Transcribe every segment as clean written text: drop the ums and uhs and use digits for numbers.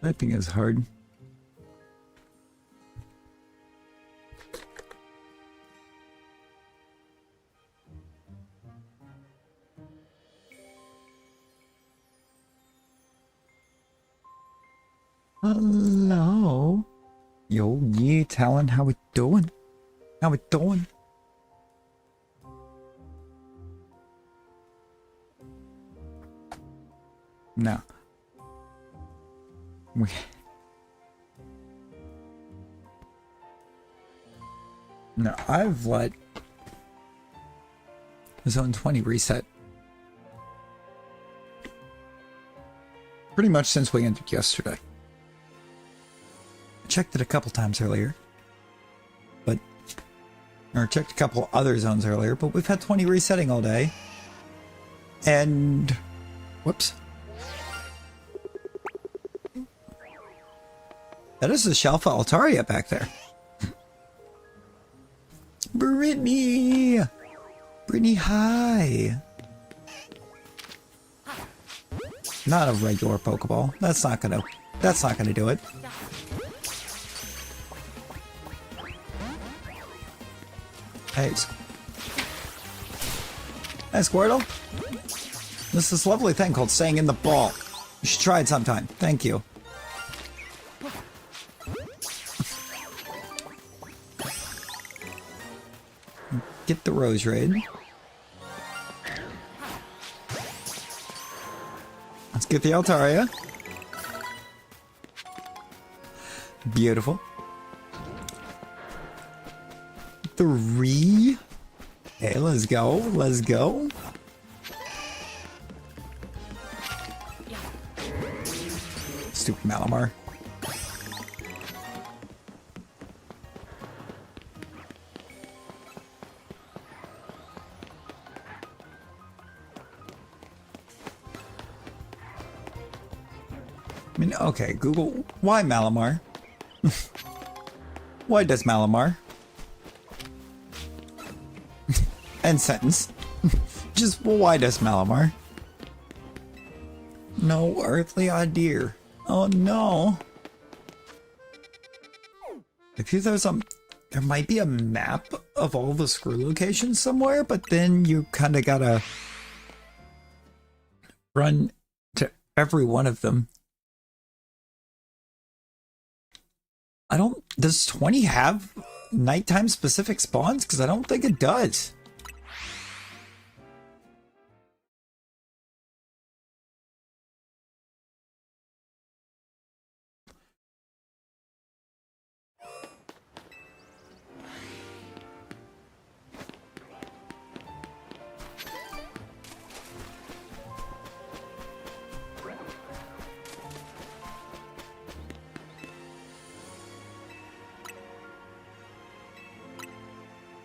Typing is hard. Hello. Yo, yeah, Talon, how we doing? How we doing? No. No, I've let Zone 20 reset pretty much since we ended yesterday. I checked it a couple times earlier, or checked a couple other zones earlier, but we've had 20 resetting all day. And whoops. That is the Shalfa Altaria back there. Brittany! Brittany, hi! Not a regular Pokeball. That's not gonna do it. Hey, Squirtle. This is this lovely thing called staying in the ball. You should try it sometime. Thank you. Get the Rose Raid. Let's get the Altaria. Beautiful. 3. Okay, let's go. Let's go. Stupid Malamar. I mean, okay, Google, why Malamar? Why does Malamar? End sentence. Just, well, why does Malamar? No earthly idea. Oh no. I feel there might be a map of all the screw locations somewhere, but then you kind of gotta run to every one of them. Does 20 have nighttime specific spawns? Because I don't think it does.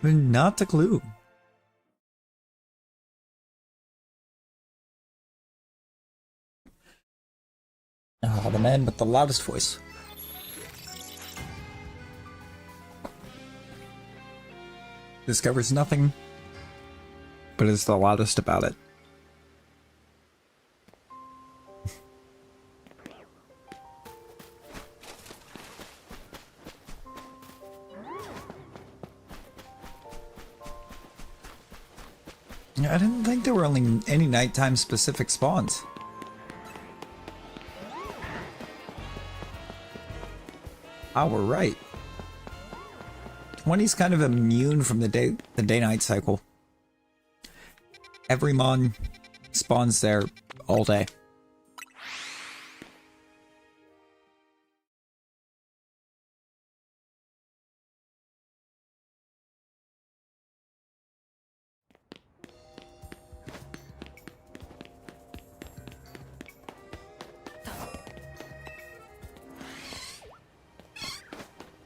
Not a clue. Ah, the man with the loudest voice. Discovers nothing, but is the loudest about it. I didn't think there were only any nighttime specific spawns. Ah, we're right. 20's kind of immune from the day-night cycle. Every mon spawns there all day.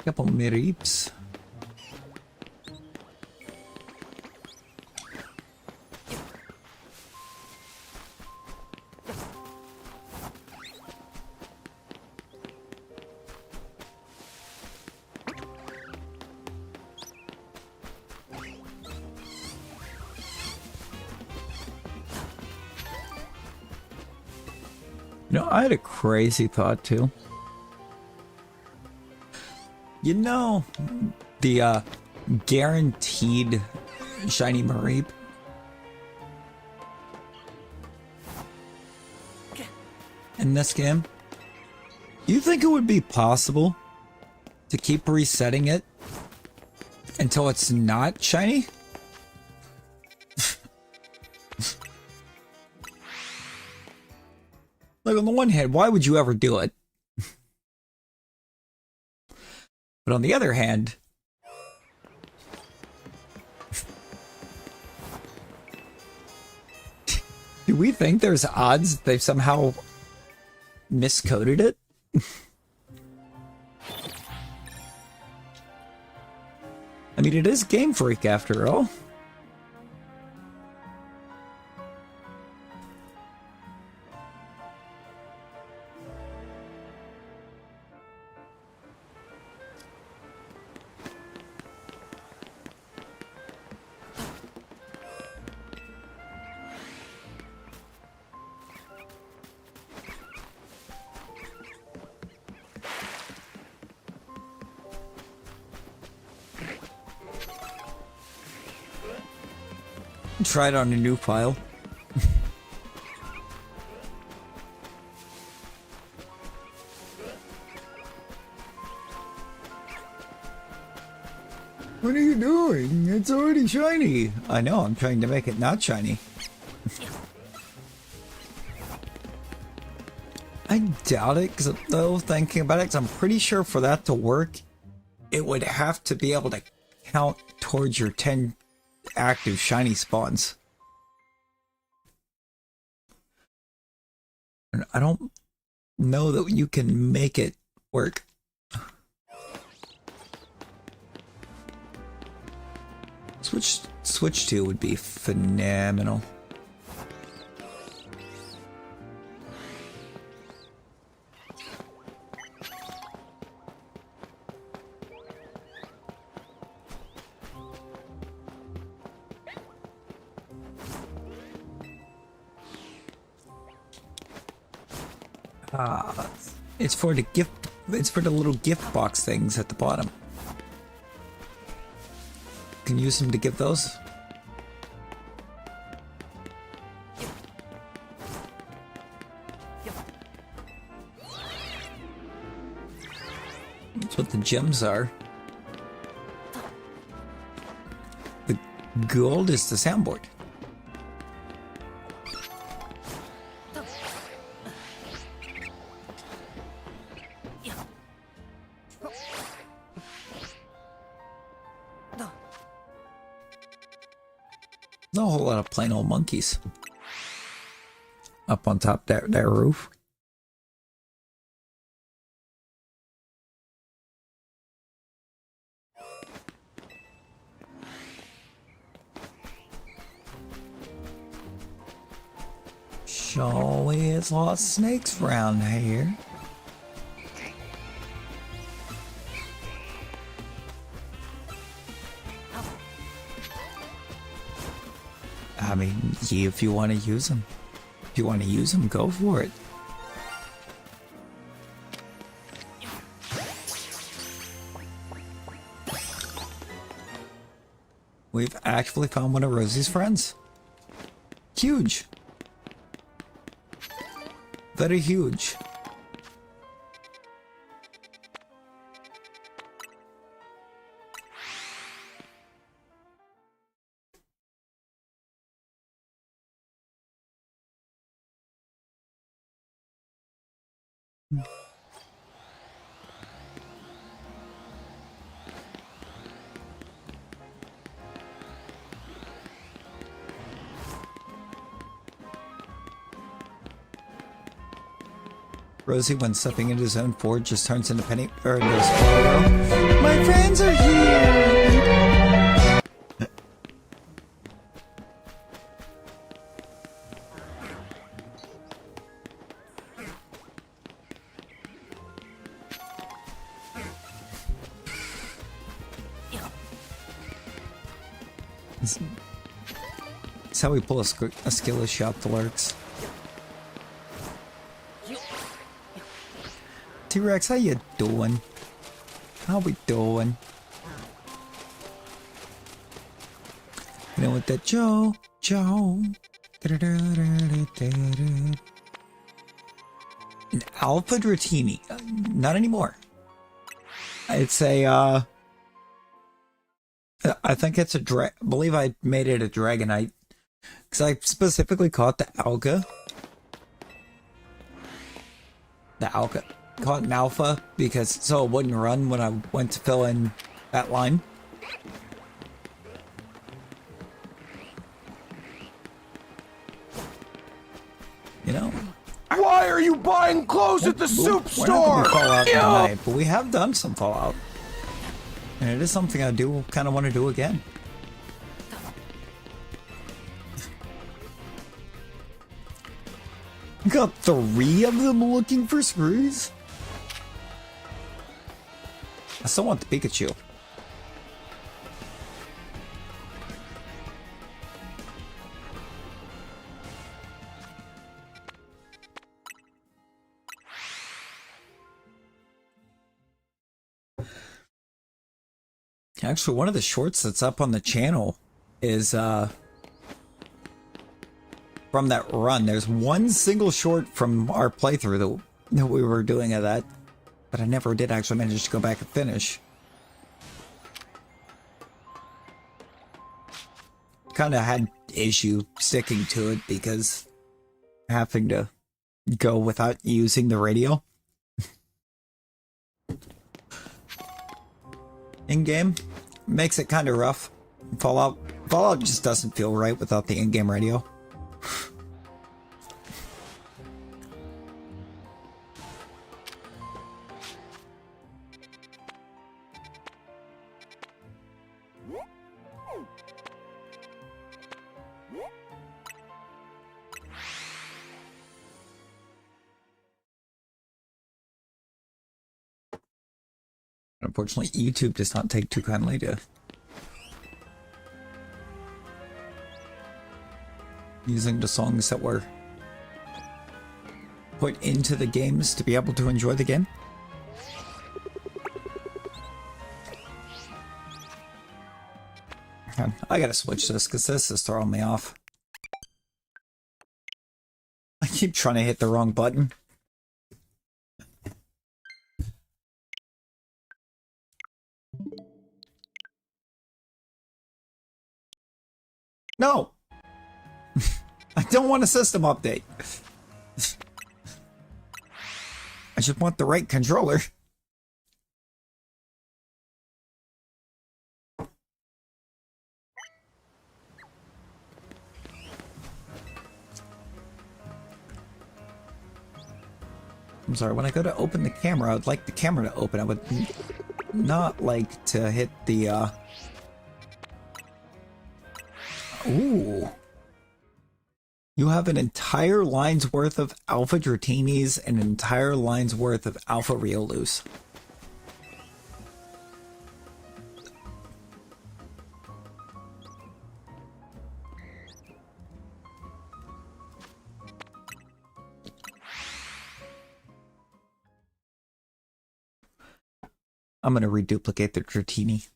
Couple Mirips. You know, I had a crazy thought too. You know, the guaranteed shiny Mareep. In this game, you think it would be possible to keep resetting it until it's not shiny? Like, on the one hand, why would you ever do it? But on the other hand, do we think there's odds that they've somehow miscoded it? I mean, it is Game Freak after all. Try it on a new file. What are you doing? It's already shiny. I know, I'm trying to make it not shiny. I doubt it, though, thinking about it, because I'm pretty sure for that to work, it would have to be able to count towards your 10 active shiny spawns. And I don't know that you can make it work. Switch 2 would be phenomenal. It's for the gift. It's for the little gift box things at the bottom. Can use them to give those. That's what the gems are. The gold is the soundboard. Not a whole lot of plain old monkeys up on top that roof. Sure is a lot of snakes around here. I mean, if you want to use them. If you want to use them, go for it. We've actually found one of Rosie's friends. Huge. Very huge. Rosie, when stepping into his own forge, just turns into Penny or goes, "Oh, my friends are here." That's how we pull a skillish out the lurks. T-Rex, how you doing? How we doing? You know what that Joe? An Alpha Dratini. Not anymore. It's a, I think it's a I believe I made it a Dragonite. Because I specifically caught the Alga. The Alga. Caught an Alpha because so it wouldn't run when I went to fill in that line. You know? Why are you buying clothes at the soup We're store? not gonna Fallout tonight, but we have done some Fallout. And it is something I do kind of want to do again. Got 3 of them looking for screws? I still want the Pikachu. Actually, one of the shorts that's up on the channel is from that run. There's one single short from our playthrough that we were doing of that, but I never did actually manage to go back and finish. Kind of had issue sticking to it because having to go without using the radio. In-game makes it kind of rough. Fallout just doesn't feel right without the in-game radio. Unfortunately, YouTube does not take too kindly to using the songs that were put into the games to be able to enjoy the game. I gotta switch this because this is throwing me off. I keep trying to hit the wrong button. No! I don't want a system update. I just want the right controller. I'm sorry, when I go to open the camera, I'd like the camera to open. I would not like to hit the, Ooh. You have an entire line's worth of Alpha Dratinis and an entire line's worth of Alpha Riolus. I'm going to reduplicate the Dratini.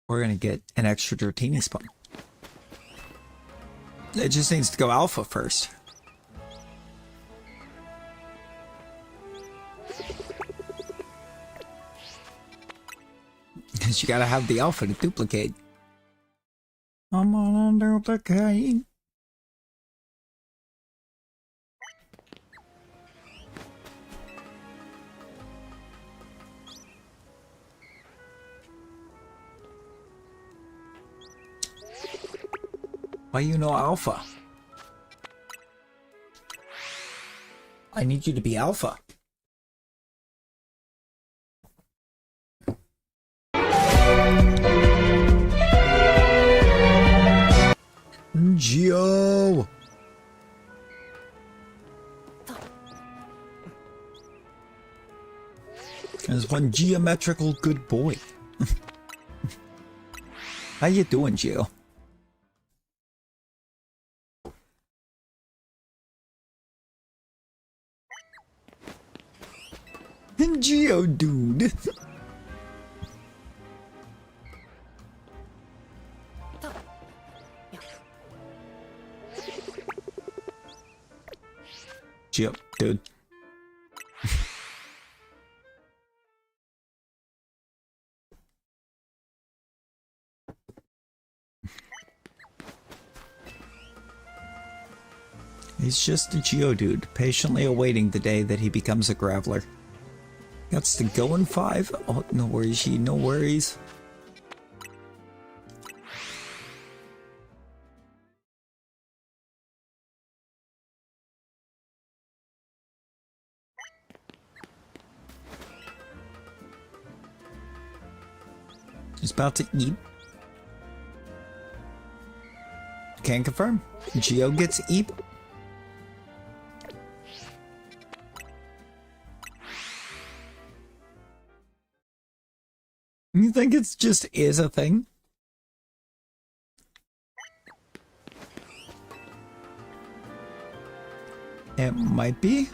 We're going to get an extra Dratini spawn. It just needs to go Alpha first. Because you gotta have the Alpha to duplicate. I'm on duplicate. Why you know Alpha? I need you to be Alpha. Geo! There's one geometrical good boy. How you doing, Geo? Geo dude. Geo dude. He's just a Geodude, patiently awaiting the day that he becomes a Graveler. That's to go in 5? Oh, no worries, G, no worries. He's about to eat. Can confirm. Geo gets eat. You think it's just is a thing? It might be.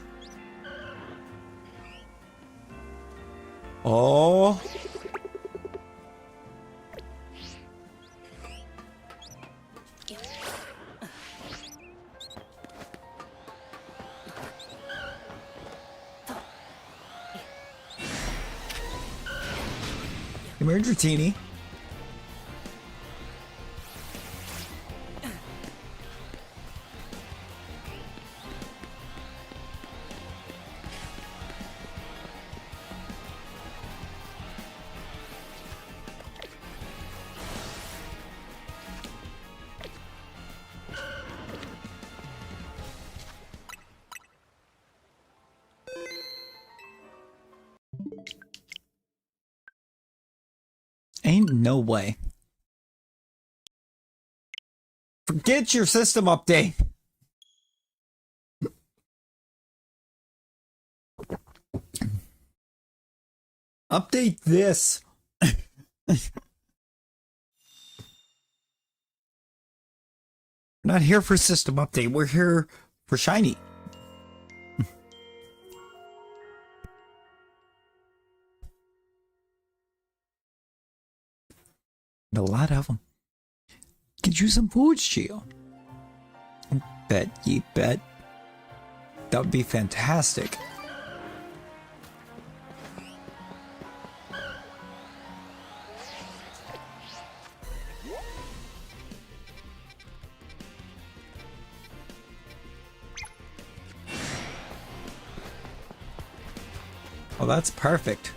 Oh. Come here, Dratini. Ain't no way. Forget your system update. Update this. We're not here for system update. We're here for shiny. A lot of them. Get you some food, Geo. Bet ye bet. That would be fantastic. Oh, that's perfect.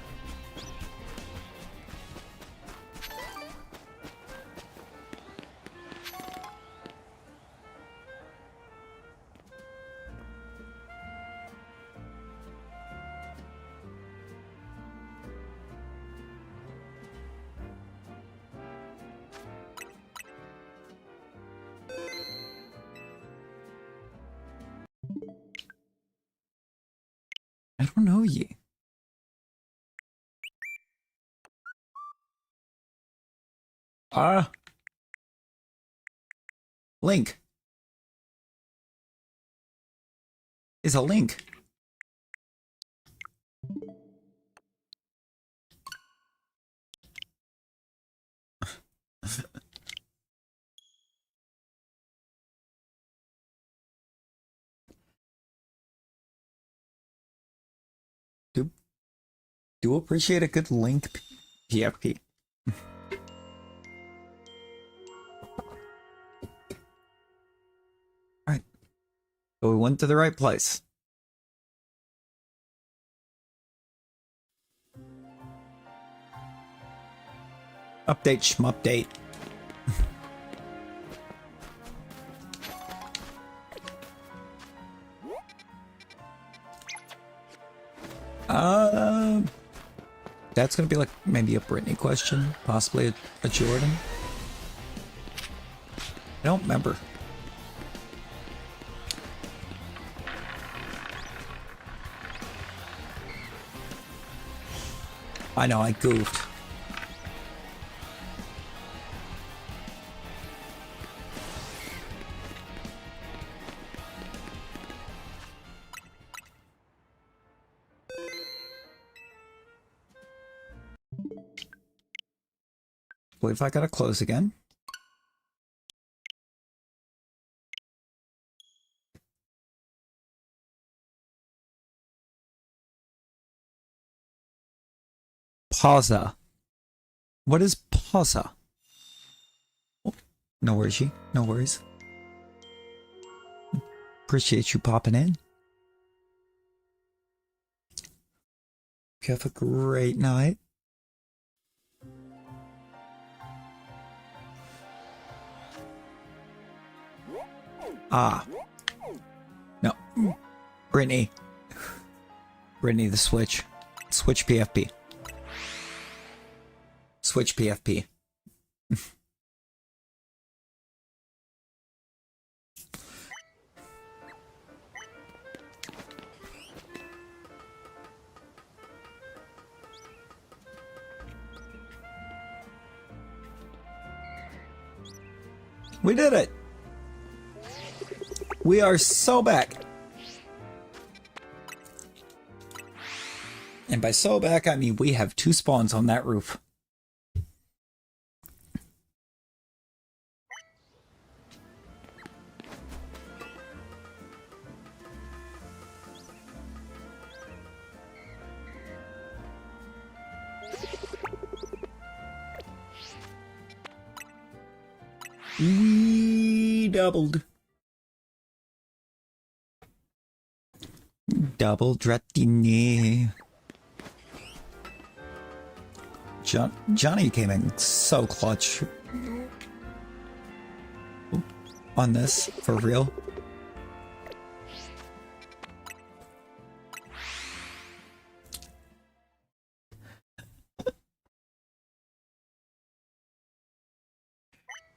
I don't know ye. Link. Is a link. Do appreciate a good link PFP. Alright. So we went to the right place. Update schmupdate. That's gonna be like maybe a Brittany question, possibly a Jordan. I don't remember. I know, I goofed. What if I gotta close again? Pausa. What is pausa? Oh, no worries, G. No worries. Appreciate you popping in. Have a great night. Ah. No. Brittany. Brittany, the Switch. Switch PFP. Switch PFP. We did it! We are so back! And by so back, I mean we have 2 spawns on that roof. We doubled. Double Dretini. Johnny came in so clutch on this, for real.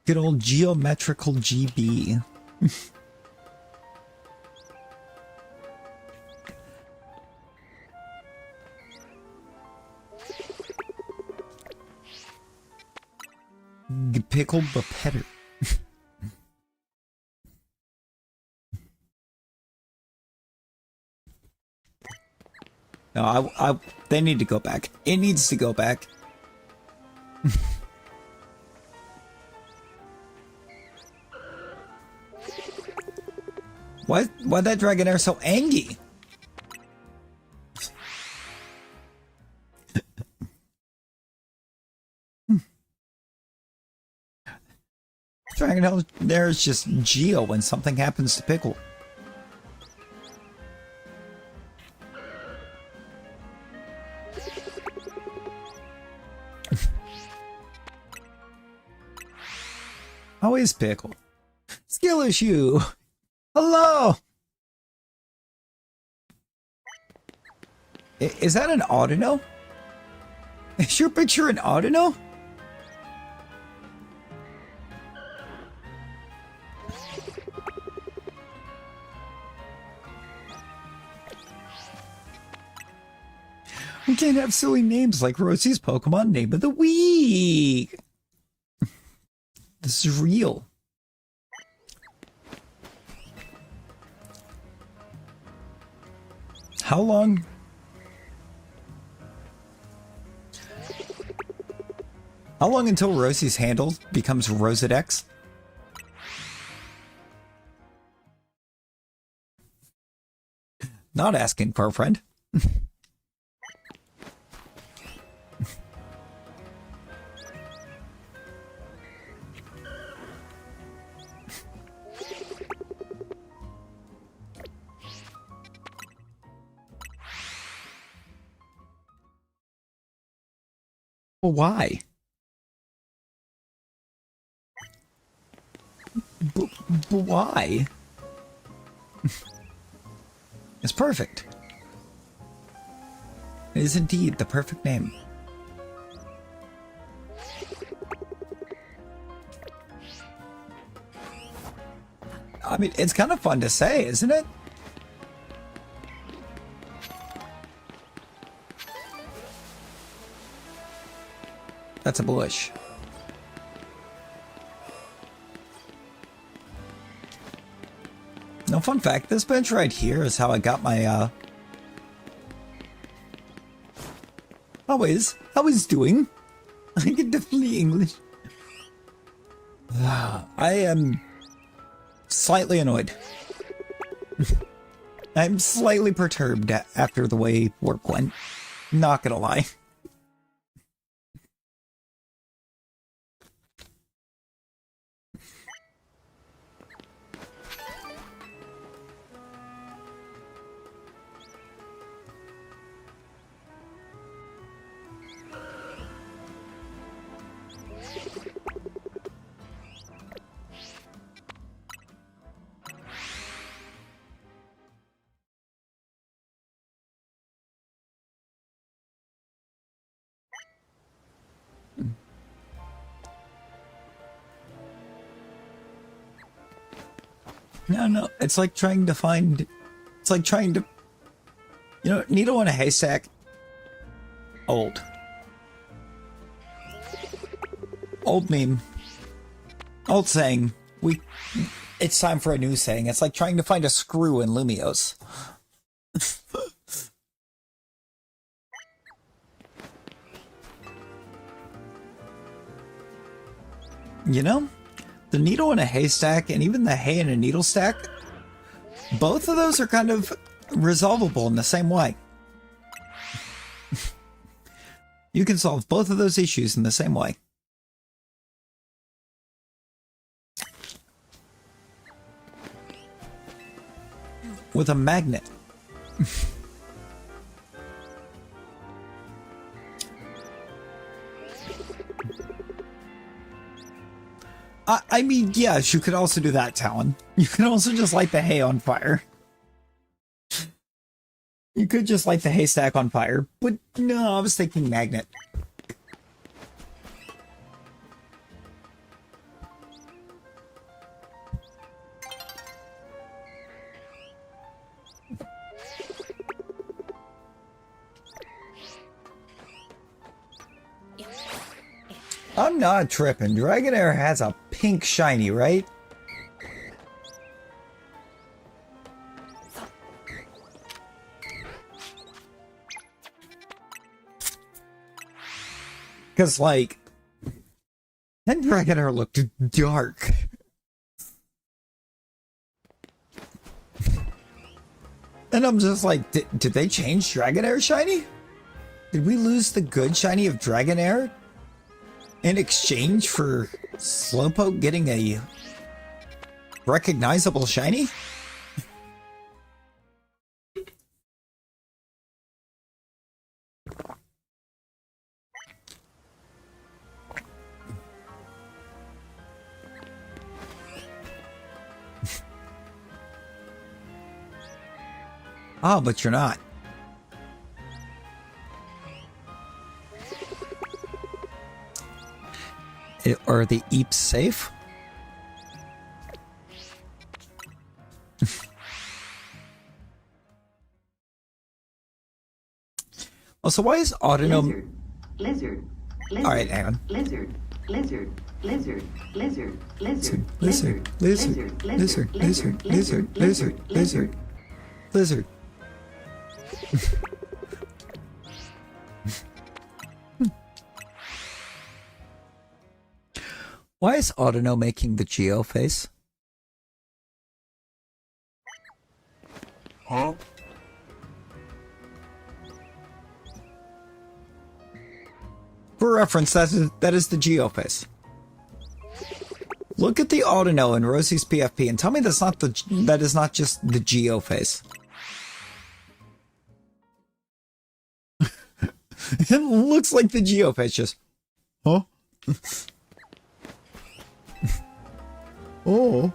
Good old geometrical GB. Pickle Bapetter. No, they need to go back. It needs to go back. Why that Dragonair so angry? Dragonair is just Geo when something happens to Pickle. How is Pickle? Skill issue! Hello! Is that an Audino? Is your picture an Audino? We can't have silly names like Rosie's Pokemon Name of the Week! This is real. How long? How long until Rosie's handle becomes Rosedex? Not asking for a friend. Well, why? But why? It's perfect. It is indeed the perfect name. I mean, it's kind of fun to say, isn't it? That's a bush. No, fun fact, this bench right here is how I got my, how is doing? I can definitely English. I am slightly annoyed. I'm slightly perturbed after the way work went. Not gonna lie. No, it's like trying to find, it's like trying to, you know, needle in a haystack. Old meme. Old saying. It's time for a new saying. It's like trying to find a screw in Lumios. You know? The needle in a haystack and even the hay in a needle stack, both of those are kind of resolvable in the same way. You can solve both of those issues in the same way. With a magnet. I mean, yes, you could also do that, Talon. You could also just light the hay on fire. You could just light the haystack on fire, but no, I was thinking magnet. I'm not tripping. Dragonair has a pink shiny, right? Because, like, that Dragonair looked dark. And I'm just like, did they change Dragonair shiny? Did we lose the good shiny of Dragonair in exchange for Slowpoke getting a recognizable shiny? Oh, but you're not. Are the Eeps safe? Oh, so why is Audino... Lizard. Alright, hang on. Lizard. Lizard. Lizard. Why is Audino making the Geo face? Huh? For reference, that is the Geo face. Look at the Audino in Rosie's PFP and tell me that is not just the Geo face. It looks like the Geo face, just... Huh? Oh.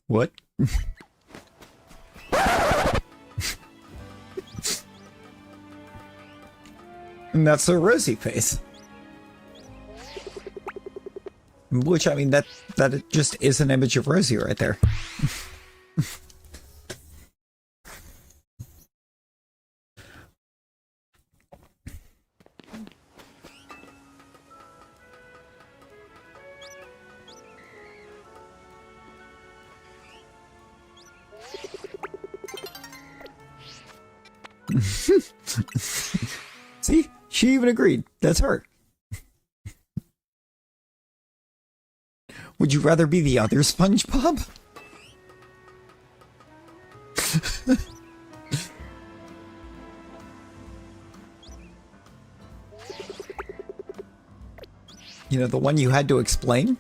What? And that's their rosy face. Which, I mean, that just is an image of Rosie right there. See? She even agreed. That's her. Would you rather be the other SpongeBob? You know, the one you had to explain?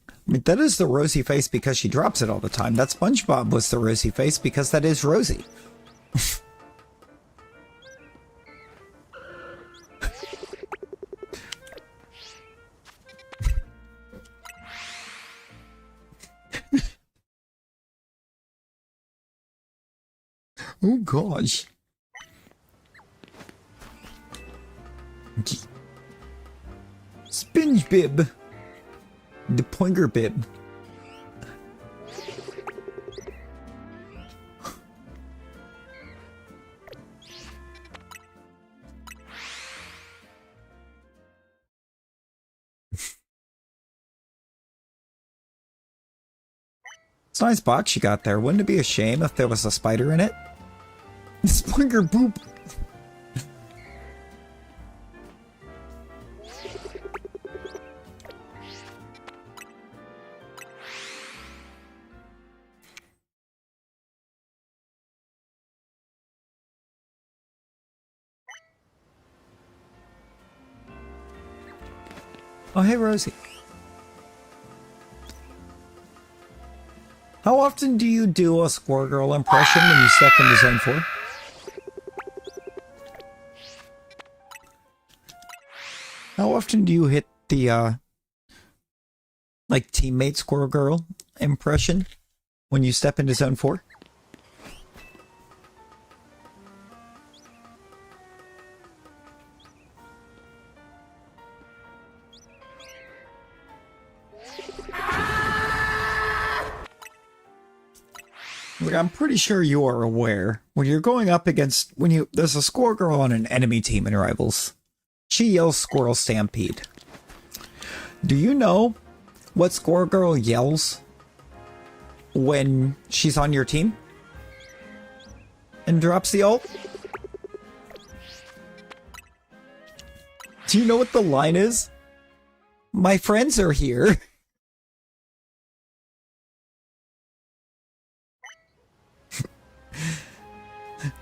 I mean, that is the rosy face because she drops it all the time. That SpongeBob was the rosy face because that is Rosie. Oh gosh. SpongeBob. The Pointer Bib. It's a nice box you got there. Wouldn't it be a shame if there was a spider in it? Spoinger boop. Oh, hey, Rosie. How often do you do a Squirrel Girl impression when you step into Zone 4? How often do you hit the, like, teammate Squirrel Girl impression when you step into Zone 4? Look, I'm pretty sure you are aware when you're going up against there's a Squirrel Girl on an enemy team in Rivals. She yells Squirrel Stampede. Do you know what Squirrel Girl yells when she's on your team and drops the ult? Do you know what the line is? My friends are here.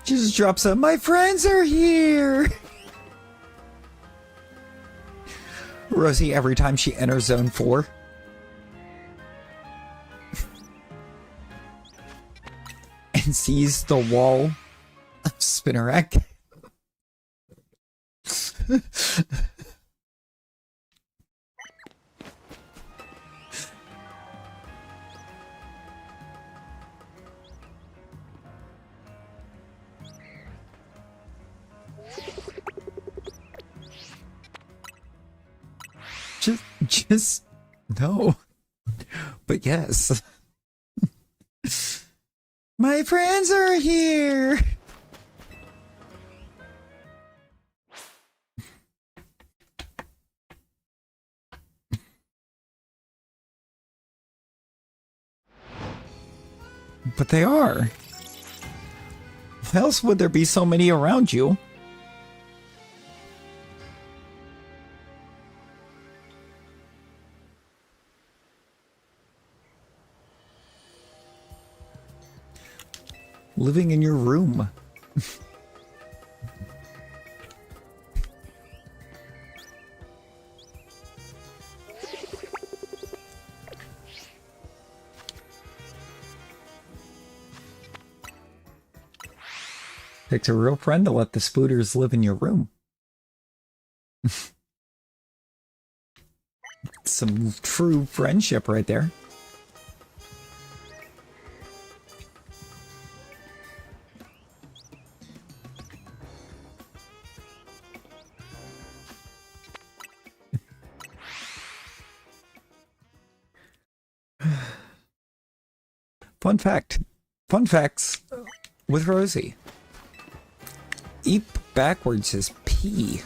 Just drops a, my friends are here. Rosie, every time she enters Zone 4. And sees the wall of Spinnerack. Just no, but yes. My friends are here. But they are. Why else would there be so many around you? Living in your room. Takes a real friend to let the spooters live in your room. Some true friendship right there. Fun fact. Fun facts with Rosie. Eep backwards is P.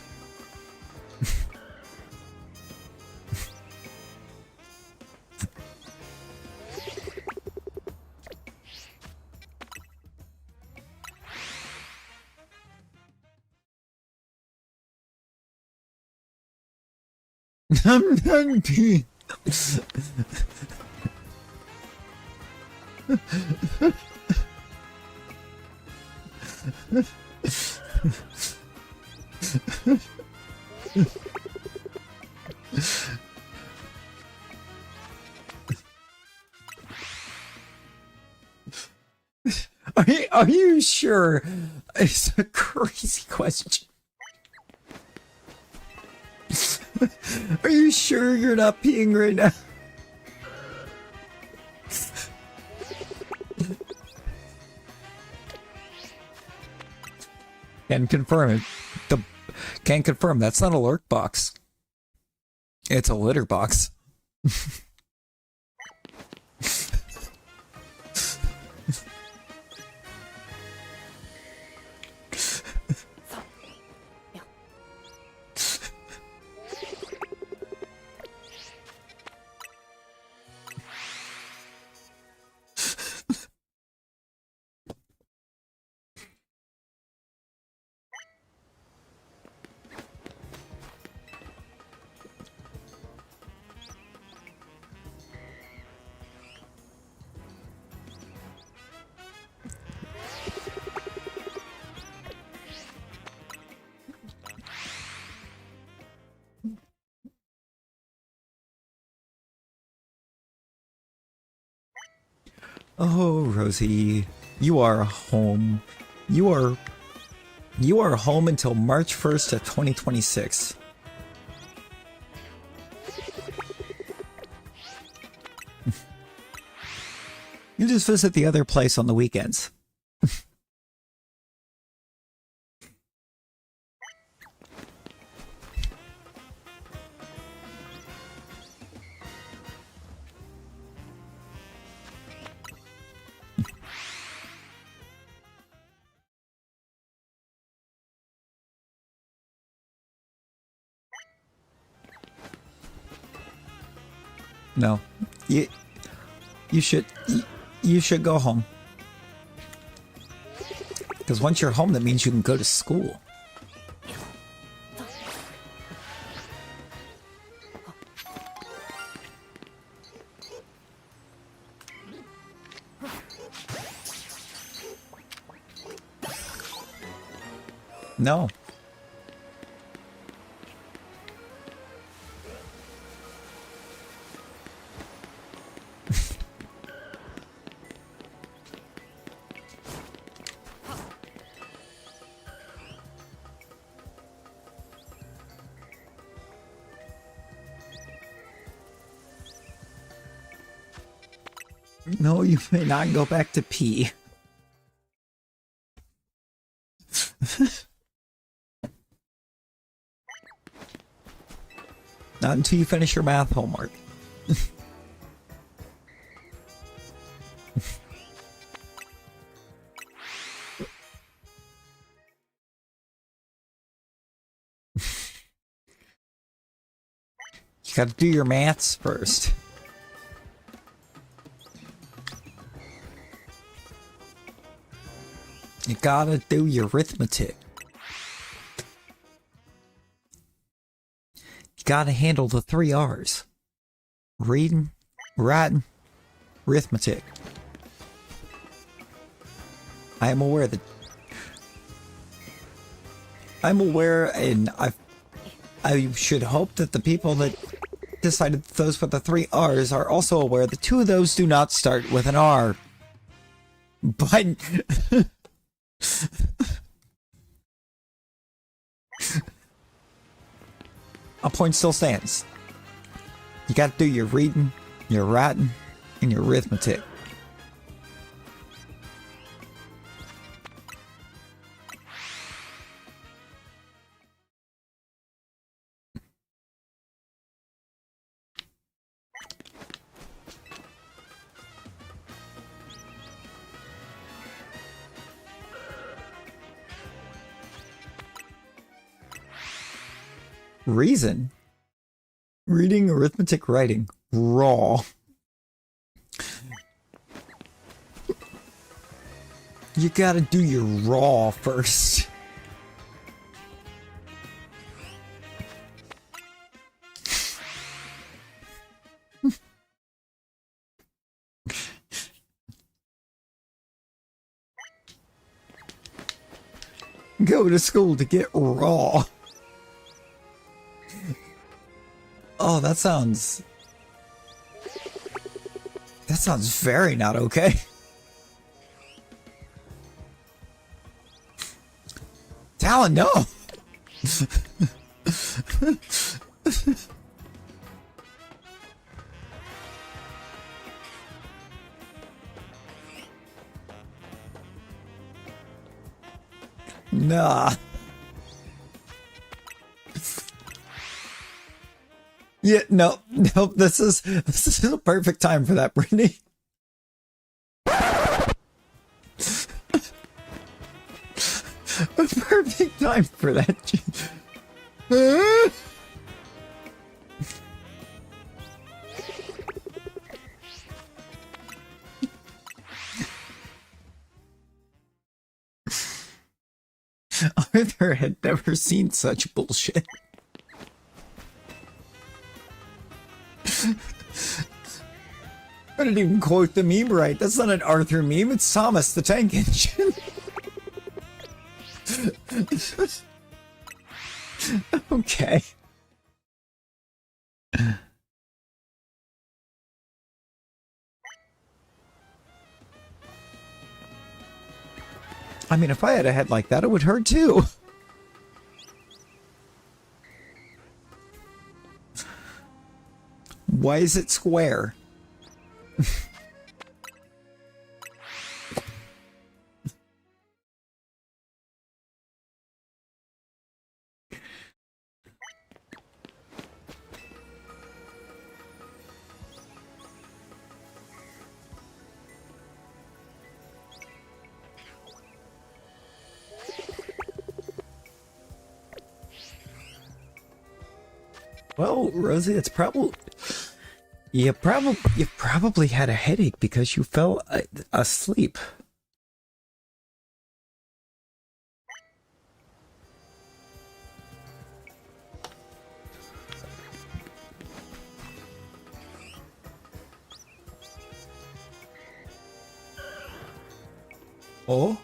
P. Are you sure? It's a crazy question. Are you sure you're not peeing right now? Can confirm it. Can confirm that's not a lurk box. It's a litter box. Oh, Rosie, you are home. You are home until March 1st of 2026. You just visit the other place on the weekends. No, you should go home, because once you're home, that means you can go to school. No. No, you may not go back to P. Not until you finish your math homework. You gotta do your maths first. You gotta do your arithmetic. You gotta handle the 3 R's. Reading, writing, arithmetic. I'm aware, and I should hope that the people that decided those were the 3 R's are also aware that 2 of those do not start with an R. But a point still stands. You gotta do your reading, your writing, and your arithmetic. Reason. Reading, arithmetic, writing. Raw. You gotta do your raw first. Go to school to get raw. Oh, that sounds very not okay. Talon, no. Nah. Yeah, no, this is a perfect time for that, Brittany. A perfect time for that. Arthur had never seen such bullshit. I didn't even quote the meme right. That's not an Arthur meme, it's Thomas the Tank Engine. Okay. I mean, if I had a head like that, it would hurt too. Why is it square? Well, Rosie, it's probably you probably had a headache because you fell asleep. Oh?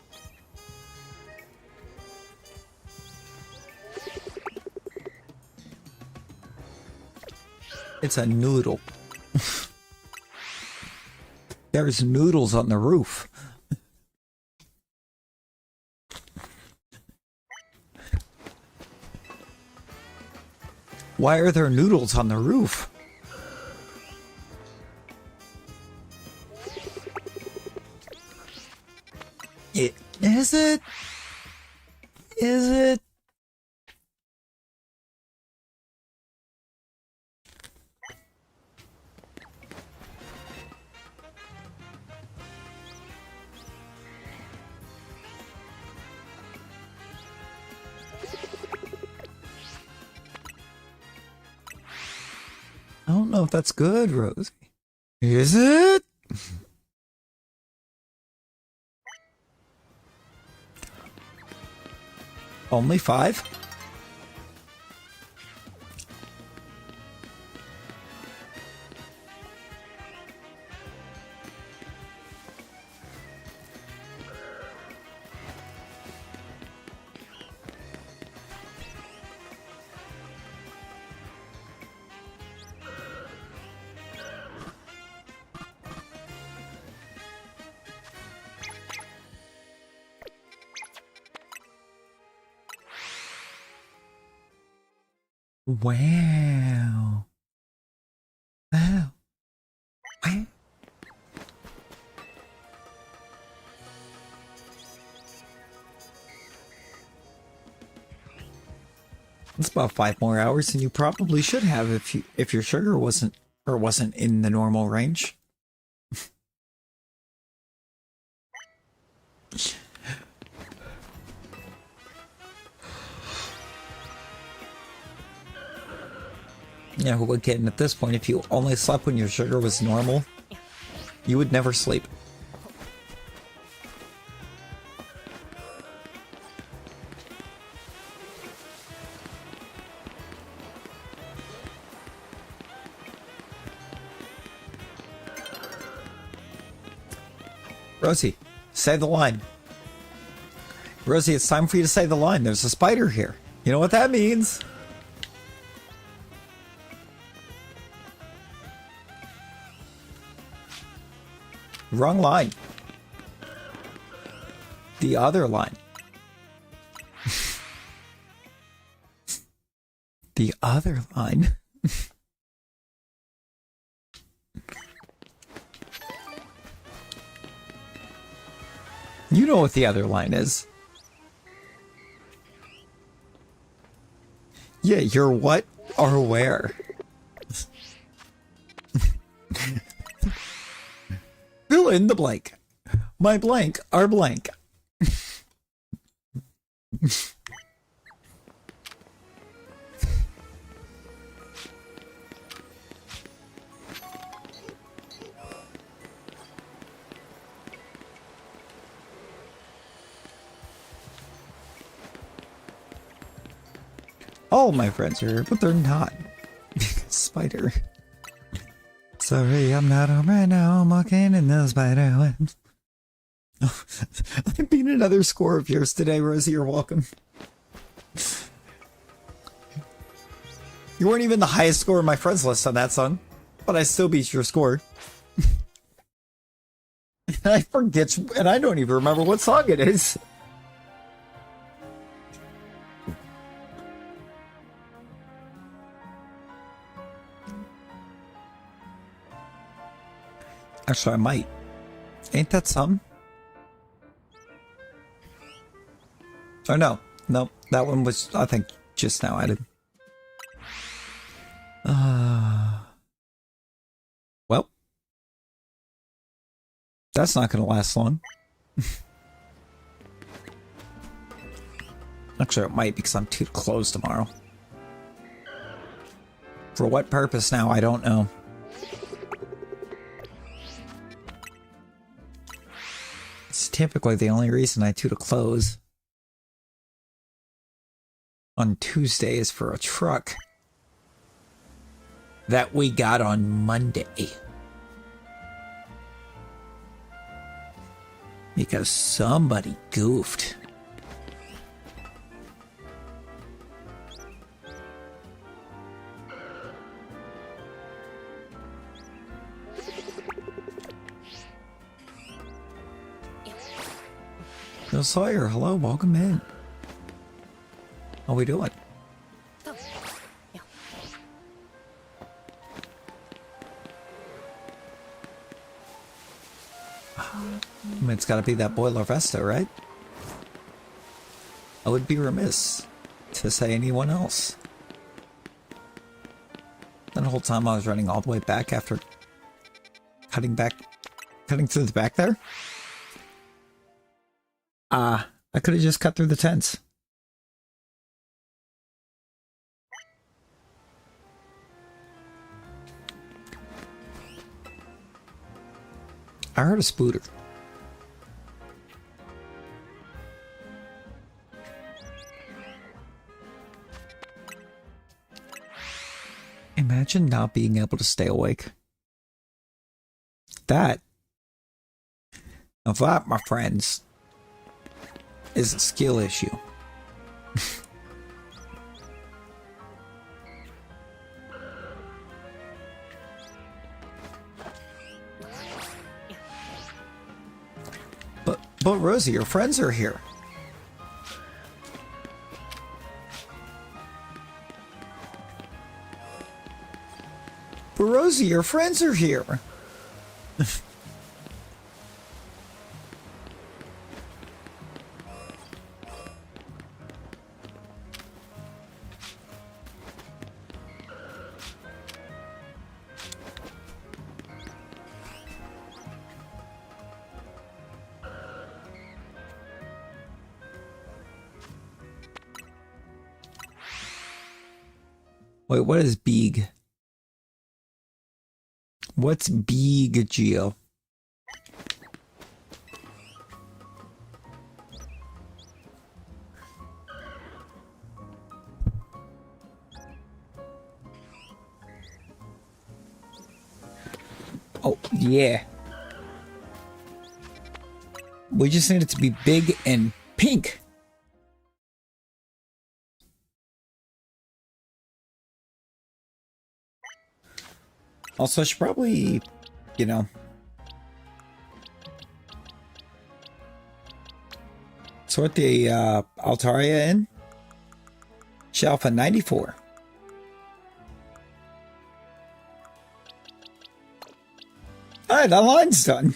It's a noodle. There's noodles on the roof. Why are there noodles on the roof? Is it? Is it? I don't know if that's good, Rosie. Is it? Only 5? Wow. Wow. Wow. It's about 5 more hours than you probably should have if your sugar wasn't in the normal range. Yeah, well, again, at this point, if you only slept when your sugar was normal, you would never sleep. Rosie, say the line. Rosie, it's time for you to say the line. There's a spider here. You know what that means? Wrong line. The other line. The other line. You know what the other line is. Yeah, you're what or where? Fill in the blank. My blank are blank. All my friends are here, but they're not. Spider. Sorry, I'm not home right now. I'm walking in the spider web. Oh, I beat another score of yours today, Rosie. You're welcome. You weren't even the highest score in my friends list on that song, but I still beat your score. And I forget, and I don't even remember what song it is. Actually, I might. Ain't that some? Oh, no. Nope. That one was, I think, just now added. Well. That's not going to last long. Actually, it might because I'm too close tomorrow. For what purpose now, I don't know. It's typically the only reason I do to close on Tuesday is for a truck that we got on Monday. Because somebody goofed. Bill Sawyer, hello, welcome in. How we doing? I mean, it's got to be that boiler Vesta, right? I would be remiss to say anyone else. That whole time I was running all the way back after cutting through the back there. I could have just cut through the tents. I heard a spooter. Imagine not being able to stay awake. That, my friends, is a skill issue. But Rosie, your friends are here. But Rosie, your friends are here. Wait, what is Beeg? What's big, Geo? Oh, yeah. We just need it to be big and pink. Also, I should probably, you know, sort the Altaria in. Shelf at 94. Alright, that line's done.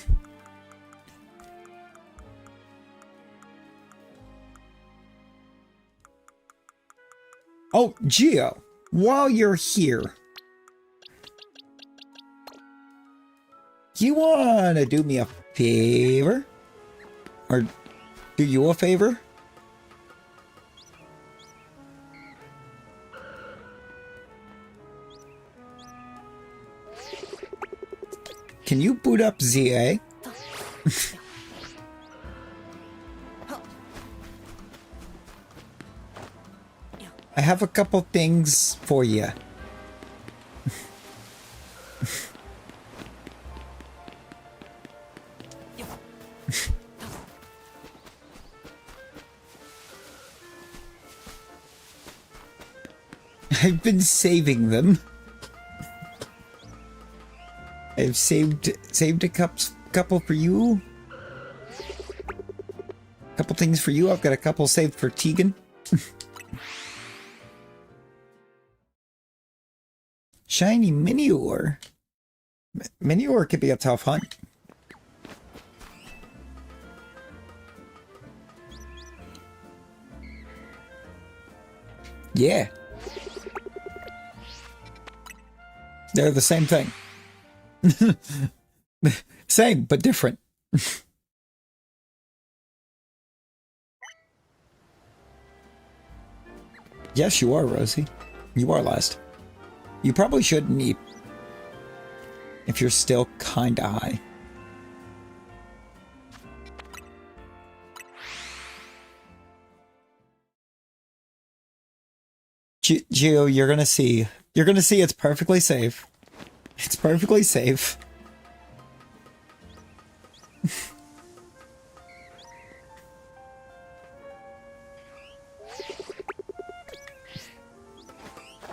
Oh, Geo, while you're here, you wanna do me a favor? Or do you a favor? Can you boot up ZA? I have a couple things for you. I've been saving them. I've saved a couple for you. Couple things for you. I've got a couple saved for Tegan. Shiny Minior. Minior could be a tough hunt. Yeah. They're the same thing. Same, but different. Yes, you are, Rosie. You are last. You probably shouldn't eat if you're still kinda high. Geo, you're gonna see. You're gonna see it's perfectly safe. It's perfectly safe.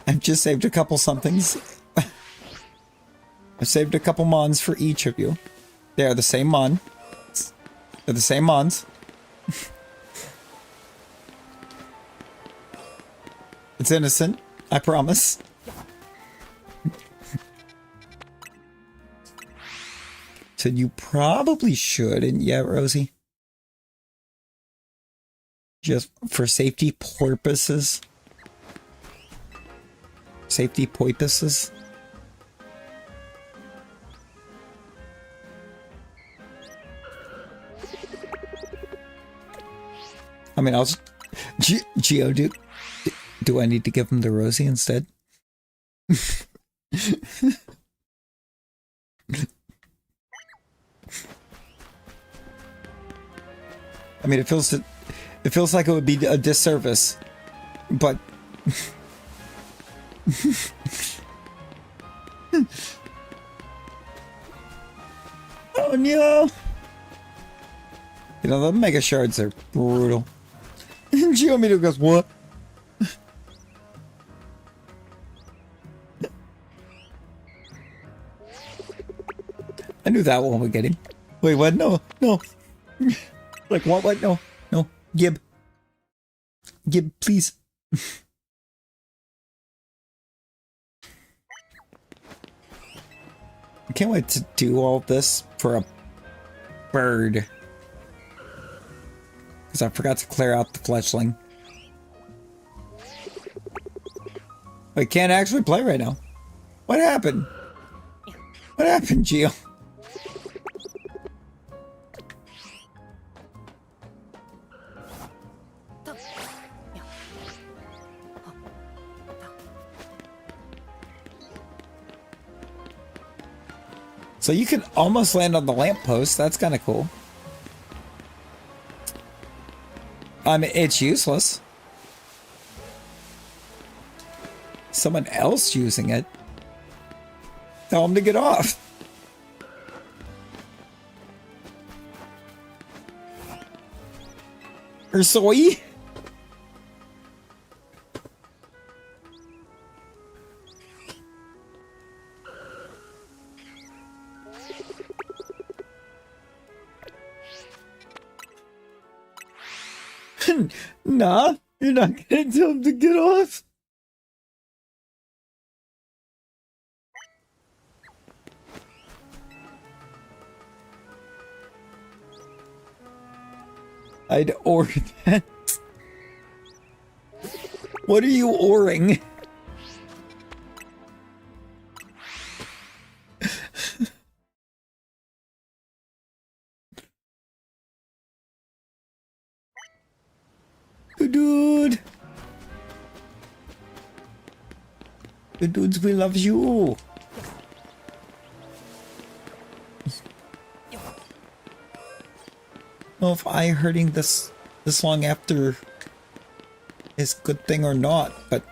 I've just saved a couple somethings. I've saved a couple mons for each of you. They are the same mon. They're the same mons. It's innocent, I promise. So you probably shouldn't yet, Rosie. Just for safety purposes. Safety purposes. I mean, I'll just... Geo, do I need to give him the Rosie instead? I mean, it feels like it would be a disservice, but oh no! You know the mega shards are brutal. Geometer goes, what? I knew that one would get him. Wait, what? No, no. Like, what? No, no. Gib, please. I can't wait to do all this for a bird. Because I forgot to clear out the fletchling. I can't actually play right now. What happened? What happened, Geo? So you can almost land on the lamppost. That's kind of cool. I mean, it's useless. Someone else using it. Tell them to get off. Ursoi? Nah, you're not gonna tell him to get off. I'd ore that. What are you oring? Good dude. Good dudes, we love you. Know if I hurting this long after is a good thing or not, but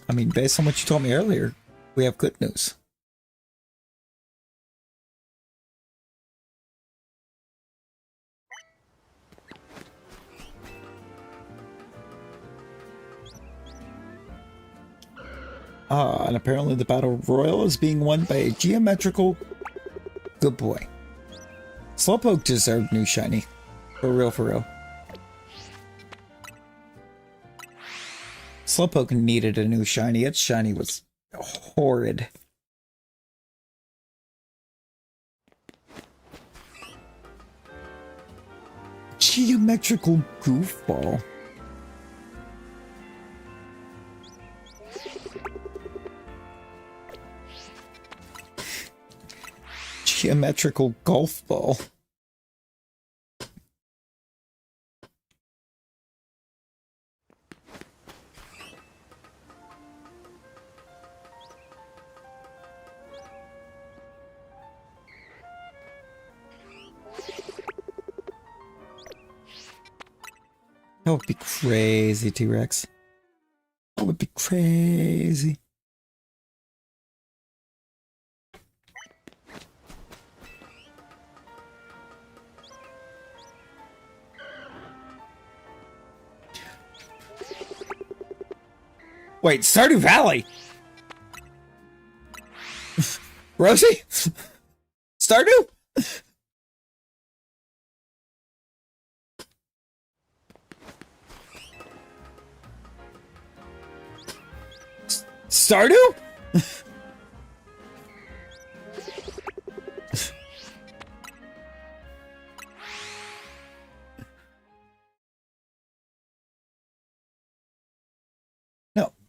I mean, based on what you told me earlier, we have good news. And apparently the battle royal is being won by a geometrical good boy. Slowpoke deserved new shiny. For real, for real. Slowpoke needed a new shiny. Its shiny was horrid. Geometrical goofball. Geometrical golf ball. That would be crazy, T-Rex. That would be crazy. Wait, Stardew Valley? Rosie? Stardew? Stardew?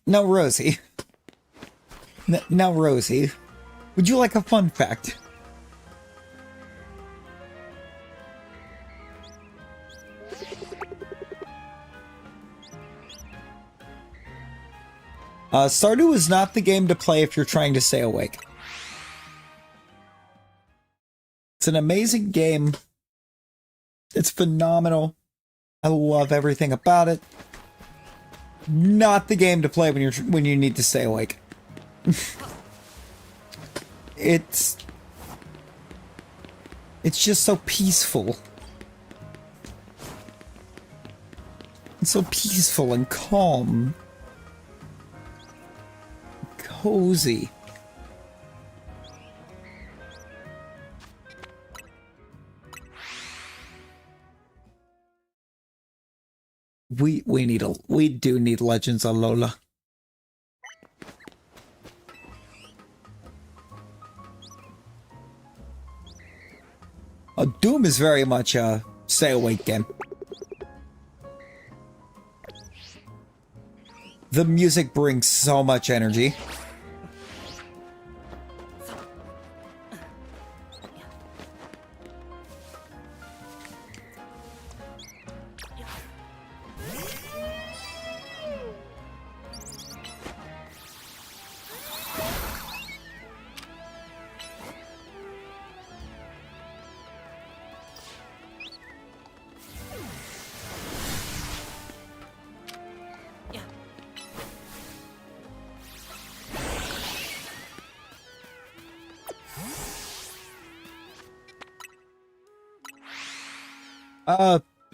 Now, Rosie. Now, Rosie, would you like a fun fact? Stardew is not the game to play if you're trying to stay awake. It's an amazing game. It's phenomenal. I love everything about it. Not the game to play when you need to stay awake. It's just so peaceful. It's so peaceful and calm. Cozy. We do need Legends of Lola. Doom is very much a stay awake game. The music brings so much energy.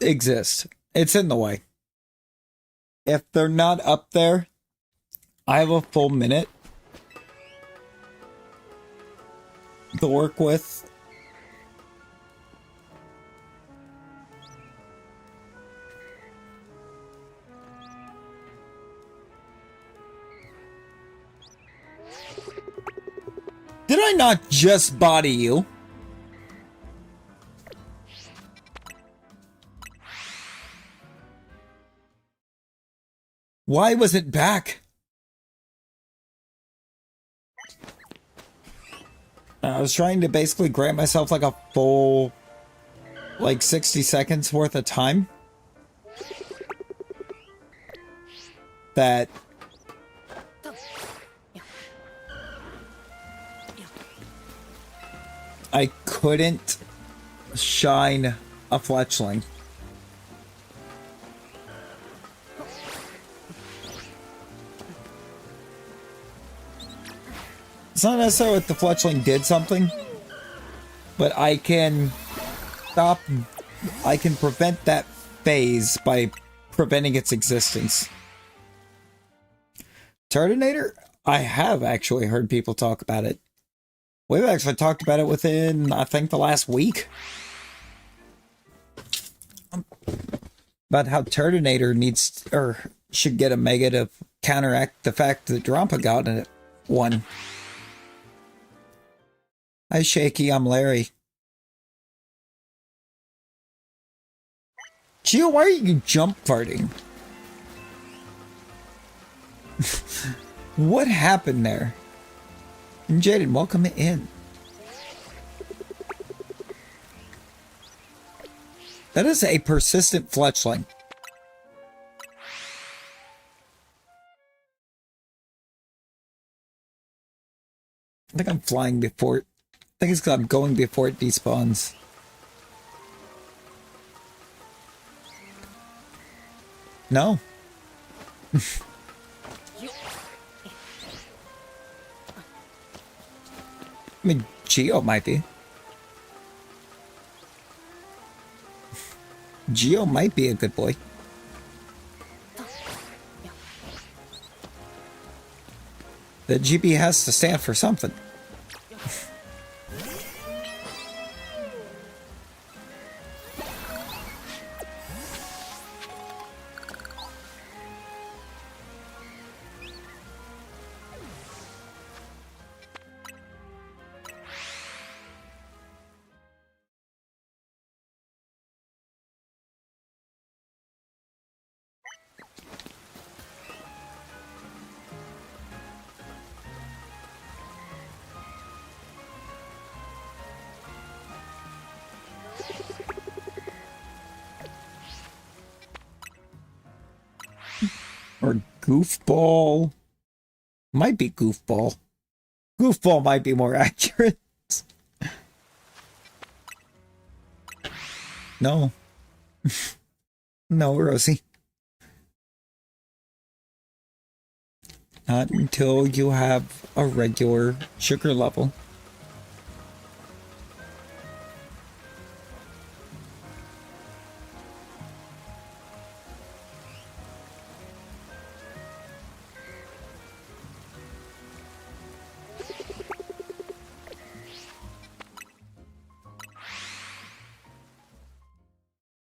Exist. It's in the way. If they're not up there, I have a full minute to work with. Did I not just body you? Why was it back? I was trying to basically grant myself like a full, like 60 seconds worth of time. That I couldn't shine a fletchling. It's not necessarily that the fletchling did something, but I can prevent that phase by preventing its existence. Turtonator? I have actually heard people talk about it. We've actually talked about it within, I think, the last week. About how Turtonator needs, or should get a mega to counteract the fact that Drampa got it one. Hi, Shaky, I'm Larry. Gio, why are you jump farting? What happened there? And Jaden, welcome in. That is a persistent fletchling. I think I'm flying before it. I think it's because I'm going before it despawns. No. I mean, Geo might be. Geo might be a good boy. The GB has to stand for something. Or Goofball. Might be Goofball. Goofball might be more accurate. No. No, Rosie. Not until you have a regular sugar level.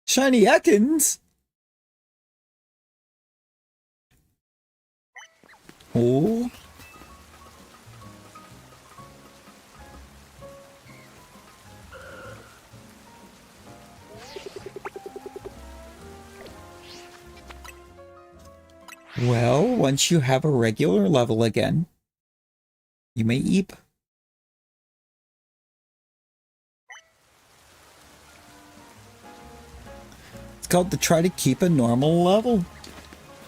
Shiny Ekans. Oh. Well, once you have a regular level again, you may eep. It's called to try to keep a normal level.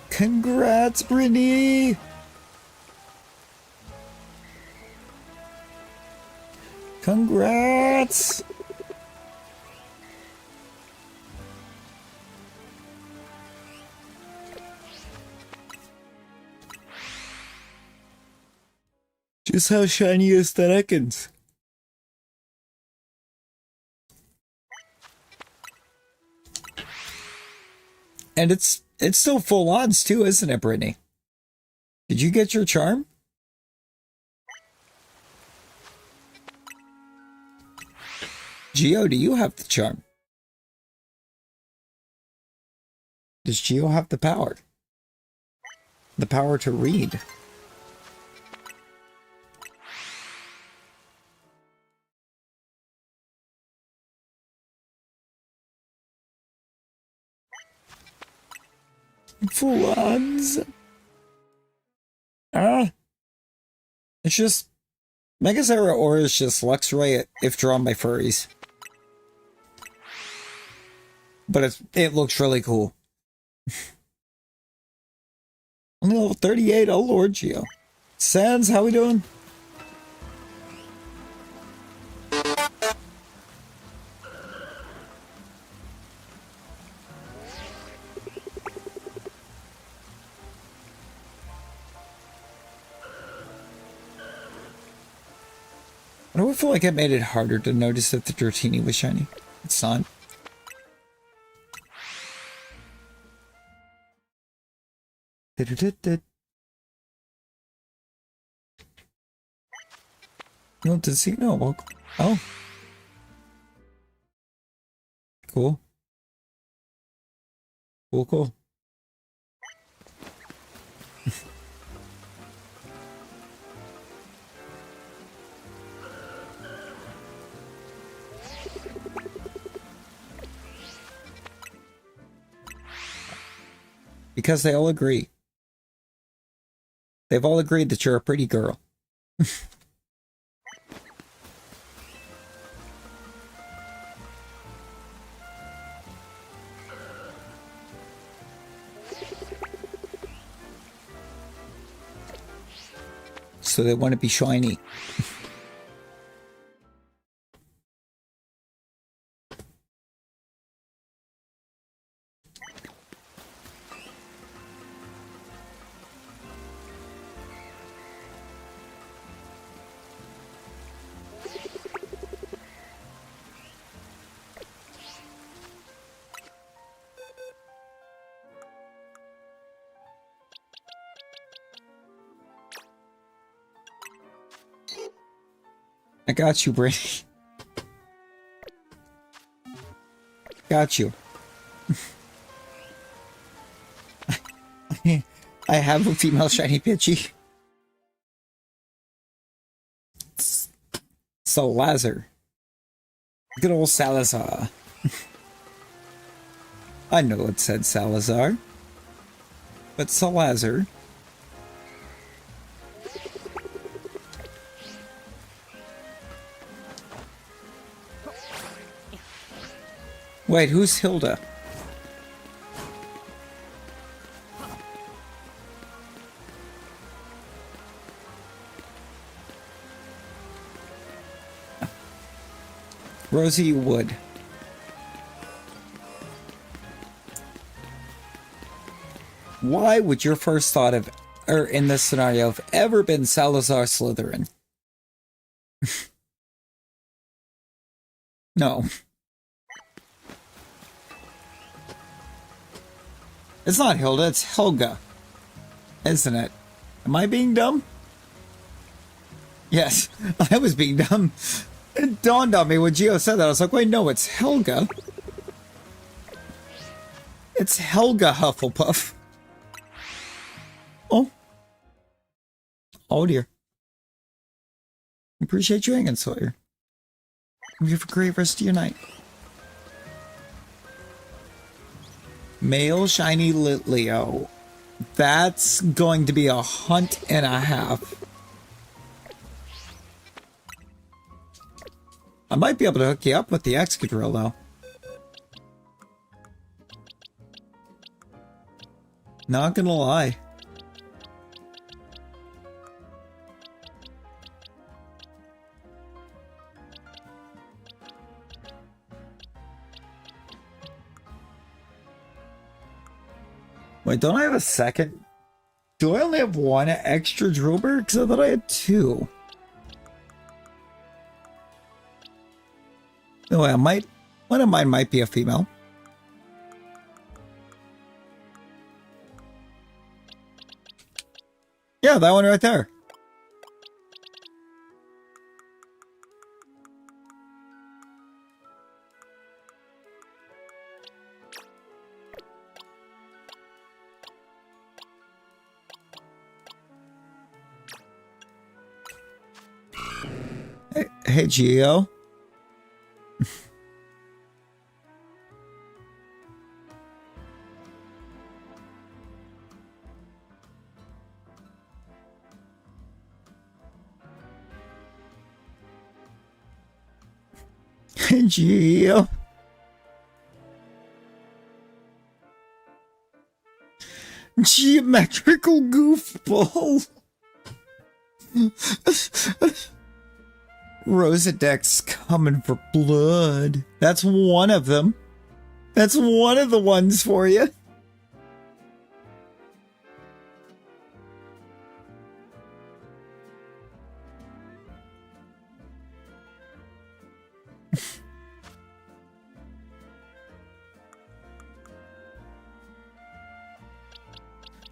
Congrats, Brittany! Congrats! Just how shiny is that Ekans? And it's still full odds too, isn't it, Brittany? Did you get your charm? Geo, do you have the charm? Does Geo have the power? The power to read? Full odds. It's just Megazera Aura is just Luxray if drawn by furries. But it looks really cool. Only level 38, oh Lord Geo. Sans, how we doing? I don't feel like it made it harder to notice that the Dratini was shiny. It's not. No, does he know? Well, oh. Cool. Cool. Because they all agree. They've all agreed that you're a pretty girl. So they want to be shiny. I got you, Brittany. Got you. I have a female shiny Pidgey. Salazar. Good old Salazar. I know it said Salazar. But Salazar. Wait, who's Hilda? Rosie Wood. Why would your first thought of, or in this scenario, have ever been Salazar Slytherin? No. It's not Hilda, it's Helga. Isn't it? Am I being dumb? Yes, I was being dumb. It dawned on me when Geo said that. I was like, wait, no, it's Helga. It's Helga Hufflepuff. Oh. Oh dear. Appreciate you hanging, Sawyer. You have a great rest of your night. Male shiny Litleo. That's going to be a hunt and a half. I might be able to hook you up with the Excadrill though. Not gonna lie. Wait, don't I have a second? Do I only have one extra Drillbur? Because I thought I had two. No, one of mine might be a female. Yeah, that one right there. Hey, Geo. Hey, Geo. Geometrical goofball. Rosendek's coming for blood. That's one of them. That's one of the ones for you.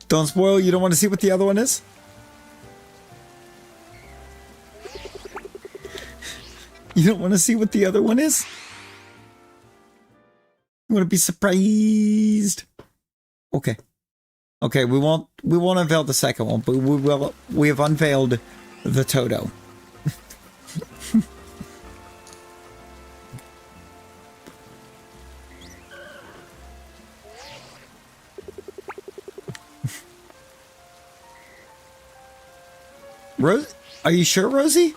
Don't spoil, you don't want to see what the other one is? You don't want to see what the other one is? You want to be surprised? Okay. Okay, we won't unveil the second one, but we have unveiled the Toto. Rose, are you sure, Rosie?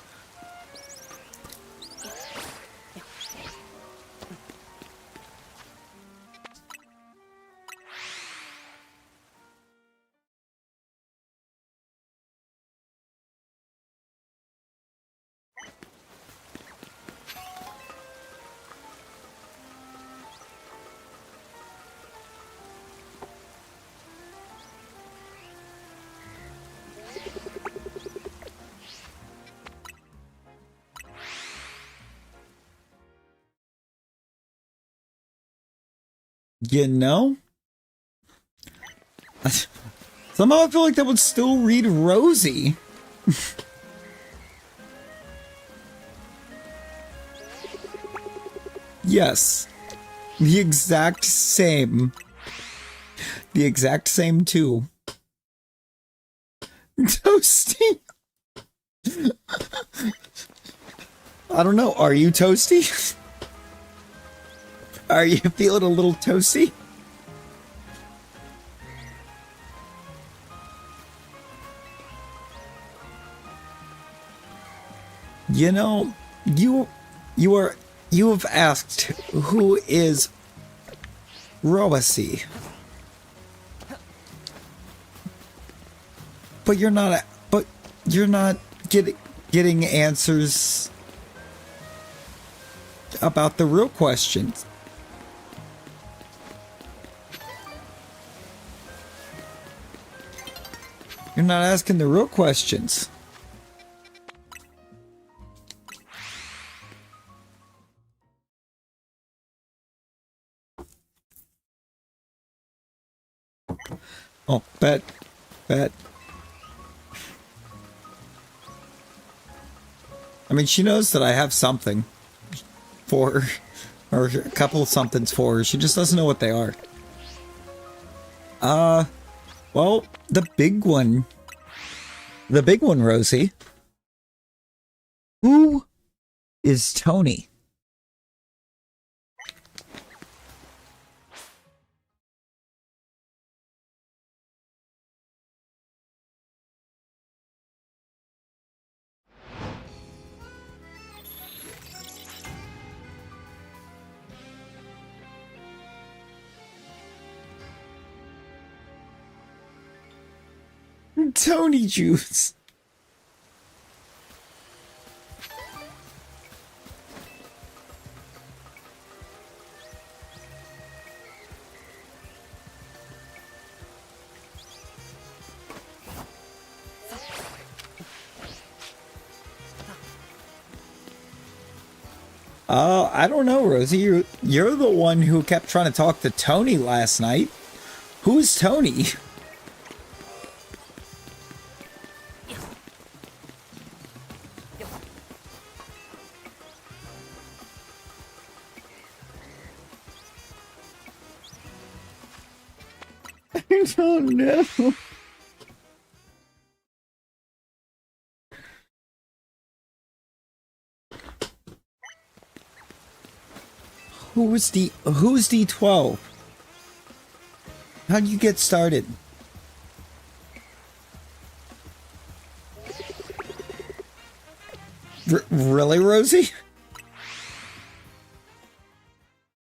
You know? Somehow I feel like that would still read Rosie. Yes. The exact same. The exact same too. Toasty. I don't know. Are you toasty? Are you feeling a little toasty? You know, you have asked who is Rosie, but you're not getting answers about the real questions. You're not asking the real questions. Oh, bet. I mean, she knows that I have something for her, or a couple of somethings for her. She just doesn't know what they are. Well, the big one, Rosie. Who is Tony? Tony Juice. I don't know, Rosie. You're the one who kept trying to talk to Tony last night. Who's Tony? I don't know. Who's D12? How'd you get started? Really, Rosie?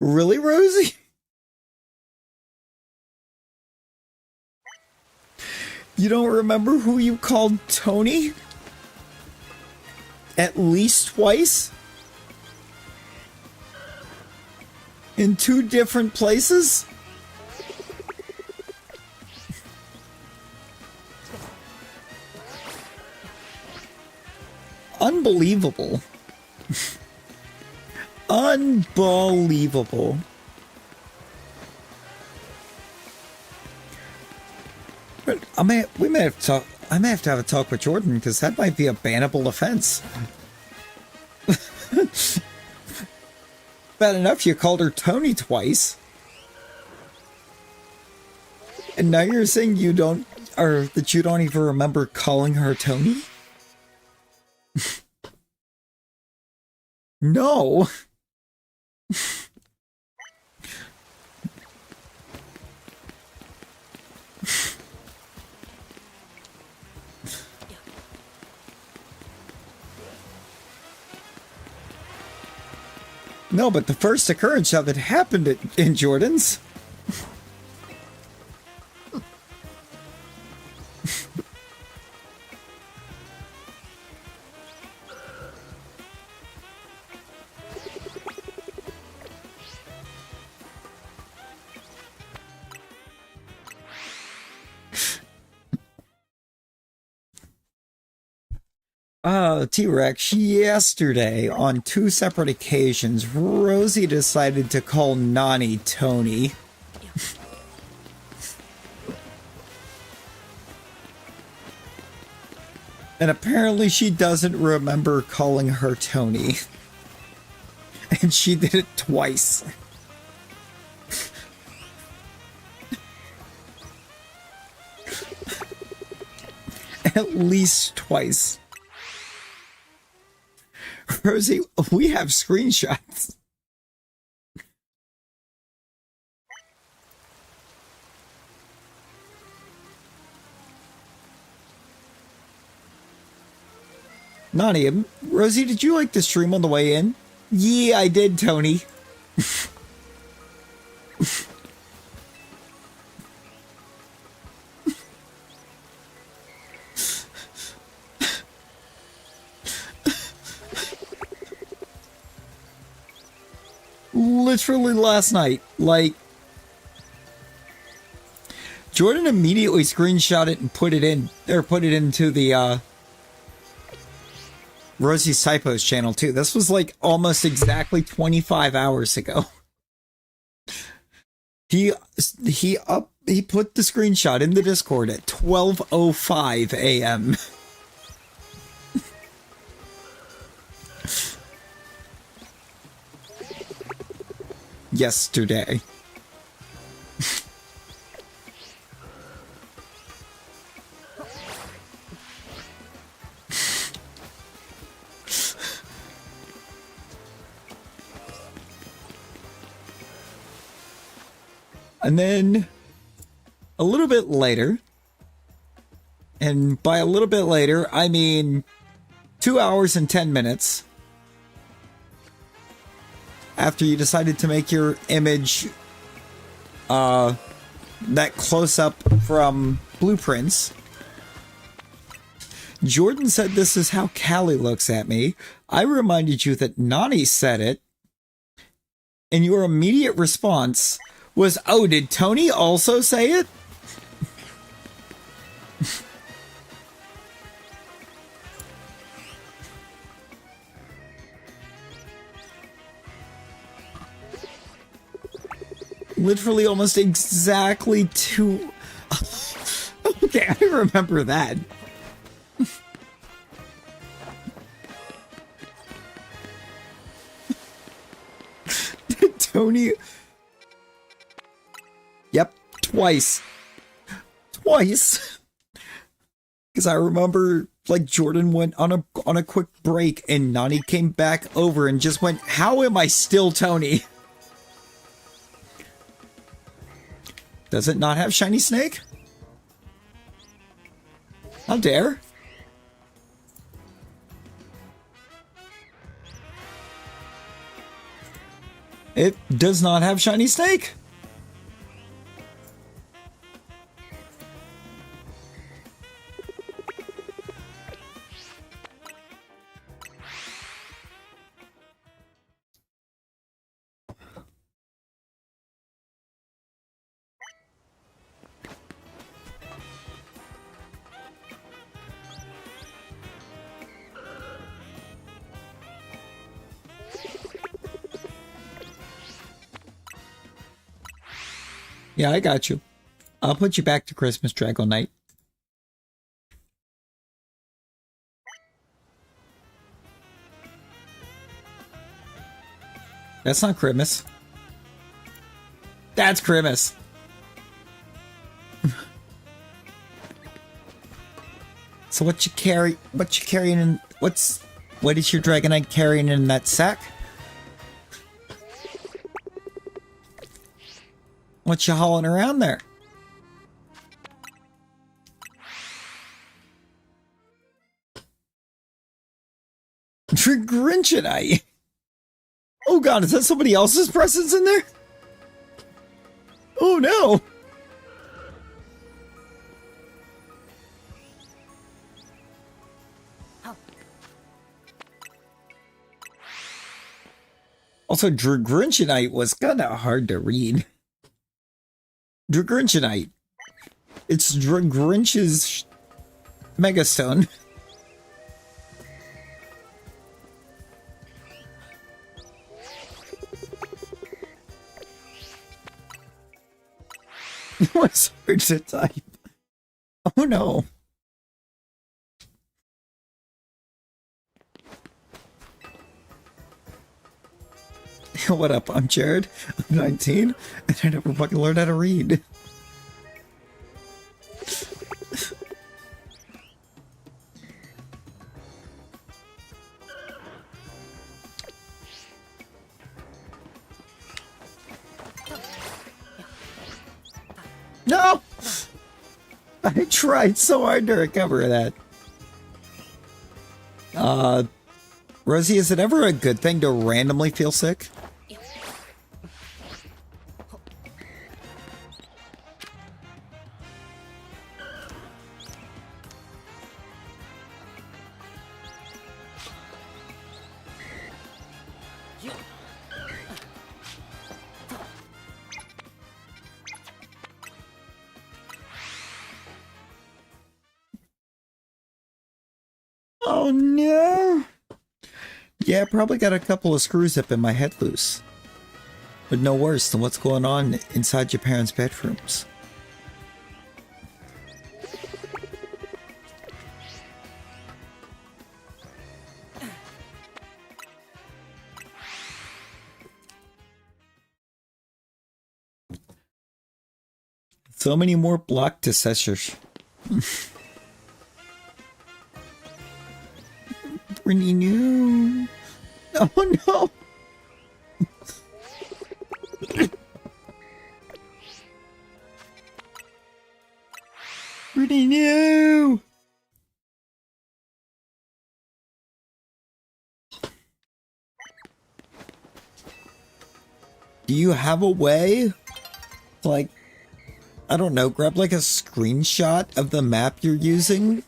Really, Rosie? You don't remember who you called Tony? At least twice? In 2 different places? Unbelievable. Unbelievable. But I may have to have a talk with Jordan, because that might be a bannable offense. Bad enough you called her Tony twice. And now you're saying that you don't even remember calling her Tony? No. No, but the first occurrence of it happened in Jordan's. T-Rex, yesterday, on 2 separate occasions, Rosie decided to call Nani Tony. And apparently she doesn't remember calling her Tony. And she did it twice. At least twice. Rosie, we have screenshots. Nani, Rosie, did you like the stream on the way in? Yeah, I did, Tony. Literally last night, like, Jordan immediately screenshot it and put it into the, Rosie's Typos channel too. This was like almost exactly 25 hours ago. He put the screenshot in the Discord at 12:05 a.m. yesterday. And then a little bit later, and by a little bit later, I mean 2 hours and 10 minutes after you decided to make your image that close up from Blueprints, Jordan said this is how Callie looks at me. I reminded you that Nani said it, and your immediate response was, oh, did Tony also say it? Literally almost exactly 2... Okay, I remember that. Tony... Yep, twice. twice. Because I remember, like, Jordan went on a quick break, and Nani came back over and just went, "How am I still Tony?" Does it not have shiny snake? How dare? It does not have shiny snake. Yeah, I got you. I'll put you back to Christmas Dragon Knight. That's not Christmas. That's Christmas. So what you carrying in, what is your Dragonite carrying in that sack? What you hauling around there? Grinchonite. Oh god, is that somebody else's presents in there? Oh no. Also, Grinchonite was kind of hard to read. Grinchonite. It's Grinch's Megastone. It was hard to type. Oh no. What up? I'm Jared. I'm 19, and I never fucking learned how to read. No! I tried so hard to recover that. Rosie, is it ever a good thing to randomly feel sick? Oh no! Yeah, I probably got a couple of screws up in my head loose. But no worse than what's going on inside your parents' bedrooms. So many more block decessors. Pretty new. Oh no! Pretty new! Do you have a way to, like, I don't know, grab like a screenshot of the map you're using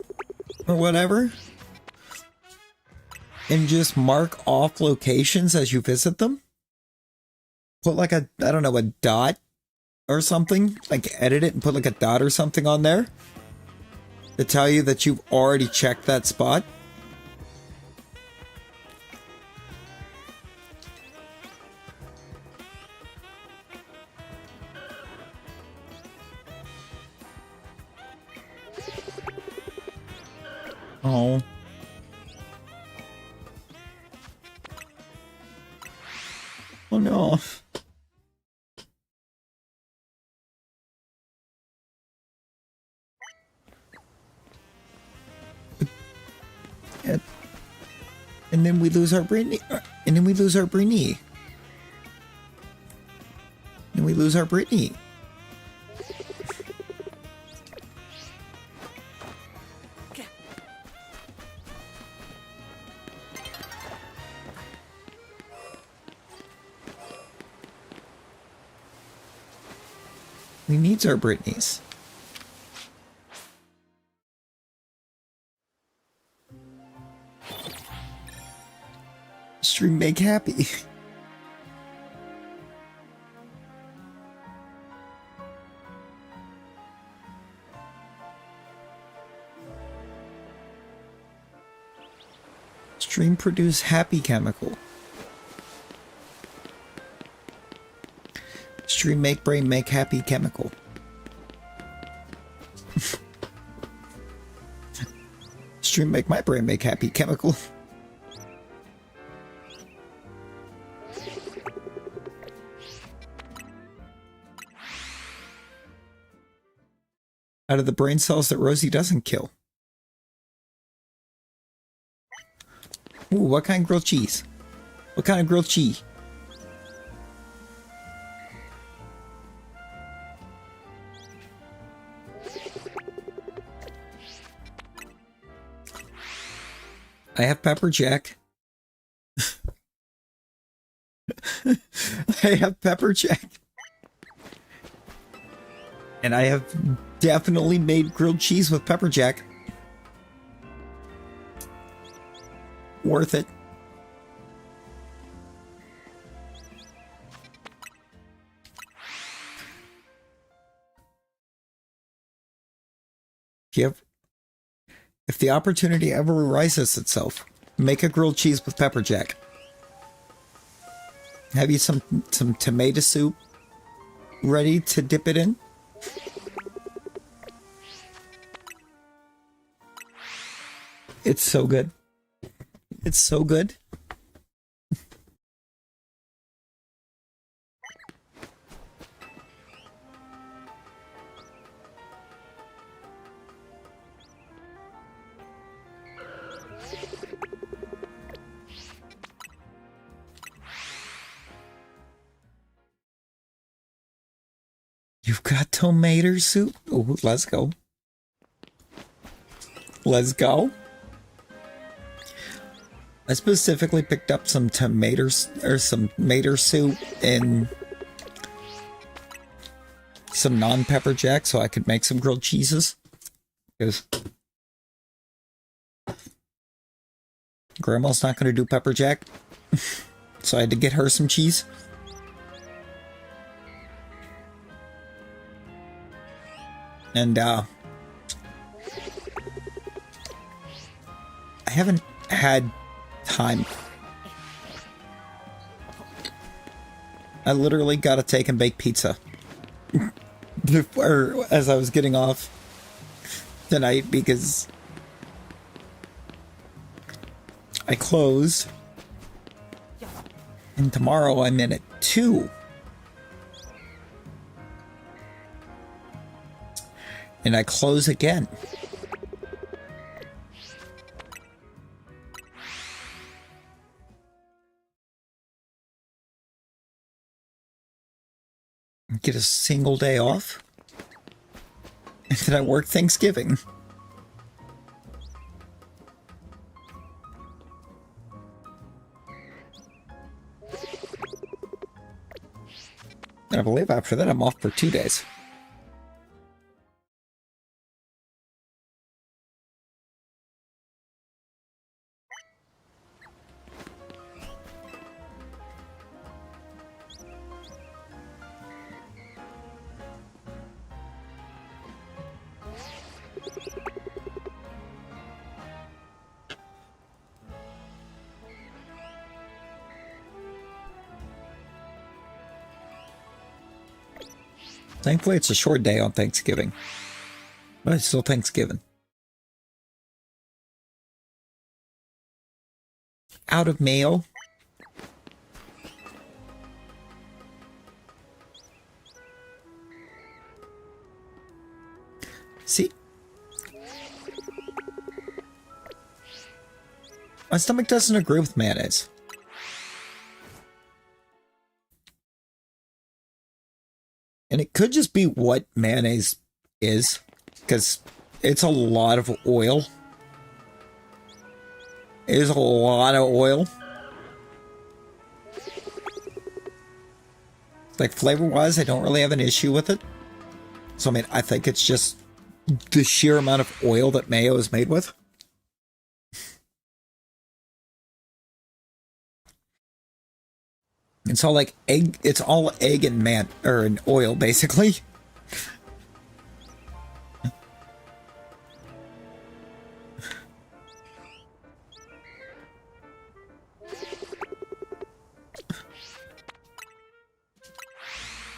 or whatever and just mark off locations as you visit them? Put like a, I don't know, a dot or something, like edit it and put like a dot or something on there to tell you that you've already checked that spot. Oh. Oh no. And then we lose our Brittany. And then we lose our Brittany. And we lose our Brittany. We needs our Britneys. Stream make happy. Stream produce happy chemical. Stream make brain make happy chemical. Stream make my brain make happy chemical. Out of the brain cells that Rosie doesn't kill. Ooh, what kind of grilled cheese? What kind of grilled cheese? I have pepper jack. I have pepper jack. And I have definitely made grilled cheese with pepper jack. Worth it. If the opportunity ever arises itself, make a grilled cheese with pepper jack. Have you some tomato soup ready to dip it in? It's so good. It's so good. You've got tomato soup? Oh, let's go. Let's go. I specifically picked up some tomatoes or some tomato soup and some non-pepper jack so I could make some grilled cheeses. Because Grandma's not going to do pepper jack. So I had to get her some cheese. And I haven't had time. I literally got to take and bake pizza before, as I was getting off tonight, because I closed and tomorrow I'm in at 2. And I close again. Get a single day off. And then I work Thanksgiving. And I believe after that I'm off for 2 days. Thankfully, it's a short day on Thanksgiving. But it's still Thanksgiving. Out of mail. See? My stomach doesn't agree with mayonnaise. And it could just be what mayonnaise is, because it's a lot of oil. It is a lot of oil. Like, flavor-wise, I don't really have an issue with it. So, I mean, I think it's just the sheer amount of oil that mayo is made with. It's all like egg. It's all egg and oil, basically.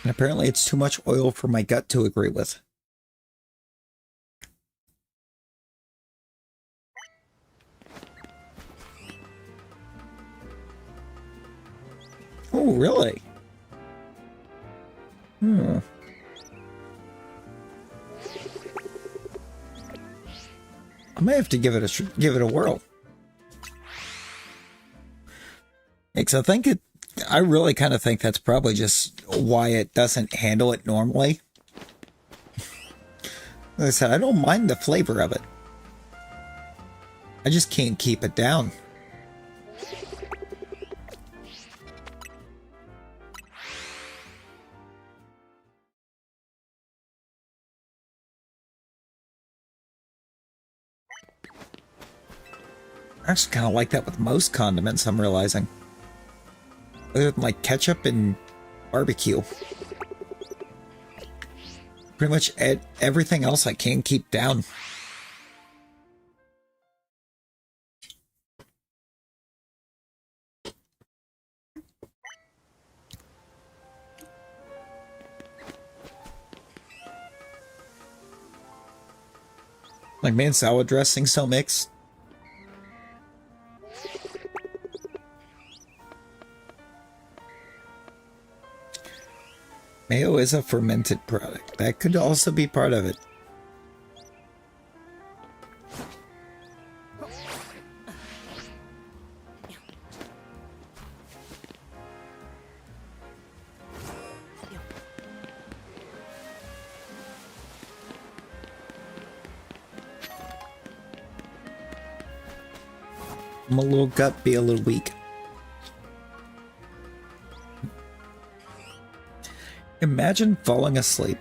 And apparently it's too much oil for my gut to agree with. Oh, really? I may have to give it a whirl. Because I really kind of think that's probably just why it doesn't handle it normally. Like I said, I don't mind the flavor of it. I just can't keep it down. I actually kind of like that with most condiments, I'm realizing. Other than like ketchup and barbecue. Pretty much everything else I can't keep down. Like, man, salad dressing so mixed. Mayo is a fermented product. That could also be part of it. My little gut be a little weak. Imagine falling asleep.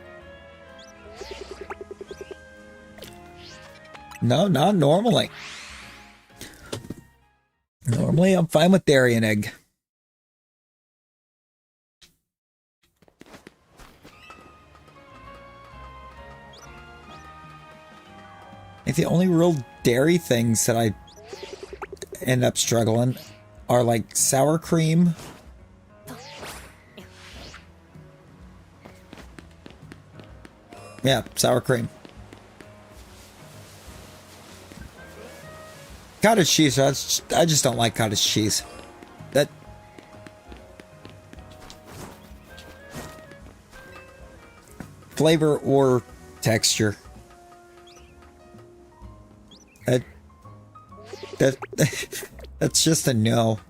No, not normally. Normally, I'm fine with dairy and egg. Like, the only real dairy things that I end up struggling are like sour cream. Yeah, sour cream. Cottage cheese, I just don't like cottage cheese. That... flavor or texture. That's just a no.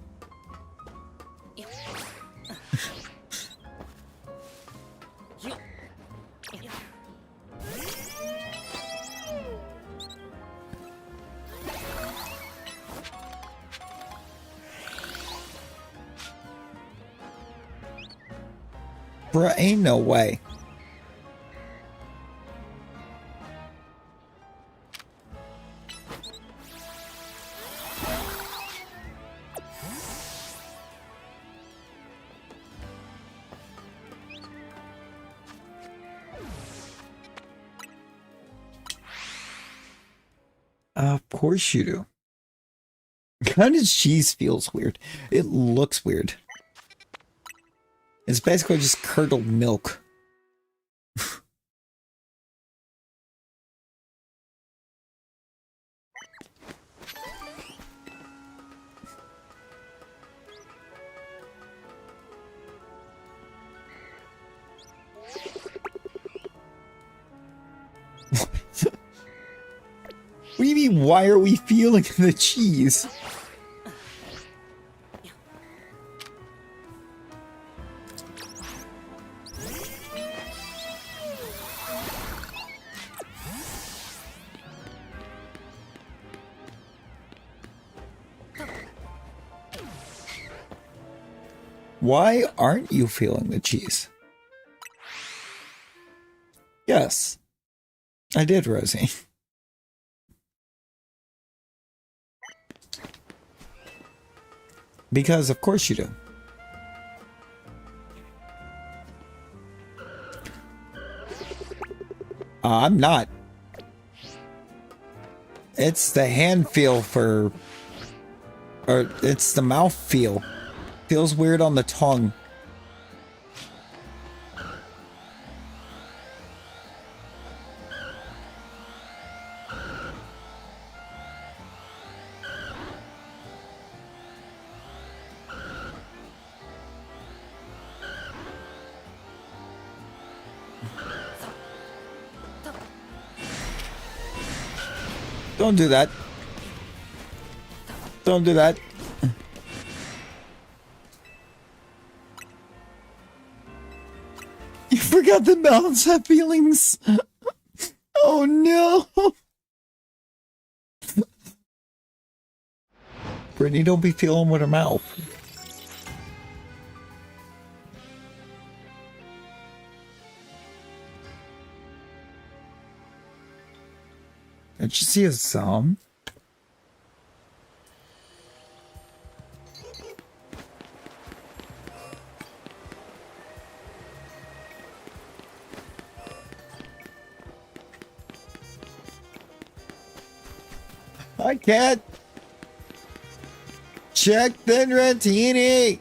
Bruh, ain't no way. Of course you do. Cottage cheese feels weird. It looks weird. It's basically just curdled milk. What do you mean, why are we feeling the cheese? Why aren't you feeling the cheese? Yes, I did, Rosie. Because of course you do. I'm not. It's the hand feel for... Or it's the mouth feel. Feels weird on the tongue. Don't do that. Don't do that. You forgot that mouths have feelings. Oh no. Brittany, don't be feeling with her mouth. Did you see a song? I can't. Check the Rantini.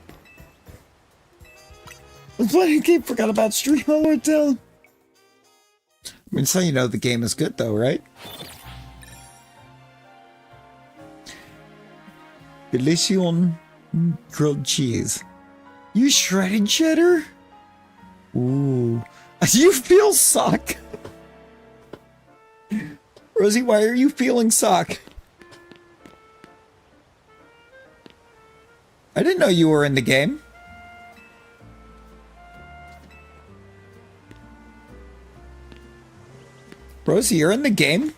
That's why I keep forgot about Stream Hotel. I mean, so you know the game is good though, right? Delicious grilled cheese. You shredded cheddar? Ooh. You feel suck. Rosie, why are you feeling suck? I didn't know you were in the game. Rosie, you're in the game?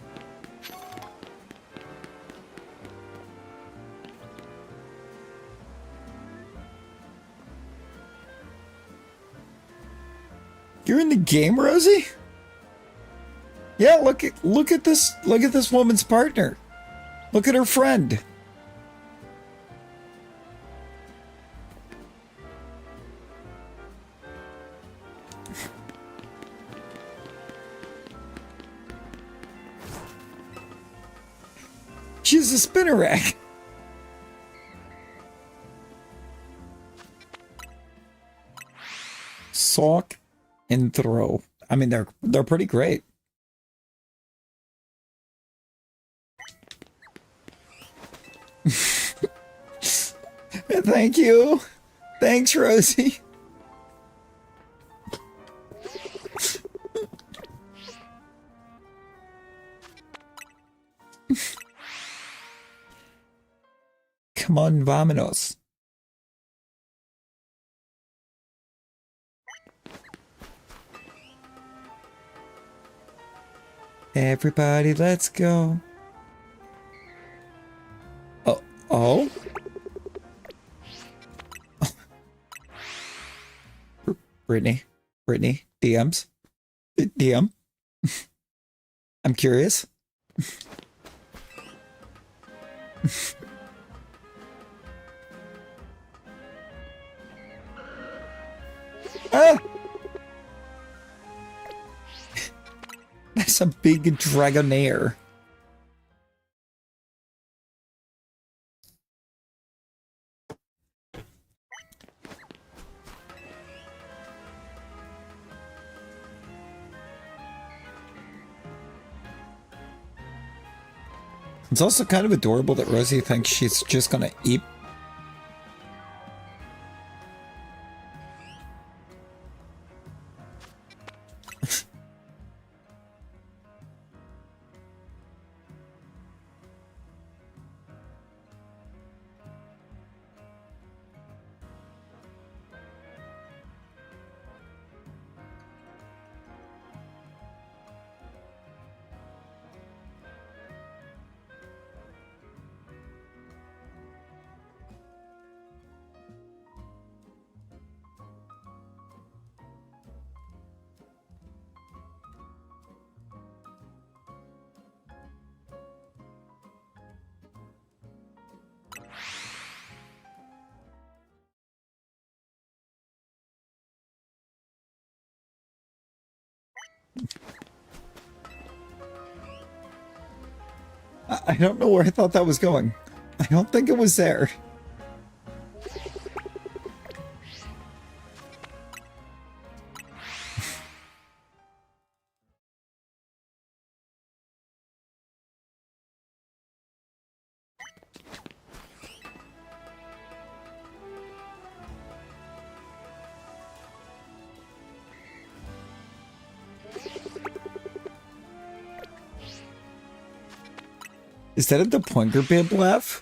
You're in the game, Rosie? Yeah, look at this woman's partner. Look at her friend. She's a spinner rack. Sock and throw. I mean, they're pretty great. Thank you. Thanks, Rosie. Come on, vámonos. Everybody, let's go. Oh, oh? Brittany, DMs, DM. I'm curious. Ah! That's a big Dragonair. It's also kind of adorable that Rosie thinks she's just gonna eat. I don't know where I thought that was going. I don't think it was there. Is that a Depointer bib laugh?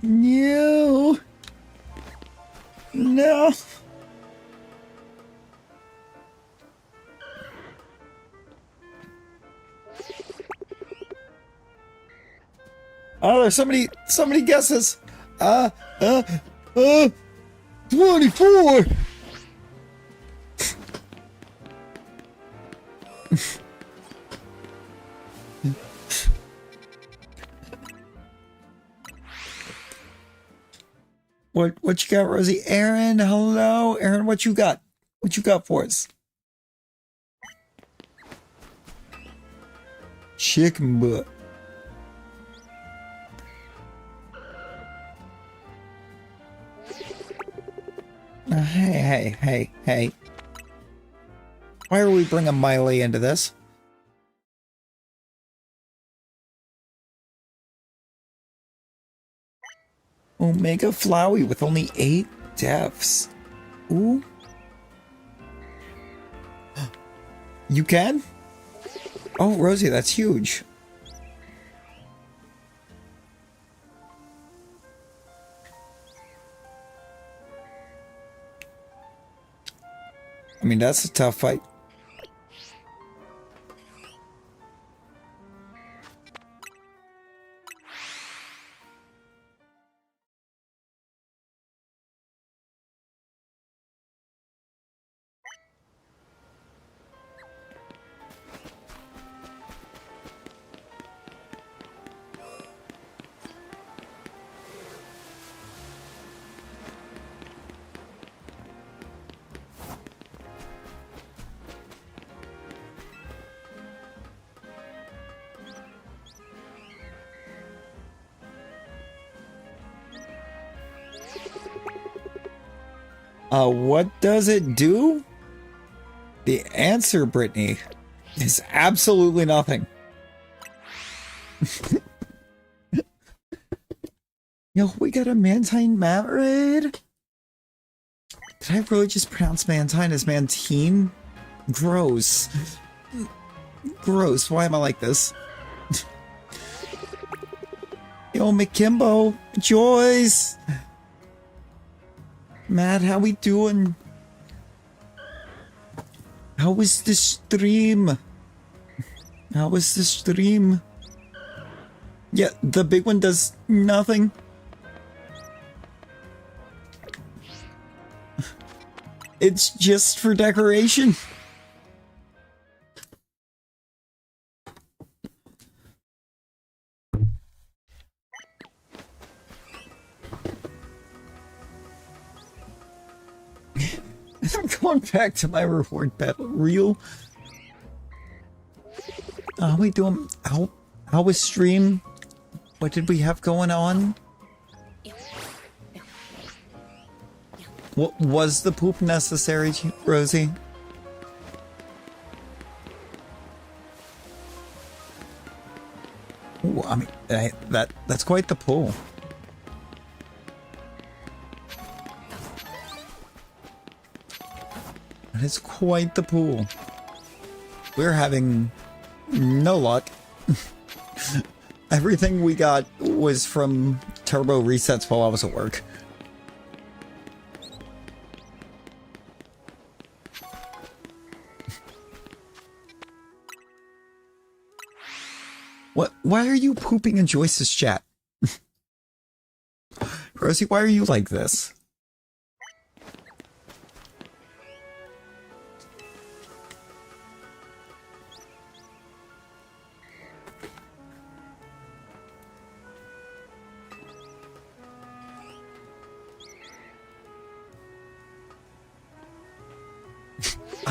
No. No. Oh, there's so many guesses. 24. What you got, Rosie? Aaron, hello. Aaron, what you got? What you got for us? Chicken butt. Hey. Why are we bringing Miley into this? Omega Flowey with only 8 deaths. Ooh. You can? Oh, Rosie, that's huge. I mean, that's a tough fight. What does it do? The answer, Brittany, is absolutely nothing. Yo, we got a Mantine mat raid? Did I really just pronounce Mantine as Mantine? Gross. Gross, why am I like this? Yo, McKimbo, Joyce! Matt, how we doing? How was the stream? How was the stream? Yeah, the big one does nothing. It's just for decoration. I'm going back to my reward battle reel. How we doing? How was stream? What did we have going on? What was the poop necessary, Rosie? Ooh, I mean, that's quite the pull. That is quite the pool. We're having no luck. Everything we got was from turbo resets while I was at work. What? Why are you pooping in Joyce's chat? Rosie, why are you like this?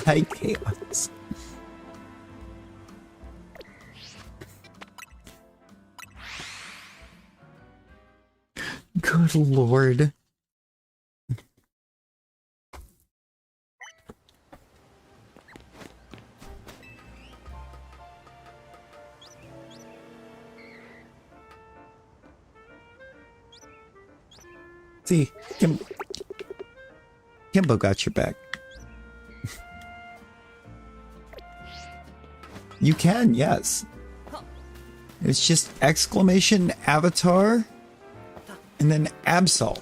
Hi, Chaos. Good lord. See, Kimbo got your back. You can, yes. It's just exclamation avatar and then Absol.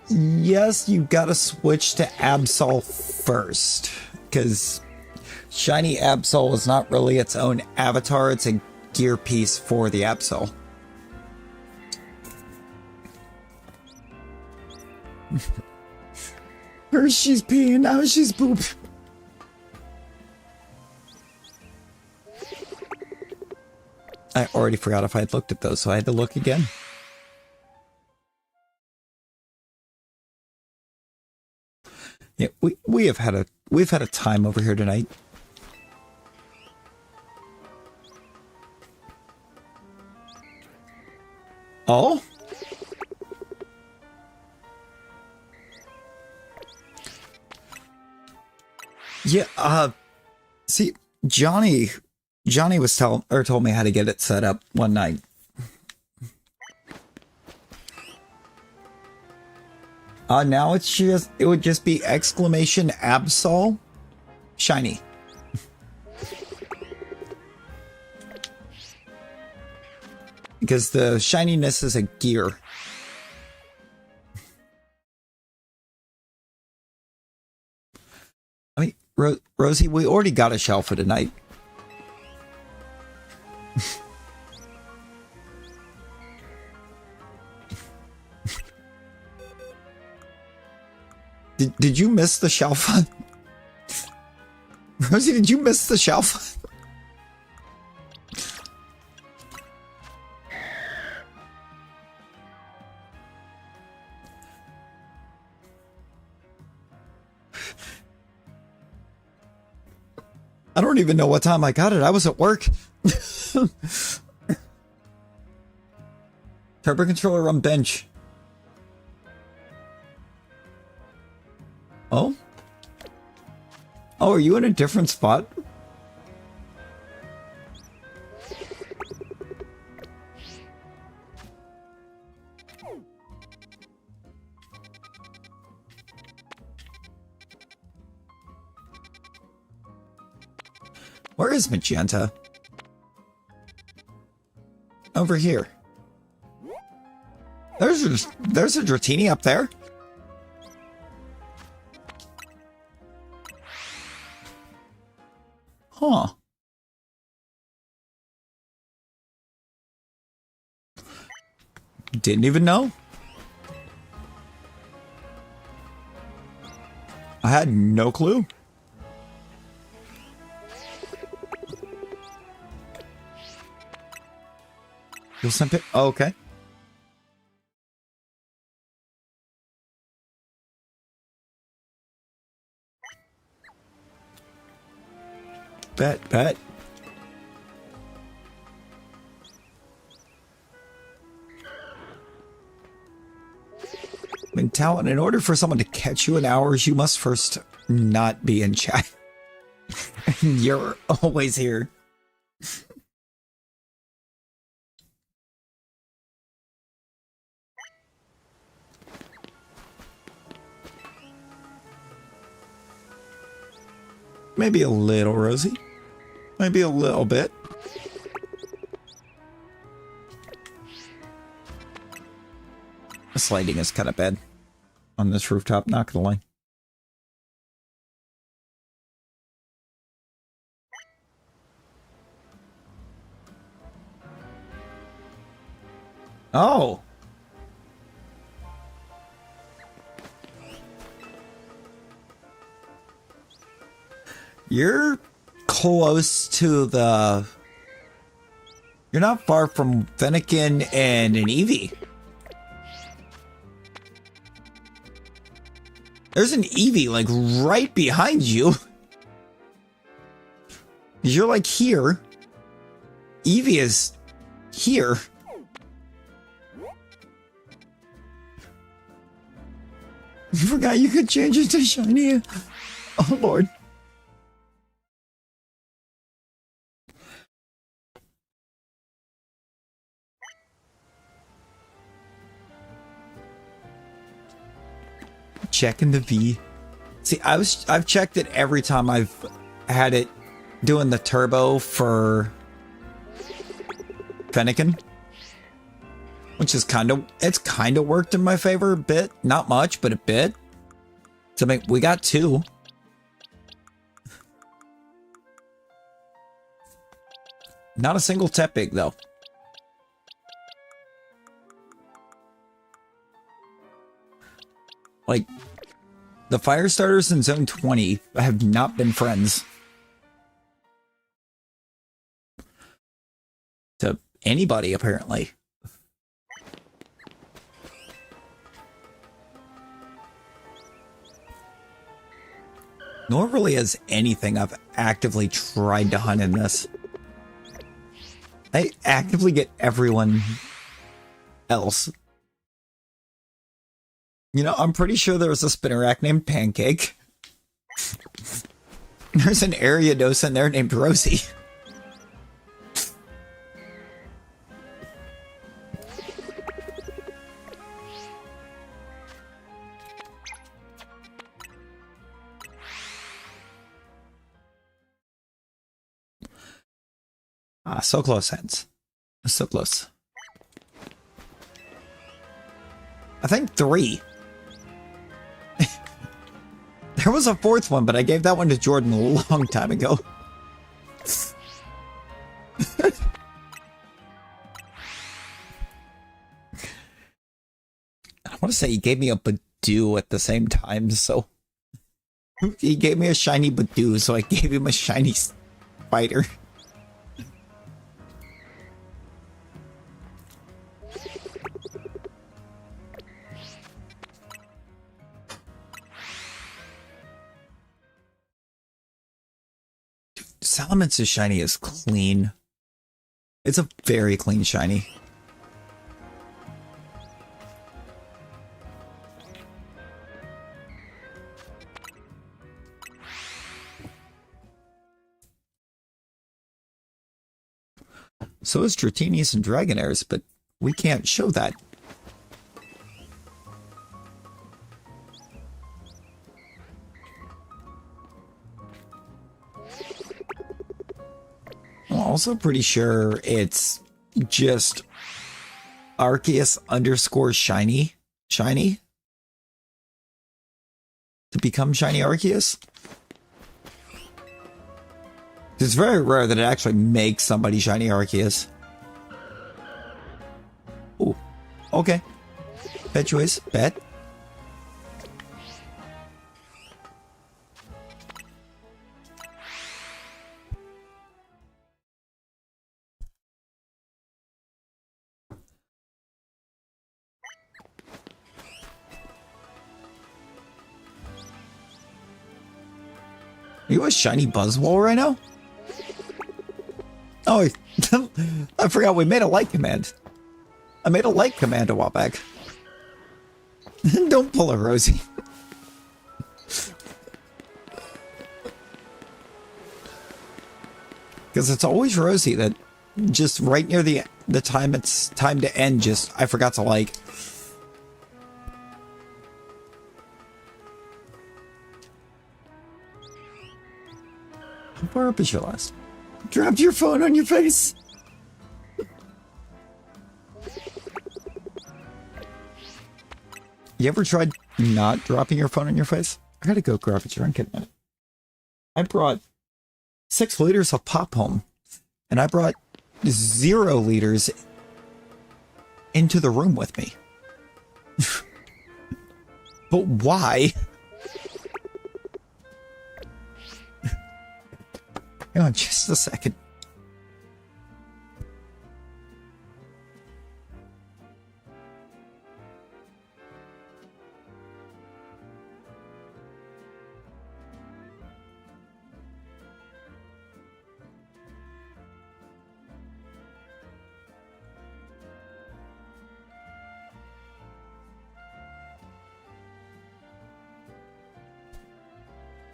Yes, you gotta switch to Absol first, because Shiny Absol is not really its own avatar, it's a gear piece for the Absol. First she's peeing, now she's pooping. I already forgot if I had looked at those, so I had to look again. Yeah, we've had a time over here tonight. Oh? Yeah, see, Johnny was told me how to get it set up one night. Now it would just be exclamation Absol shiny. Because the shininess is a gear. I mean, Rosie, we already got a shell for tonight. Did you miss the shelf? Rosie, did you miss the shelf? I don't even know what time I got it. I was at work. Turbo controller on bench. Oh? Oh, are you in a different spot? Where is Magenta? Over here. There's a Dratini up there. Huh. Didn't even know. I had no clue. You'll send it? Oh, okay. Bet. In talent, in order for someone to catch you in hours, you must first not be in chat. You're always here. Maybe a little rosy. Maybe a little bit. This lighting is kind of bad on this rooftop, not gonna lie. Oh! You're close to the... You're not far from Fennekin and an Eevee. There's an Eevee, like, right behind you. You're, like, here. Eevee is here. I forgot you could change it to shiny. Oh, Lord. Checking the V. See, I've checked it every time I've had it doing the turbo for Fennekin. Which is it's kind of worked in my favor a bit. Not much, but a bit. So we got 2. Not a single Tepig, though. Like, the fire starters in Zone 20 have not been friends to anybody, apparently. Nor really has anything I've actively tried to hunt in this. I actively get everyone else. You know, I'm pretty sure there was a Spinarak named Pancake. There's an Ariados in there named Rosie. So close, Hands. So close. I think 3. There was a 4th one, but I gave that one to Jordan a long time ago. I want to say he gave me a Badoo at the same time, so... He gave me a shiny Badoo, so I gave him a shiny spider. Salamance's shiny is clean. It's a very clean shiny. So is Dratinius and Dragonairs, but we can't show that. I'm also pretty sure it's just Arceus underscore shiny to become shiny Arceus. It's very rare that it actually makes somebody shiny Arceus. Oh, okay. Bet choice, bet. Are you a shiny Buzzwole right now? Oh, I forgot we made a light command. I made a light command a while back. Don't pull a Rosie. Because it's always Rosie that just right near the time it's time to end, just I forgot to like. up as your last? Dropped your phone on your face? You ever tried not dropping your phone on your face? I gotta go grab a drink in a minute. I brought 6 liters of pop home, and I brought 0 liters into the room with me. But why? Hang on just a second.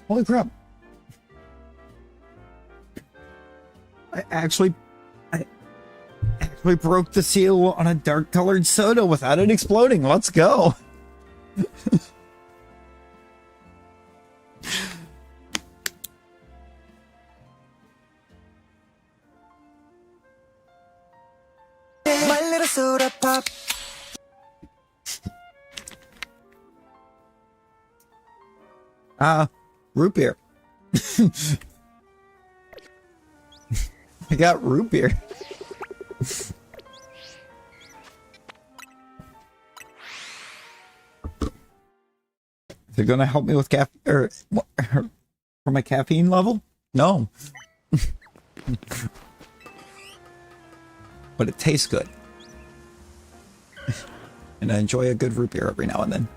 Holy crap. I actually broke the seal on a dark colored soda without it exploding. Let's go. My little soda pop. Root beer. I got root beer. They're gonna help me with for my caffeine level? No. But it tastes good. And I enjoy a good root beer every now and then.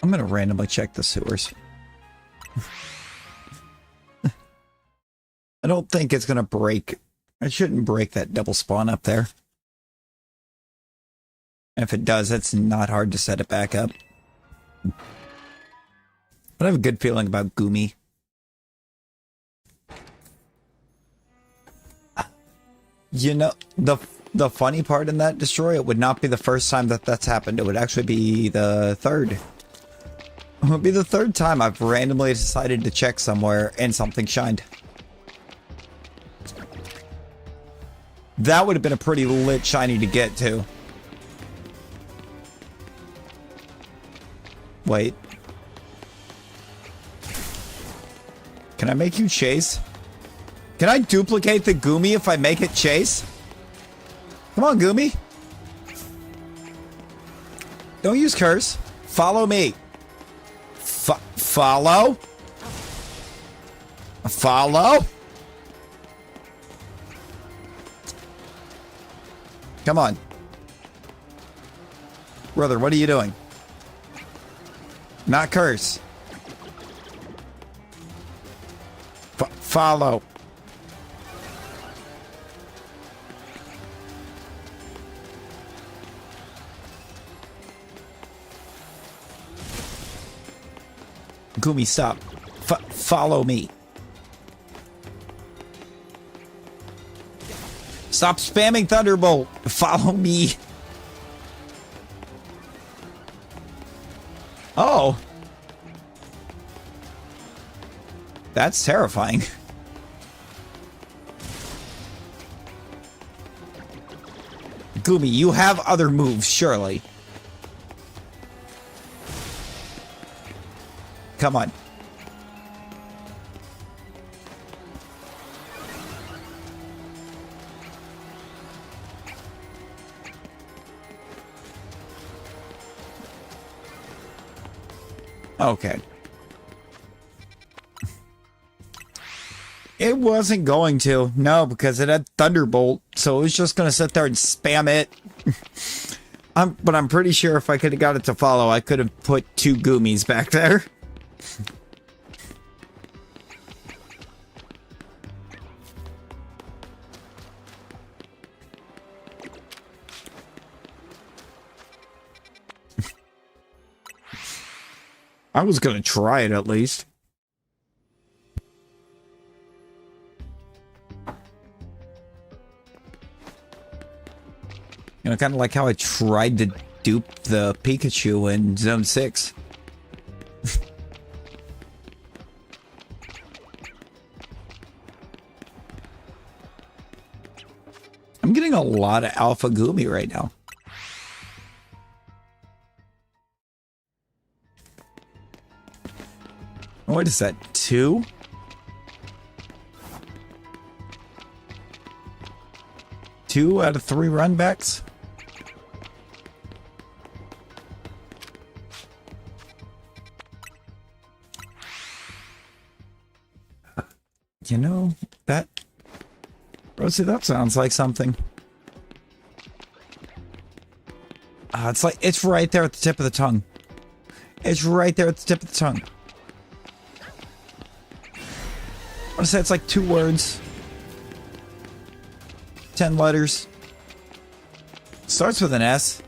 I'm gonna randomly check the sewers. I don't think it's gonna break. It shouldn't break that double spawn up there. And if it does, it's not hard to set it back up. But I have a good feeling about Goomy. You know, the funny part in that destroy, it would not be the first time that that's happened. It would actually be the third. It would be the third time I've randomly decided to check somewhere and something shined. That would have been a pretty lit shiny to get to. Wait. Can I make you chase? Can I duplicate the Goomy if I make it chase? Come on, Goomy. Don't use curse. Follow me. Follow? Follow? Come on. Brother, what are you doing? Not curse. Follow. Goomy, stop. Follow me. Stop spamming Thunderbolt. Follow me. Oh. That's terrifying. Goomy, you have other moves, surely. Come on. Okay. It wasn't going to. No, because it had Thunderbolt, so it was just going to sit there and spam it. But I'm pretty sure if I could have got it to follow, I could have put 2 Goomies back there. I was gonna try it at least. You know, kind of like how I tried to dupe the Pikachu in Zone 6. I'm getting a lot of Alpha Goomy right now. What is that? 2? Two out of 3 runbacks? You know, that... Rosie, that sounds like something. It's like, it's right there at the tip of the tongue. It's right there at the tip of the tongue. I want to say it's like 2 words. 10 letters. Starts with an S.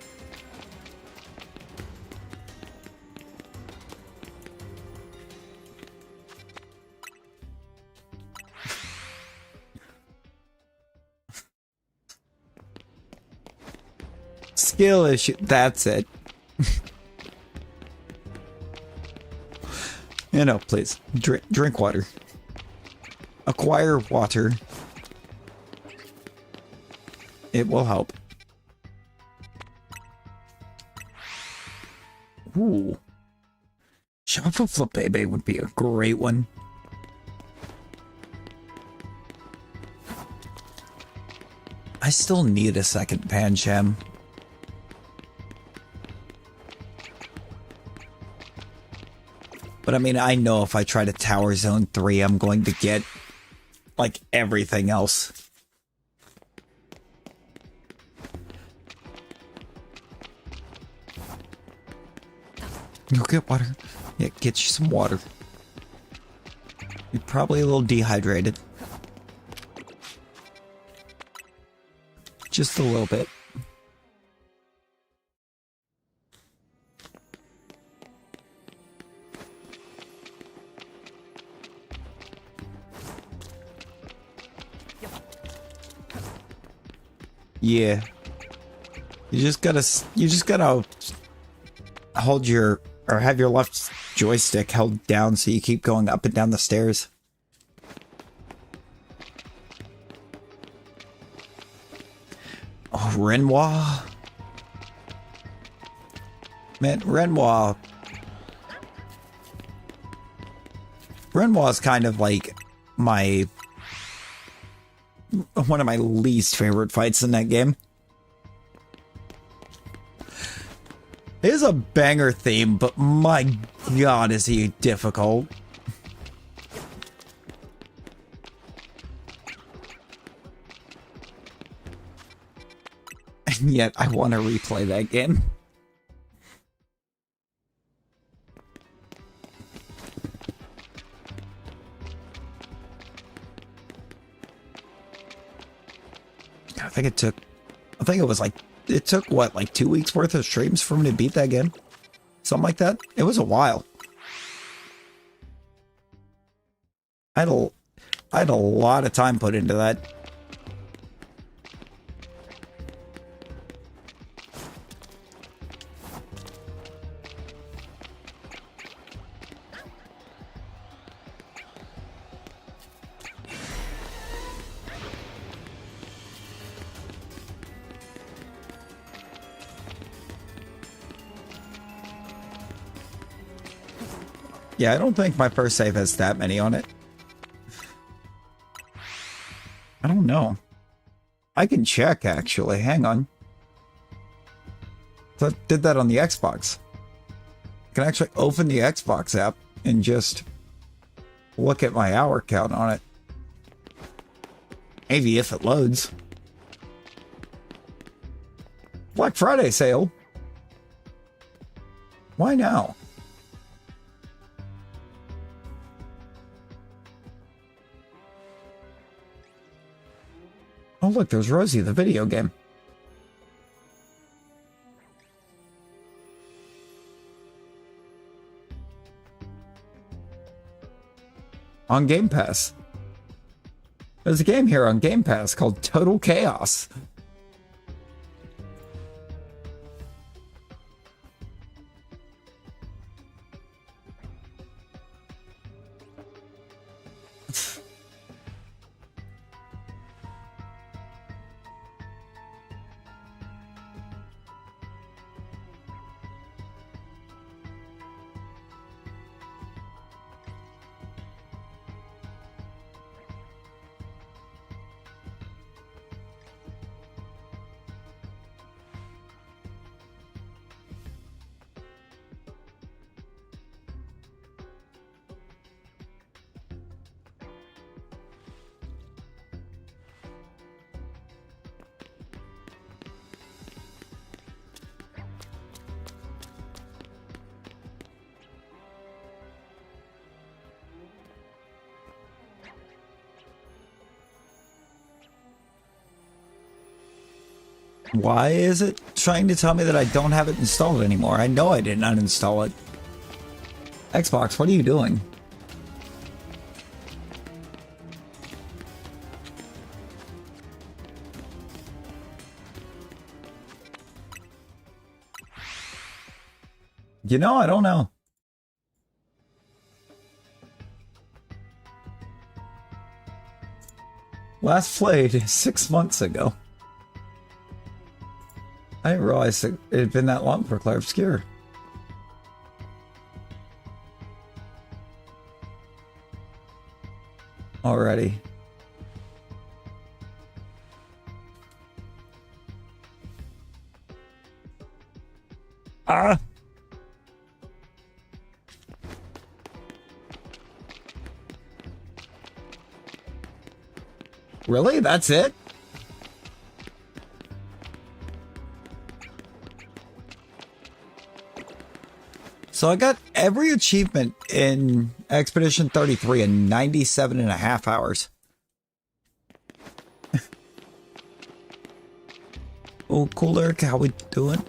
Skill issue. That's it. You know, please. Drink water. Acquire water. It will help. Ooh. Shuffle Flip Baby would be a great one. I still need a second Pancham. But I mean, I know if I try to Tower Zone 3, I'm going to get, like, everything else. Go get water. Yeah, get you some water. You're probably a little dehydrated. Just a little bit. Yeah. You just gotta hold your, or have your left joystick held down so you keep going up and down the stairs. Oh, Renoir. Man, Renoir. Renoir is kind of like one of my least favorite fights in that game. It is a banger theme, but my god, is he difficult. And yet, I want to replay that game. I think it took what, like 2 weeks worth of streams for me to beat that game? Something like that? It was a while. I had a lot of time put into that. Yeah, I don't think my first save has that many on it. I don't know. I can check, actually. Hang on. So I did that on the Xbox. I can actually open the Xbox app and just look at my hour count on it. Maybe if it loads. Black Friday sale. Why now? Oh look, there's Rosie, the video game. on Game Pass. There's a game here on Game Pass called Total Chaos. Why is it trying to tell me that I don't have it installed anymore? I know I did not install it. Xbox, what are you doing? You know, I don't know. Last played 6 months ago. I didn't realize it had been that long for Clair Obscur. Already. Ah! Really? That's it? So I got every achievement in Expedition 33 in 97.5 hours. Oh, cool, Eric. How we doing?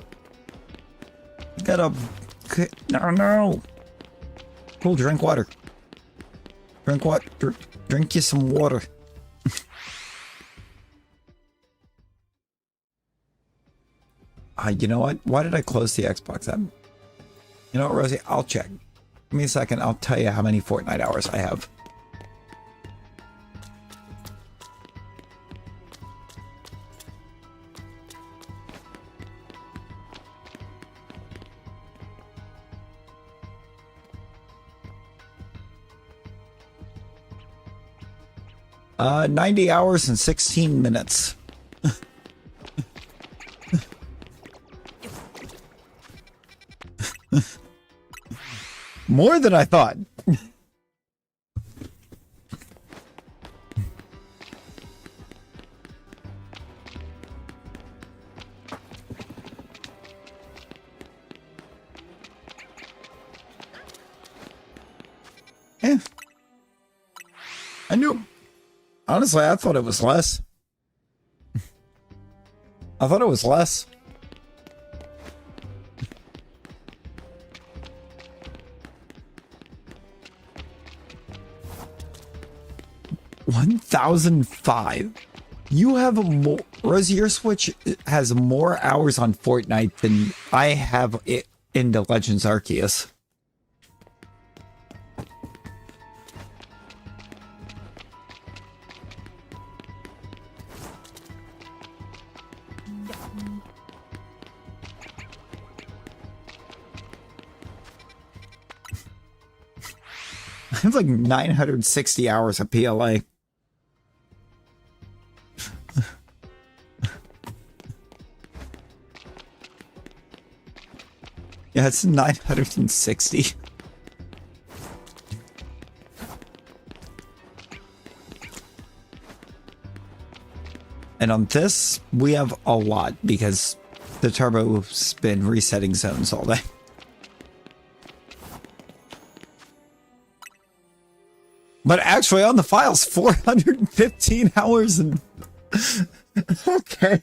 Got a... No. Cool, drink water. Drink what? Drink you some water. You know what? Why did I close the Xbox app? You know what, Rosie? I'll check. Give me a second. I'll tell you how many Fortnite hours I have. Uh, 90 hours and 16 minutes. More than I thought. Yeah. I knew. Honestly, I thought it was less. I thought it was less. $1,005. You have more. Rosie, your Switch has more hours on Fortnite than I have it into Legends Arceus. I have like 960 hours of PLA. Yeah, it's 960. And on this, we have a lot because the turbo's been resetting zones all day. But actually on the files, 415 hours and... Okay.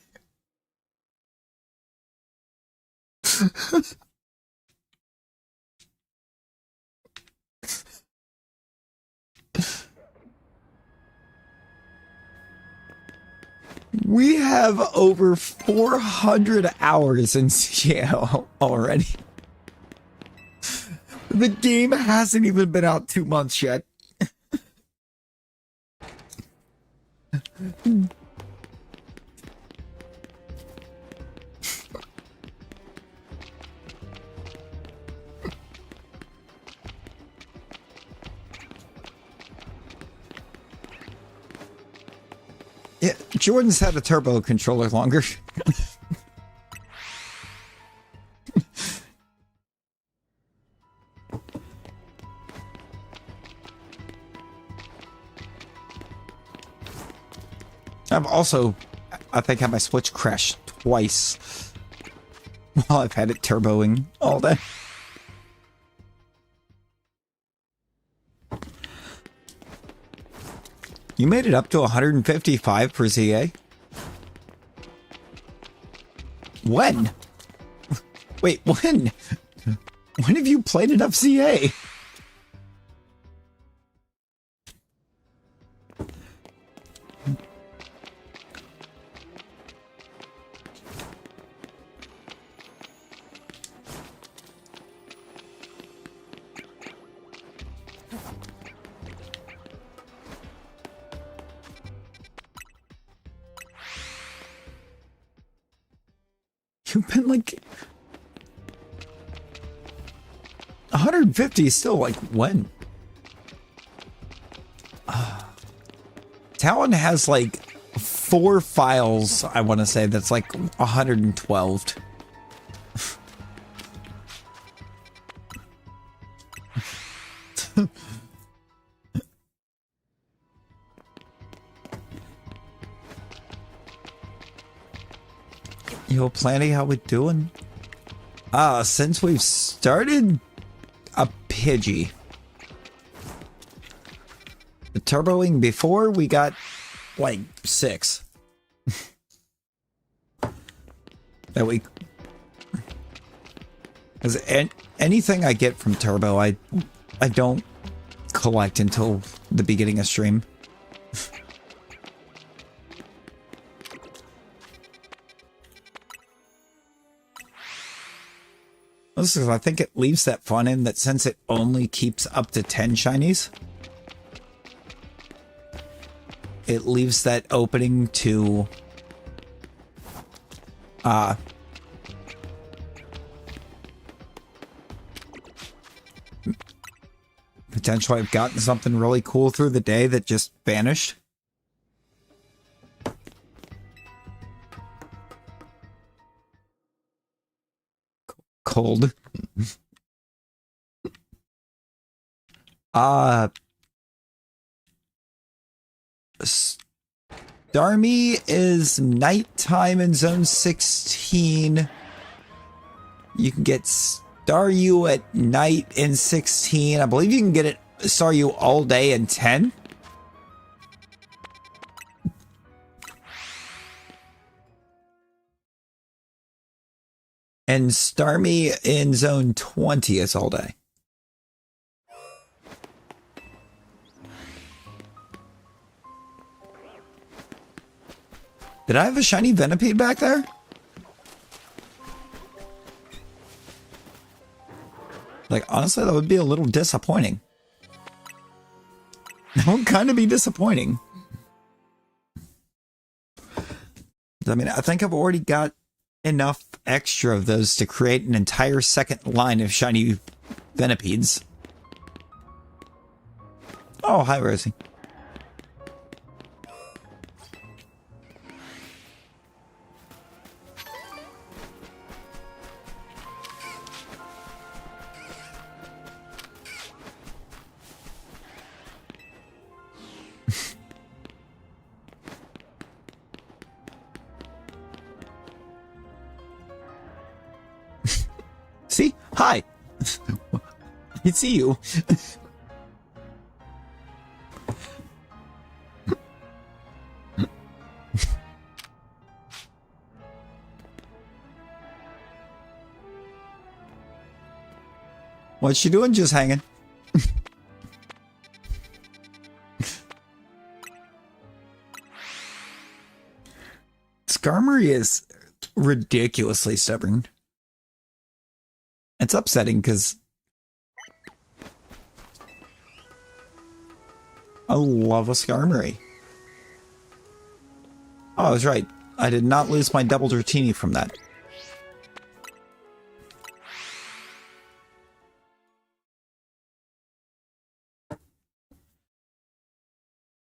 We have over 400 hours in CAO already. The game hasn't even been out 2 months yet. Yeah, Jordan's had a turbo controller longer. I've also, I think, had my Switch crash twice while I've had it turboing all day. You made it up to 155 per ZA? When? Wait, when? When have you played enough ZA? You've been like 150 is still like when? Talon has like 4 files, I want to say, that's like 112. Yo, Planty, how we doing? Since we've started a Pidgey. The turboing before, we got like 6. That we... Because anything I get from Turbo, I don't collect until the beginning of stream. This is, I think it leaves that fun in that since it only keeps up to 10 shinies, it leaves that opening to potentially I've gotten something really cool through the day that just vanished. Cold. Starmie is nighttime in Zone 16. You can get Staryu at night in 16. I believe you can get it Staryu all day in 10. And Starmie in Zone 20 is all day. Did I have a shiny Venipede back there? Like, honestly, that would be a little disappointing. That would kind of be disappointing. I mean, I think I've already got enough extra of those to create an entire second line of shiny Venipedes. Oh, hi, Rosie. See? Hi. I see you. What's she doing? Just hanging. Skarmory is ridiculously stubborn. It's upsetting because I love a Skarmory. Oh, I was right. I did not lose my double Dratini from that.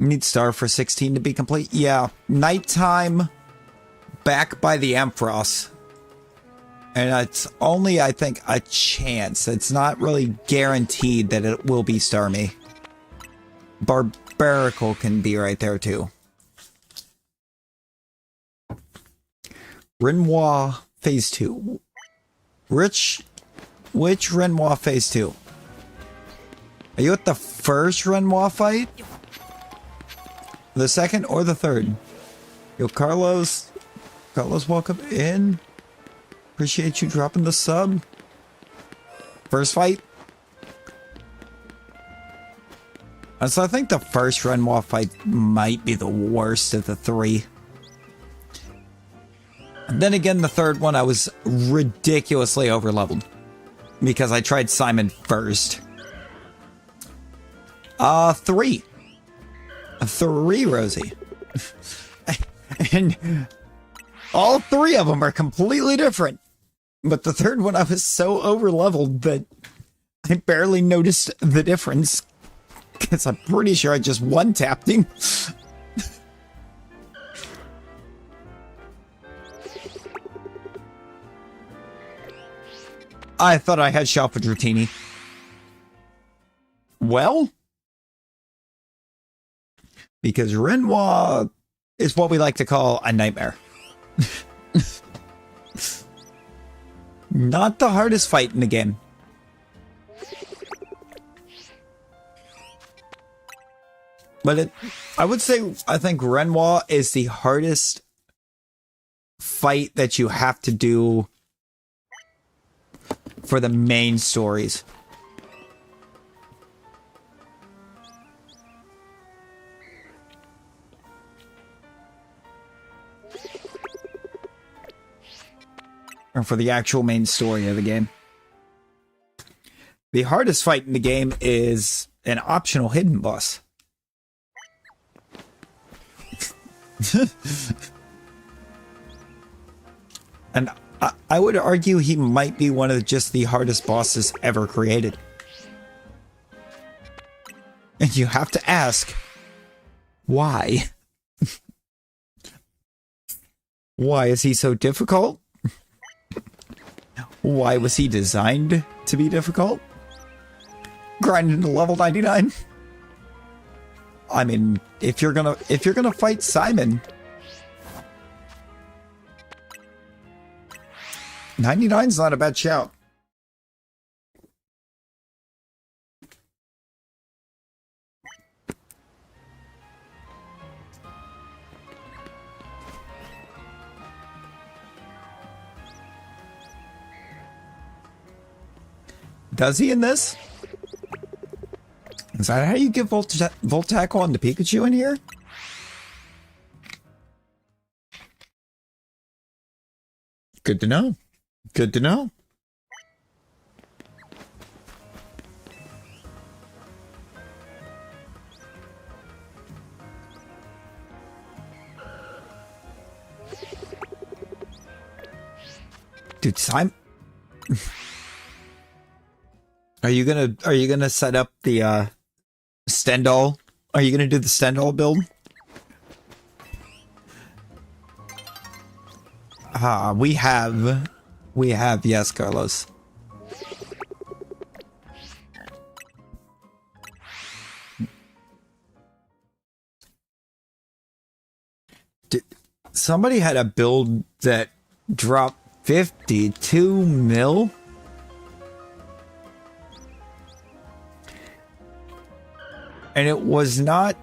Need star for 16 to be complete. Yeah, nighttime back by the Ampharos. And it's only, I think, a chance. It's not really guaranteed that it will be Starmie. Barbaracle can be right there too. Renoir Phase 2. Which Renoir Phase 2? Are you at the first Renoir fight? The second or the third? Yo, Carlos, welcome in. Appreciate you dropping the sub. First fight? So I think the first Renoir fight might be the worst of the three. And then again, the third one, I was ridiculously overleveled. Because I tried Simon first. 3. 3, Rosie. And all 3 of them are completely different. But the third one, I was so overleveled that I barely noticed the difference. Because I'm pretty sure I just one-tapped him. I thought I had Shalpa Dratini. Well, because Renoir is what we like to call a nightmare. Not the hardest fight in the game. But I would say, I think Renoir is the hardest fight that you have to do for the main stories. Or for the actual main story of the game. The hardest fight in the game is an optional hidden boss. And I would argue he might be one of just the hardest bosses ever created. And you have to ask, why? Why is he so difficult? Why was he designed to be difficult? Grinding to level 99? I mean, if you're gonna fight Simon, 99's not a bad shout. Does he in this? Is that how you get Volt Tackle on the Pikachu in here? Good to know. Good to know. Dude, Simon. Are you gonna set up the Stendhal? Are you gonna do the Stendhal build? We have, yes, Carlos. Somebody had a build that dropped 52 mil? And it was not,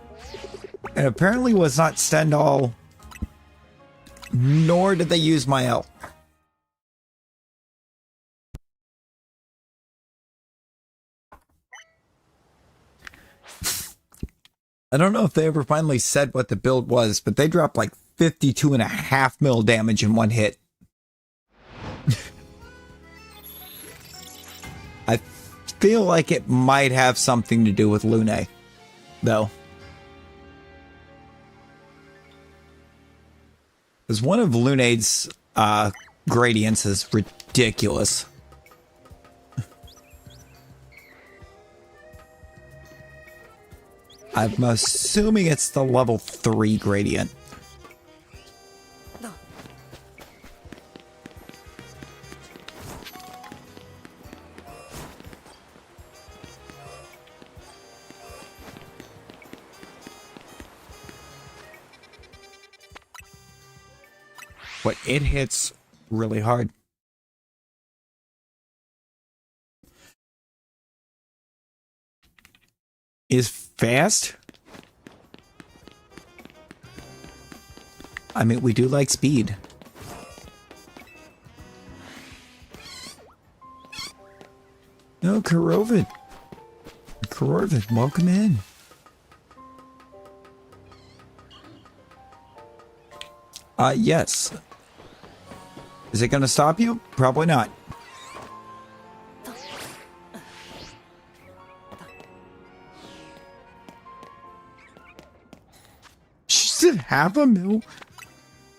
and apparently was not Stendhal, nor did they use my L. I don't know if they ever finally said what the build was, but they dropped like 52.5 mil damage in one hit. I feel like it might have something to do with Lune, though. Because one of Lunade's gradients is ridiculous. I'm assuming it's the level 3 gradient. But it hits really hard. Is fast? I mean, we do like speed. No, Korovid. Korovid, welcome in. Yes. Is it going to stop you? Probably not. She did half a mil?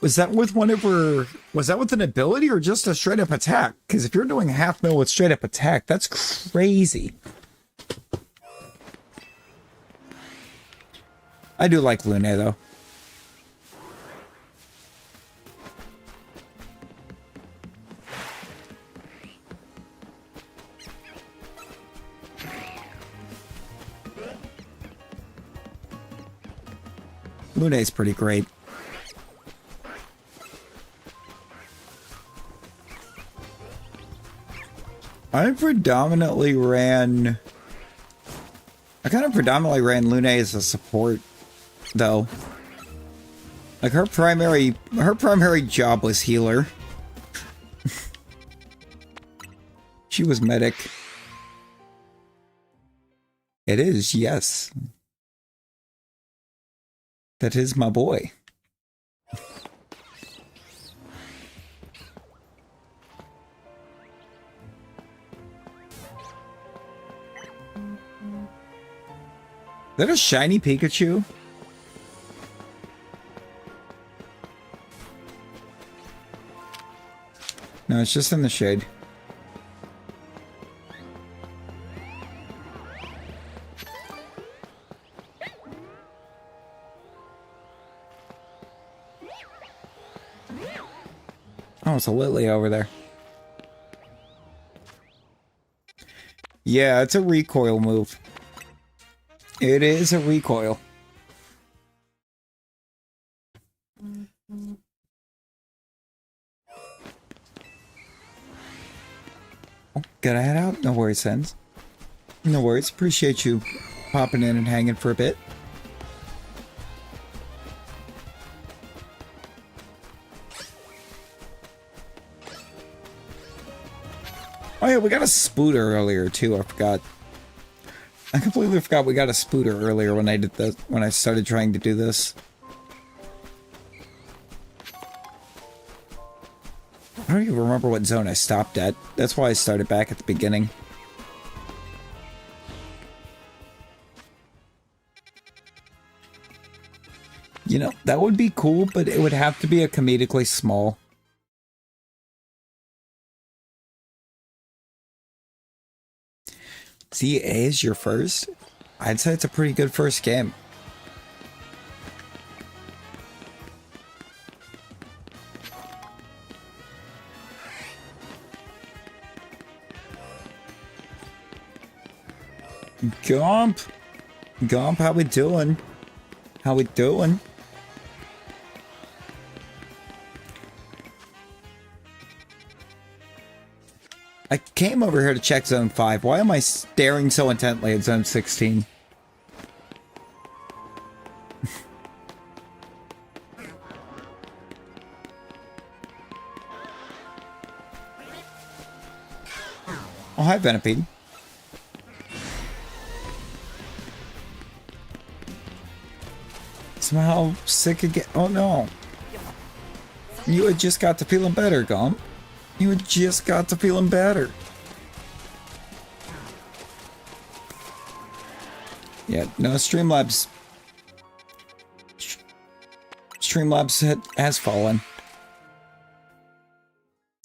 Was that with one of her... Was that with an ability or just a straight up attack? Because if you're doing half mil with straight up attack, that's crazy. I do like Lune, though. Lune's pretty great. I kind of predominantly ran Lune as a support, though. Like her primary job was healer. She was medic. It is, yes. That is my boy. Is that a shiny Pikachu? No, it's just in the shade. Oh, it's a Lily over there. Yeah, it's a recoil move. It is a recoil. Oh, gotta head out. No worries, Sens. No worries. Appreciate you popping in and hanging for a bit. Oh yeah, we got a Spooter earlier too. I forgot. I completely forgot we got a Spooter earlier when I did the when I started trying to do this. I don't even remember what zone I stopped at. That's why I started back at the beginning. You know, that would be cool, but it would have to be a comedically small. CA is your first? I'd say it's a pretty good first game. Gomp! Gomp, how we doing? How we doing? I came over here to check Zone 5. Why am I staring so intently at Zone 16? Oh, hi, Venipede. Somehow sick again. Oh, no. You had just got to feeling better, Gump. You had just got to feeling better. Yeah, no, Streamlabs. Streamlabs has fallen.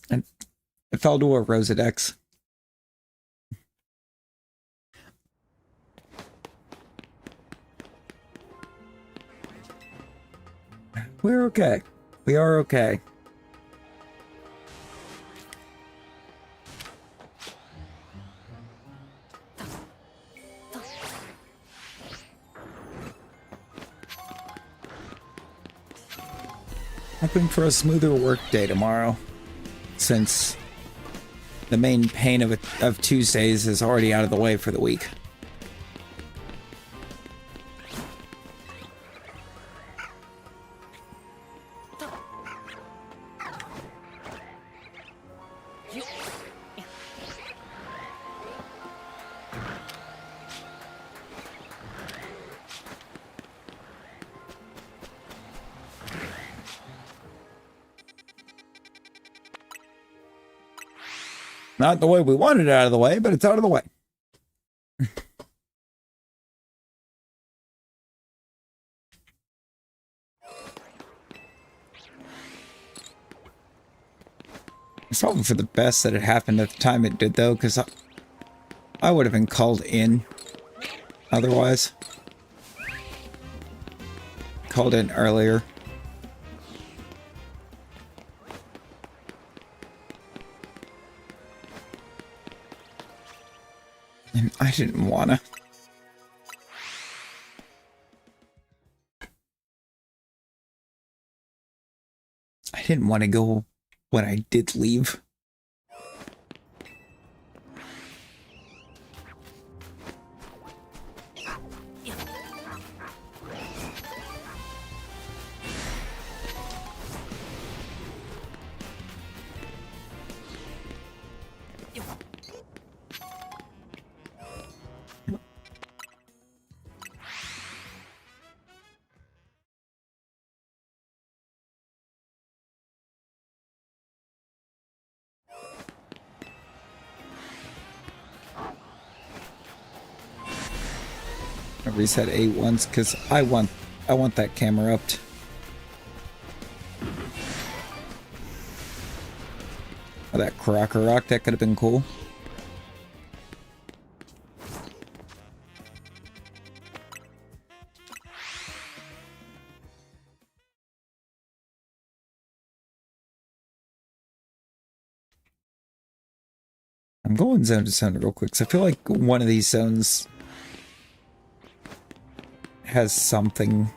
And it fell to a Rosidex. We're okay. We are okay. Hoping for a smoother work day tomorrow, since the main pain of Tuesdays is already out of the way for the week. Not the way we wanted it out of the way, but it's out of the way. It's probably for the best that it happened at the time it did, though, because I would have been called in otherwise. Called in earlier. And I didn't wanna. I didn't want to go when I did leave. I reset 8 once because I want that camera upped. Oh, that Rock, that could have been cool. I'm going zone to zone real quick, so I feel like one of these zones has something.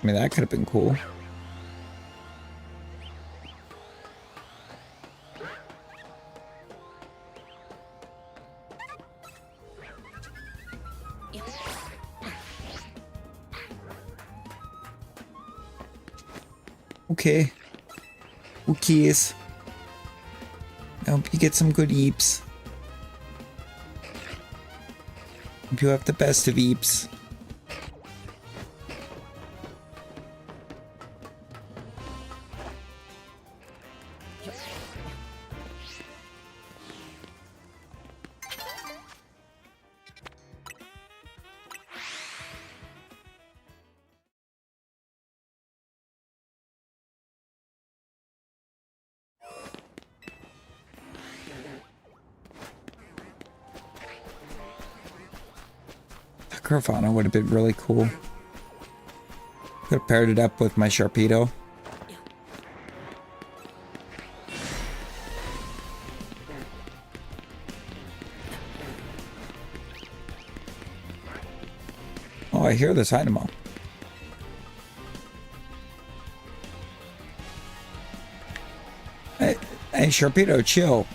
I mean, that could have been cool. Okay. Who cares? I hope you get some good eeps. Hope you have the best of eeps. Carvana would have been really cool. Could have paired it up with my Sharpedo. Oh, I hear this Dynamo. Hey, Sharpedo, chill.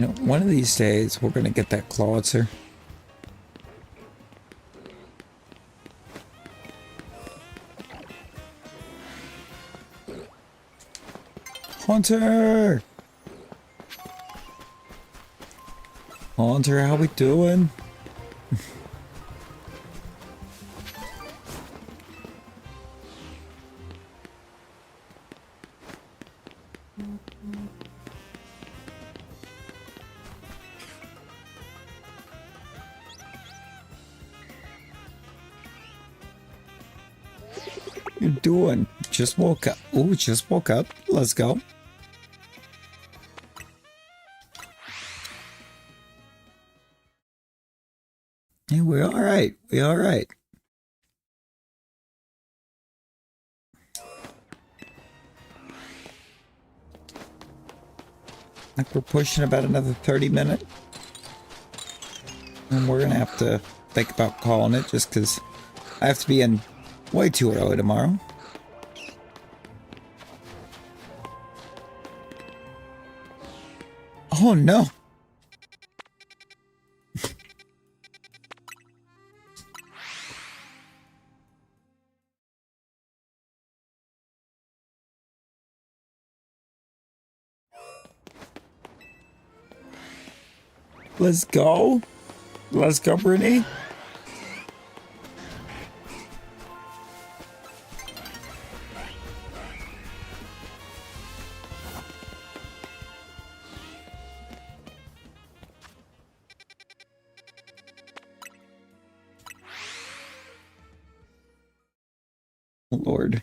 You know, one of these days we're gonna get that Clawitzer. Hunter! Hunter, how we doing? You doing? Just woke up. Ooh, just woke up. Let's go. Hey, we're all right. We're all right. Like we're pushing about another 30 minutes. And we're going to have to think about calling it just because I have to be in way too early tomorrow. Oh no. Let's go. Let's go, Brittany. Lord.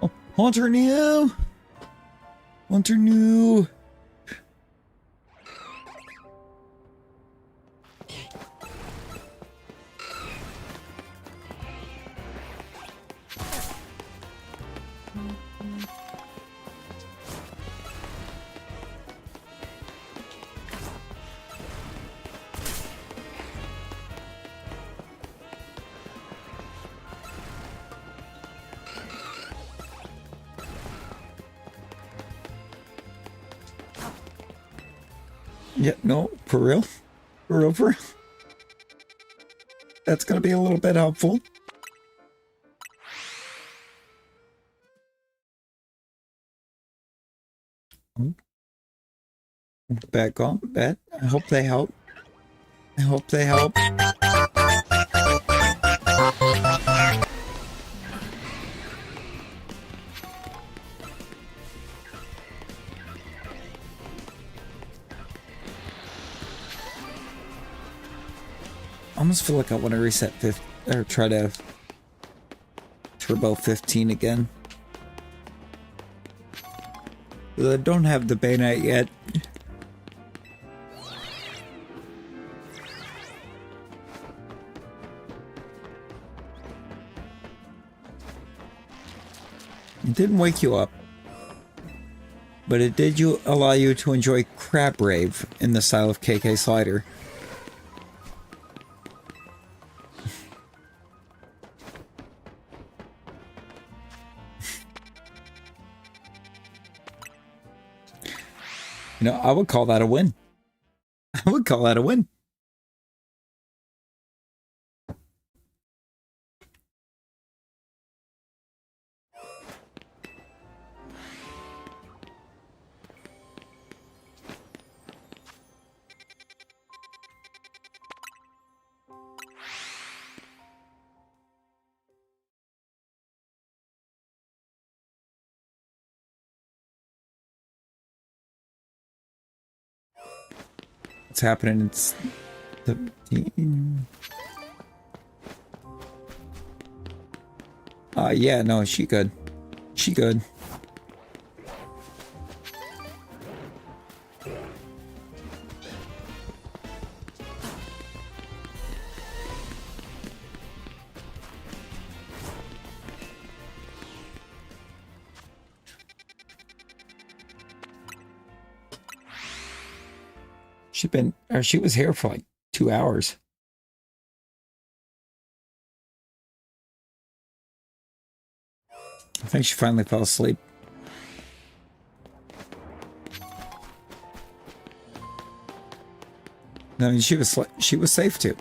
Oh, Hunter new. Hunter new. Yeah, no, for real? For real, for real? That's gonna be a little bit helpful. Back on, bet. I hope they help. I hope they help. I almost feel like I want to reset 50 or try to turbo 15 again. I don't have the Bayonet yet. It didn't wake you up, but it did allow you to enjoy Crab Rave in the style of KK Slider. You know, I would call that a win. I would call that a win. What's happening? It's 17. Yeah, no, she good. She good. She was here for like 2 hours. I think she finally fell asleep. I mean, she was safe too.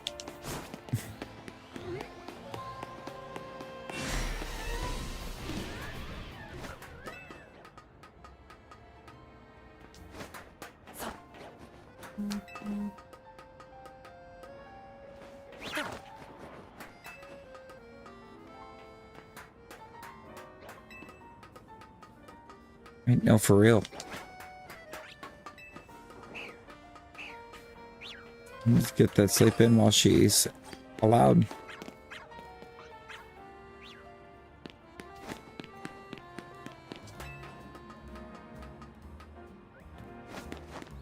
No, for real. Let's get that sleep in while she's allowed.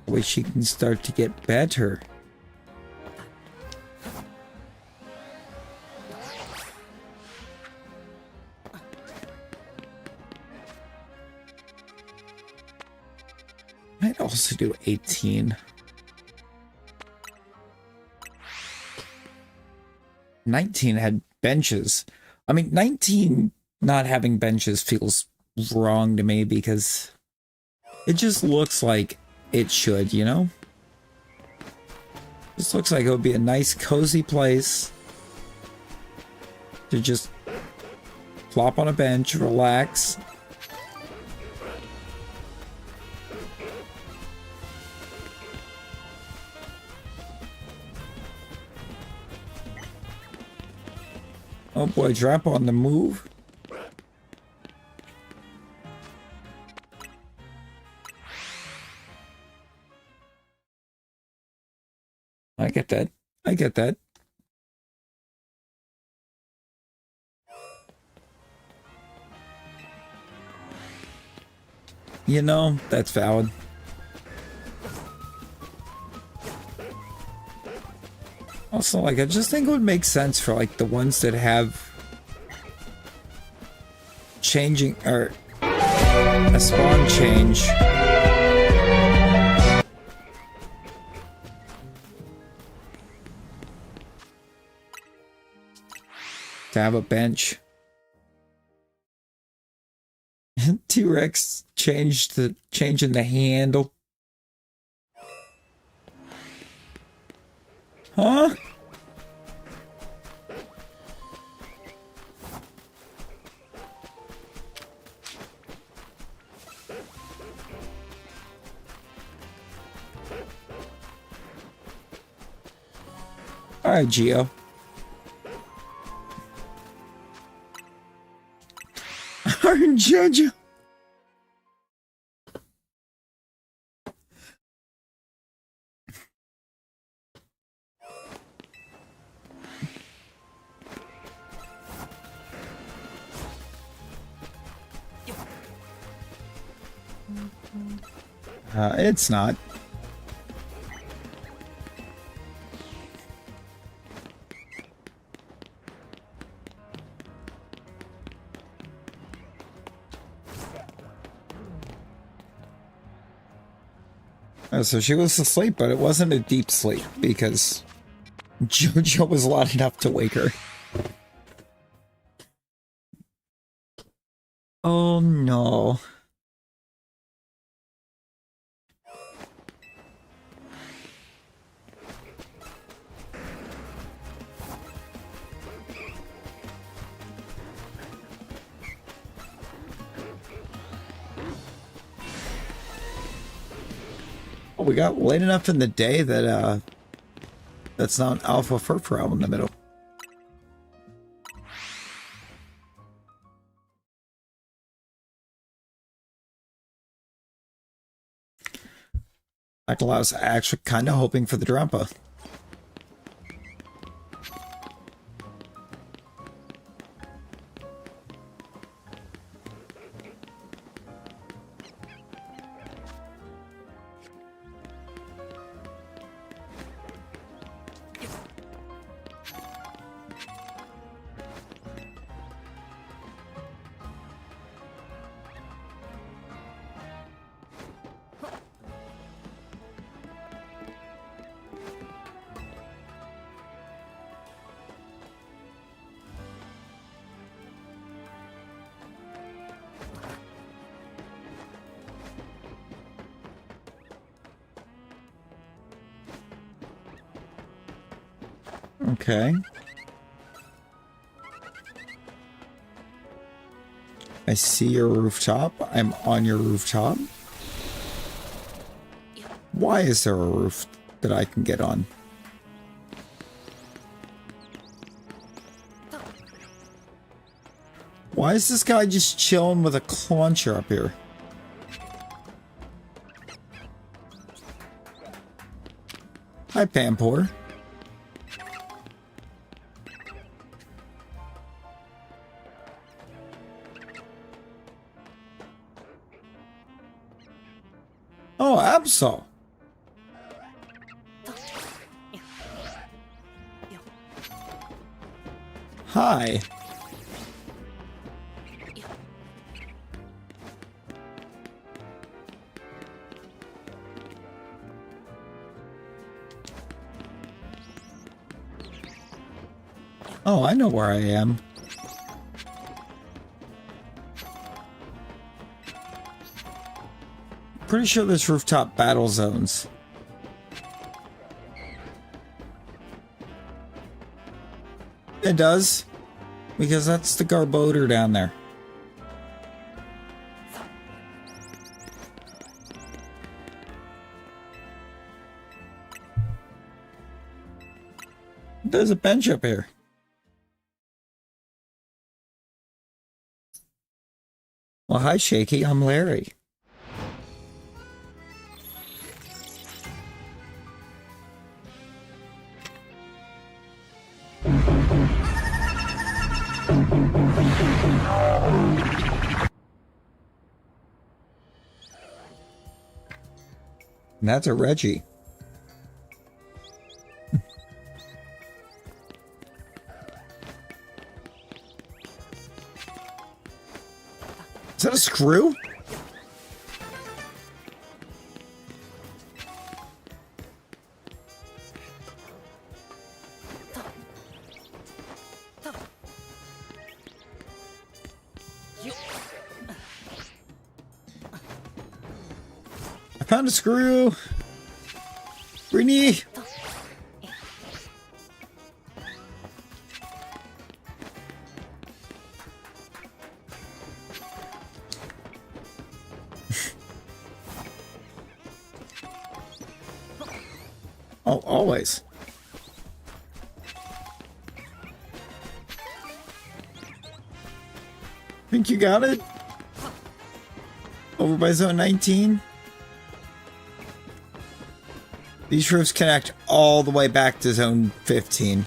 That way she can start to get better. Might also do 18. 19 had benches. I mean, 19 not having benches feels wrong to me because it just looks like it should, you know? This looks like it would be a nice, cozy place to just plop on a bench, relax. Oh boy, drop on the move. I get that. I get that. You know, that's valid. Also, like, I just think it would make sense for, like, the ones that have changing, or a spawn change. To have a bench. T-Rex changing the handle. Huh? All right, Geo. Orange Jojo. It's not. So she was asleep, but it wasn't a deep sleep because Jojo was loud enough to wake her. Oh no. We got late enough in the day that that's not an alpha furfur out in the middle. That allows actually kind of hoping for the Drampa. Okay. I see your rooftop. I'm on your rooftop. Why is there a roof that I can get on? Why is this guy just chilling with a launcher up here? Hi, Pampor. Oh, Absol. Hi. Oh, I know where I am. Pretty sure there's rooftop battle zones. It does, because that's the Garbodor down there. There's a bench up here. Well, hi, Shaky. I'm Larry. And that's a Reggie. Is that a screw? I found a screw. Greenie. Oh, always. Think you got it? Over by zone 19? These roofs connect all the way back to zone 15.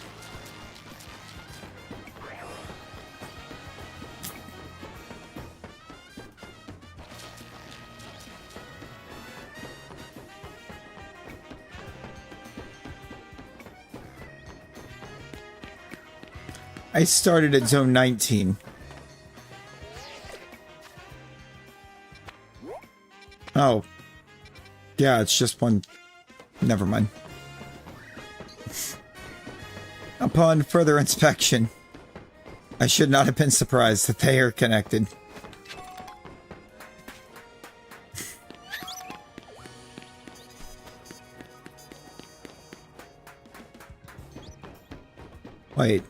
I started at zone 19. Oh. Yeah, it's just one. Never mind. Upon further inspection, I should not have been surprised that they are connected. Wait.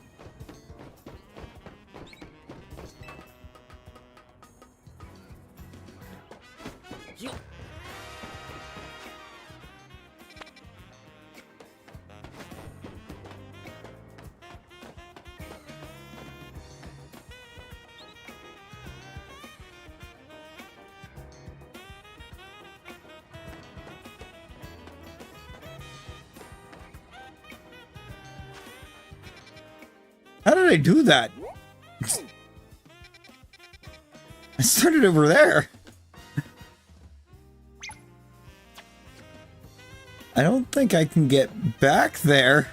How did I do that? I started over there. I don't think I can get back there.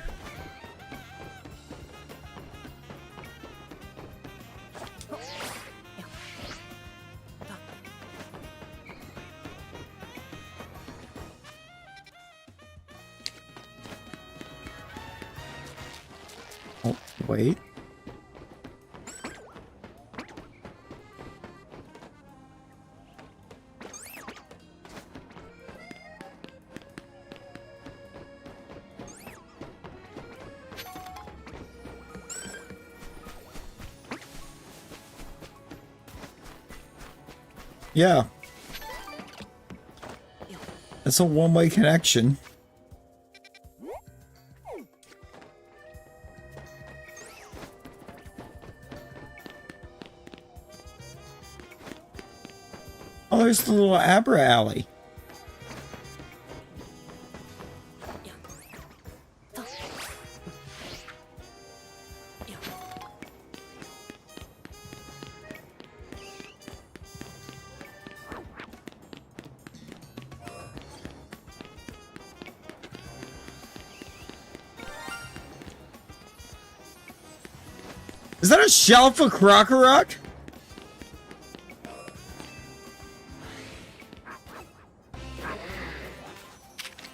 Oh, wait. Yeah. It's a one-way connection. Oh, there's the little Abra Alley. Is that a shell for Krokorok?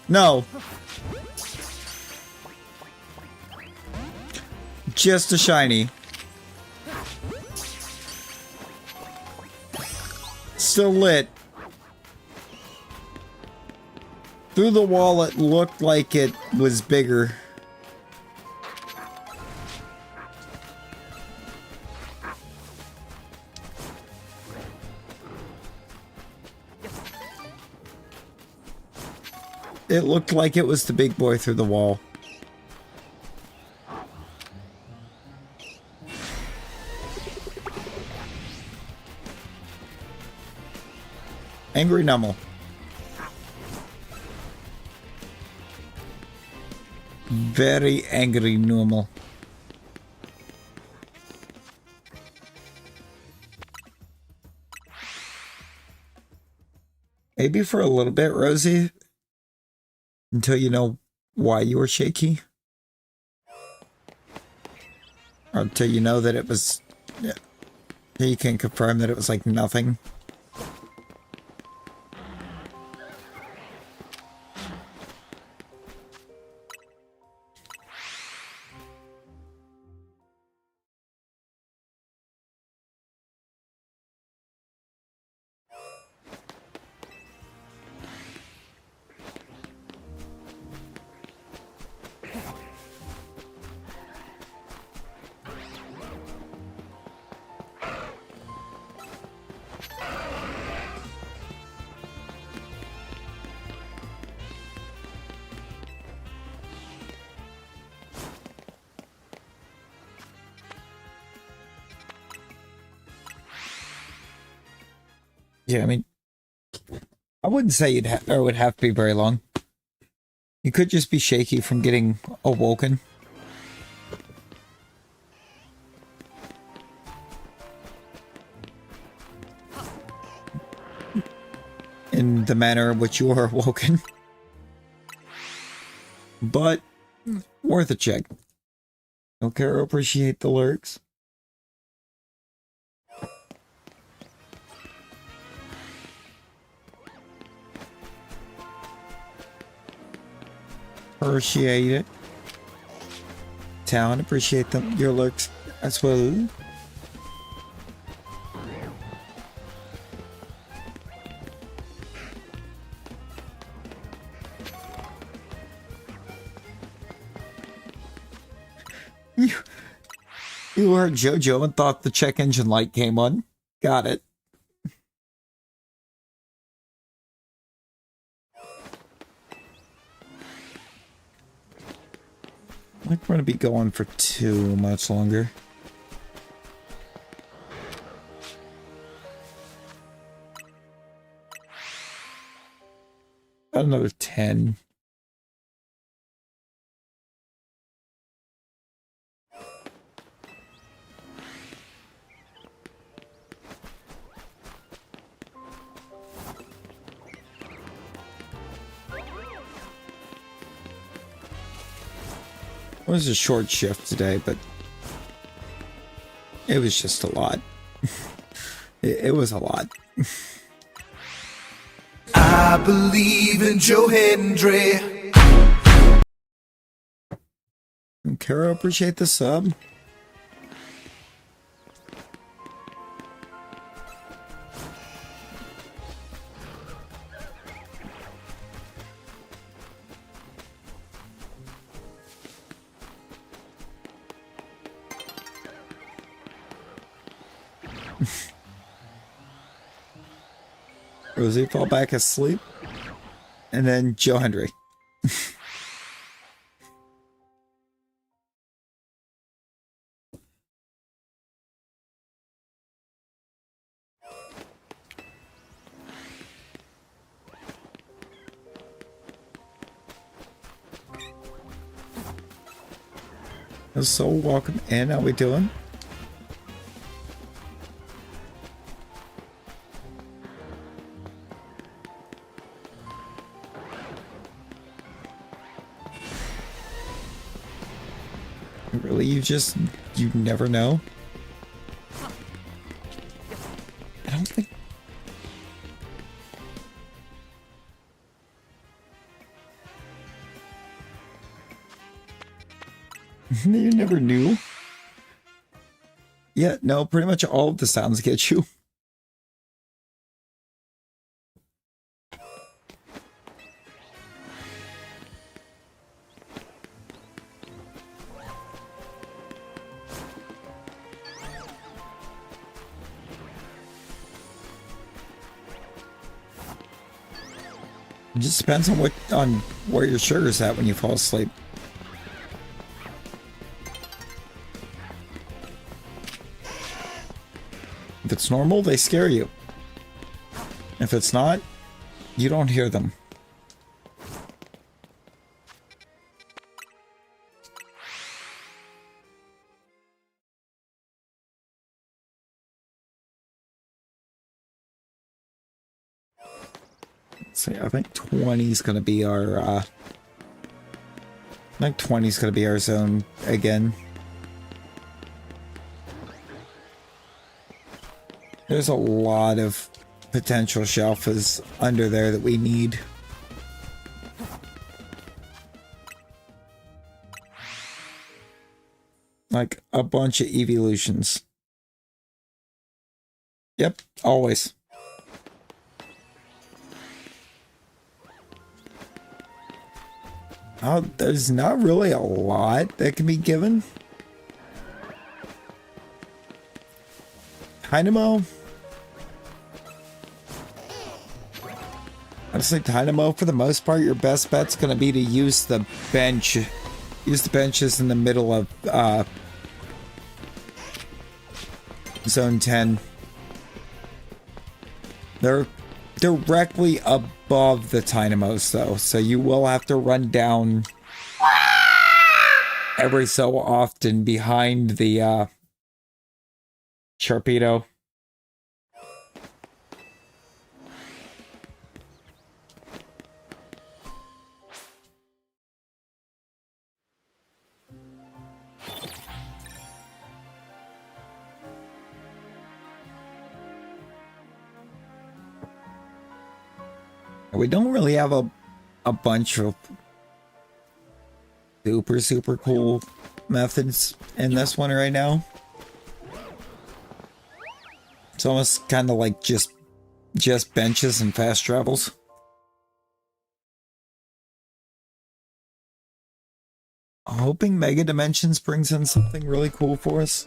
No. Just a shiny. Still lit. Through the wall, it looked like it was bigger. It looked like it was the big boy through the wall. Angry Nummel. Very angry Nummel. Maybe for a little bit, Rosie. Until you know why you were shaky. Or until you know that it was... Yeah, you can confirm that it was like nothing. Yeah, I mean, I wouldn't say it would have to be very long. You could just be shaky from getting awoken. In the manner in which you are awoken. But, worth a check. Don't care or appreciate the lurks. Appreciate it. Talon, appreciate them. Your lurks as well. You heard JoJo and thought the check engine light came on. Got it. I'm not going to be going for too much longer. About another 10. It was a short shift today, but it was just a lot. It was a lot. I believe in Joe Hendry. And Kara, appreciate the sub. Rosie fall back asleep. And then Joe Hendry. So welcome in. How we doing? Really, you never know. I don't think. You never knew. Yeah, no, pretty much all of the sounds get you. It just depends on where your sugar's at when you fall asleep. If it's normal, they scare you. If it's not, you don't hear them. See, I think 20 is going to be our, I think 20 is going to be our zone again. There's a lot of potential shelfas under there that we need. Like a bunch of evolutions. Yep, always. Oh, there's not really a lot that can be given. Dynamo. Honestly, Dynamo, for the most part, your best bet's going to be to use the bench. Use the benches in the middle of Zone 10. They're directly above the Dynamos, though, so you will have to run down every so often behind the Sharpedo. We don't really have a bunch of super cool methods in this one right now. It's almost kind of like just benches and fast travels. Hoping Mega Dimensions brings in something really cool for us.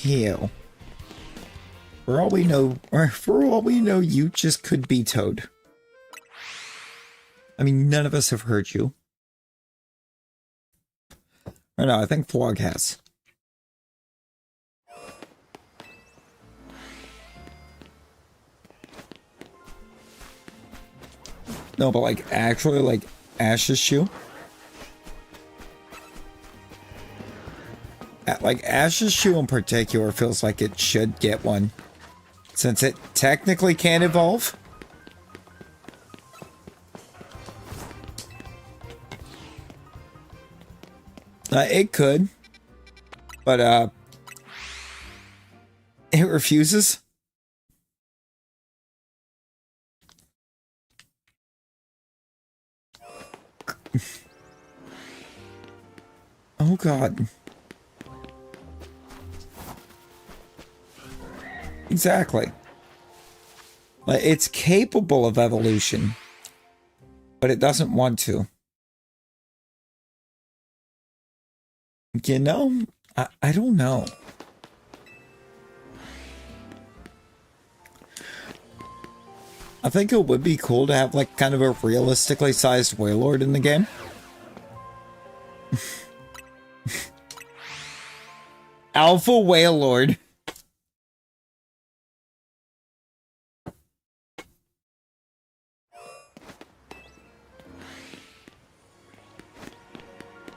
Hell. For all we know, you just could be Toad. I mean, none of us have heard you. Or no, I think Flog has. No, but like actually like Ash's shoe. Like Ash's shoe in particular feels like it should get one. Since it technically can't evolve. It could. But it refuses. God. Exactly. Like, it's capable of evolution, but it doesn't want to. You know, I don't know. I think it would be cool to have like kind of a realistically sized Wailord in the game. Alpha Wailord.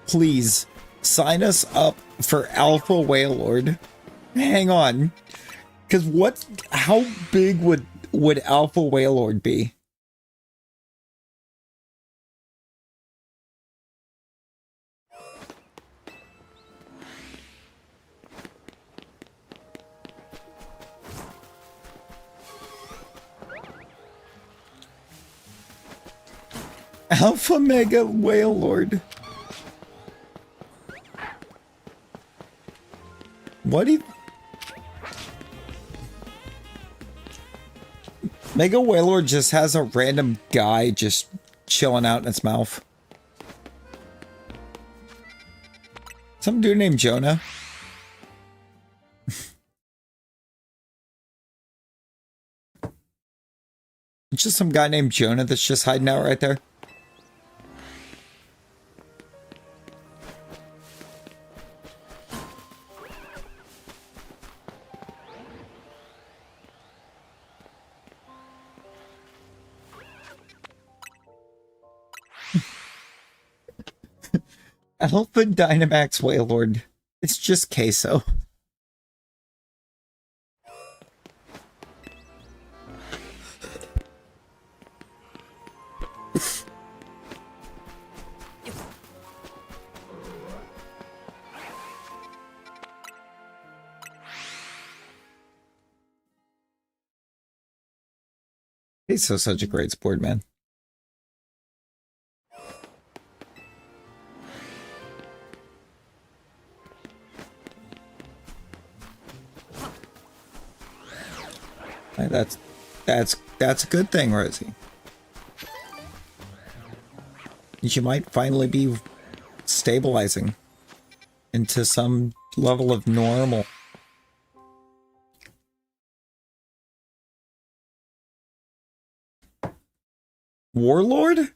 Please sign us up for Alpha Wailord. Hang on. Because how big would Alpha Wailord be? Alpha Mega Wailord. What do you... Mega Wailord just has a random guy just chilling out in its mouth. Some dude named Jonah. It's just some guy named Jonah that's just hiding out right there. Alpha Dynamax Wailord. It's just queso. Queso's such a great sport, man. That's a good thing, Rosie. You might finally be stabilizing into some level of normal. Warlord?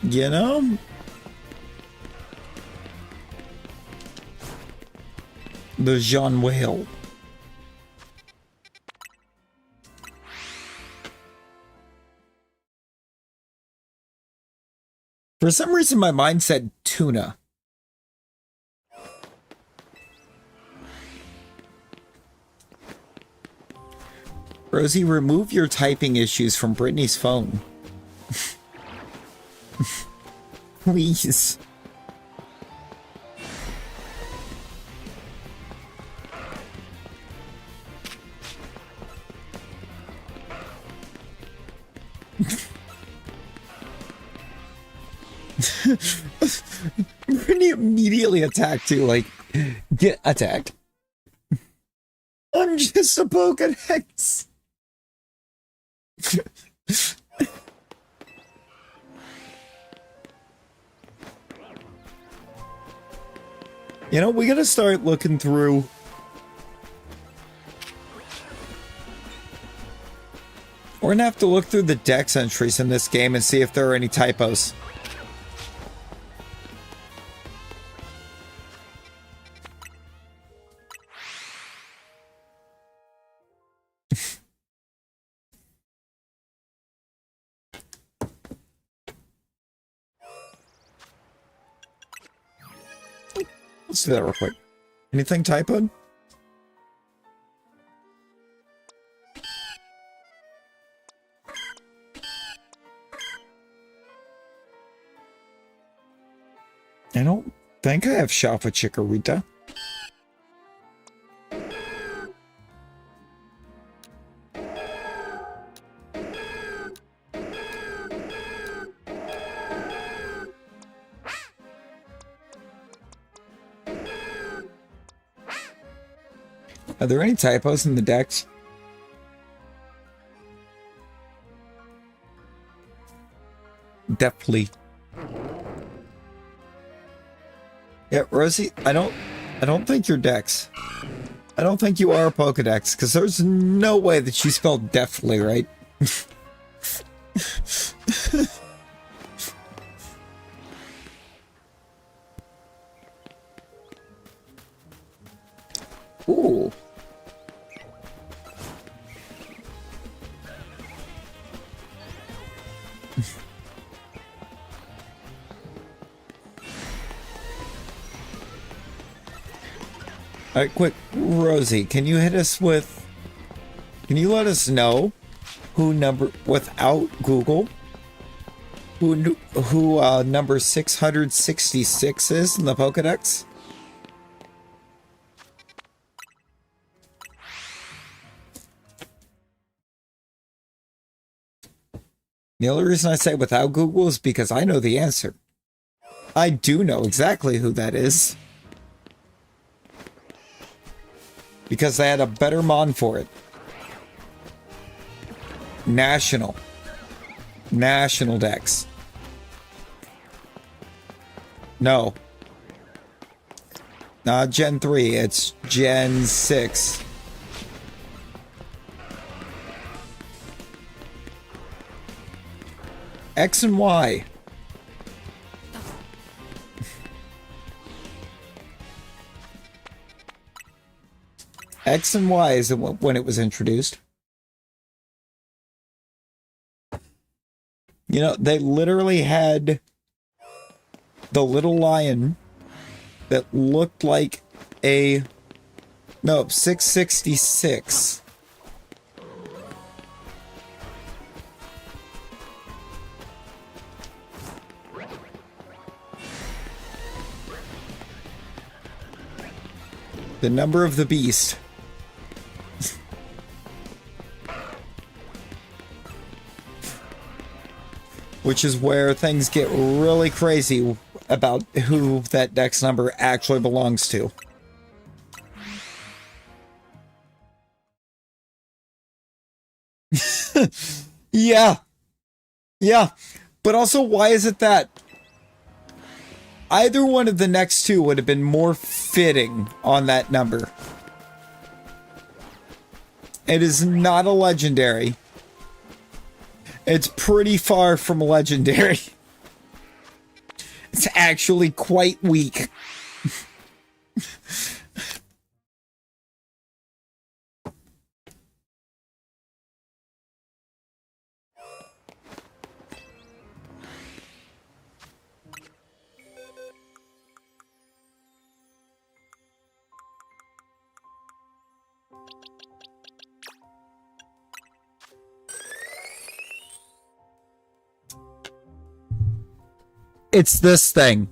You know? The Jean Whale. For some reason, my mind said tuna. Rosie, remove your typing issues from Brittany's phone. Please. Brittany immediately attacked you, like, get attacked. I'm just a Pokedex. You know, we gotta start looking through. We're gonna have to look through the dex entries in this game and see if there are any typos. Let's do that real quick. Anything typoed? think I have Shafa Chikorita. Are there any typos in the decks? Definitely. Yeah, Rosie, I don't think you're Dex. I don't think you are a Pokedex, because there's no way that you spelled deftly, right? Ooh. All right, quick, Rosie, can you hit us with? Can you let us know who without Google? Who number 666 is in the Pokedex? The only reason I say without Google is because I know the answer. I do know exactly who that is. Because they had a better mon for it. National Dex. No. Not Gen 3, it's Gen 6. X and Y. X and Y is when it was introduced. You know, they literally had the little lion that looked like a... No, 666. The number of the beast. Which is where things get really crazy about who that dex number actually belongs to. Yeah. Yeah. But also, why is it that either one of the next two would have been more fitting on that number? It is not a legendary. It's pretty far from legendary. It's actually quite weak. It's this thing.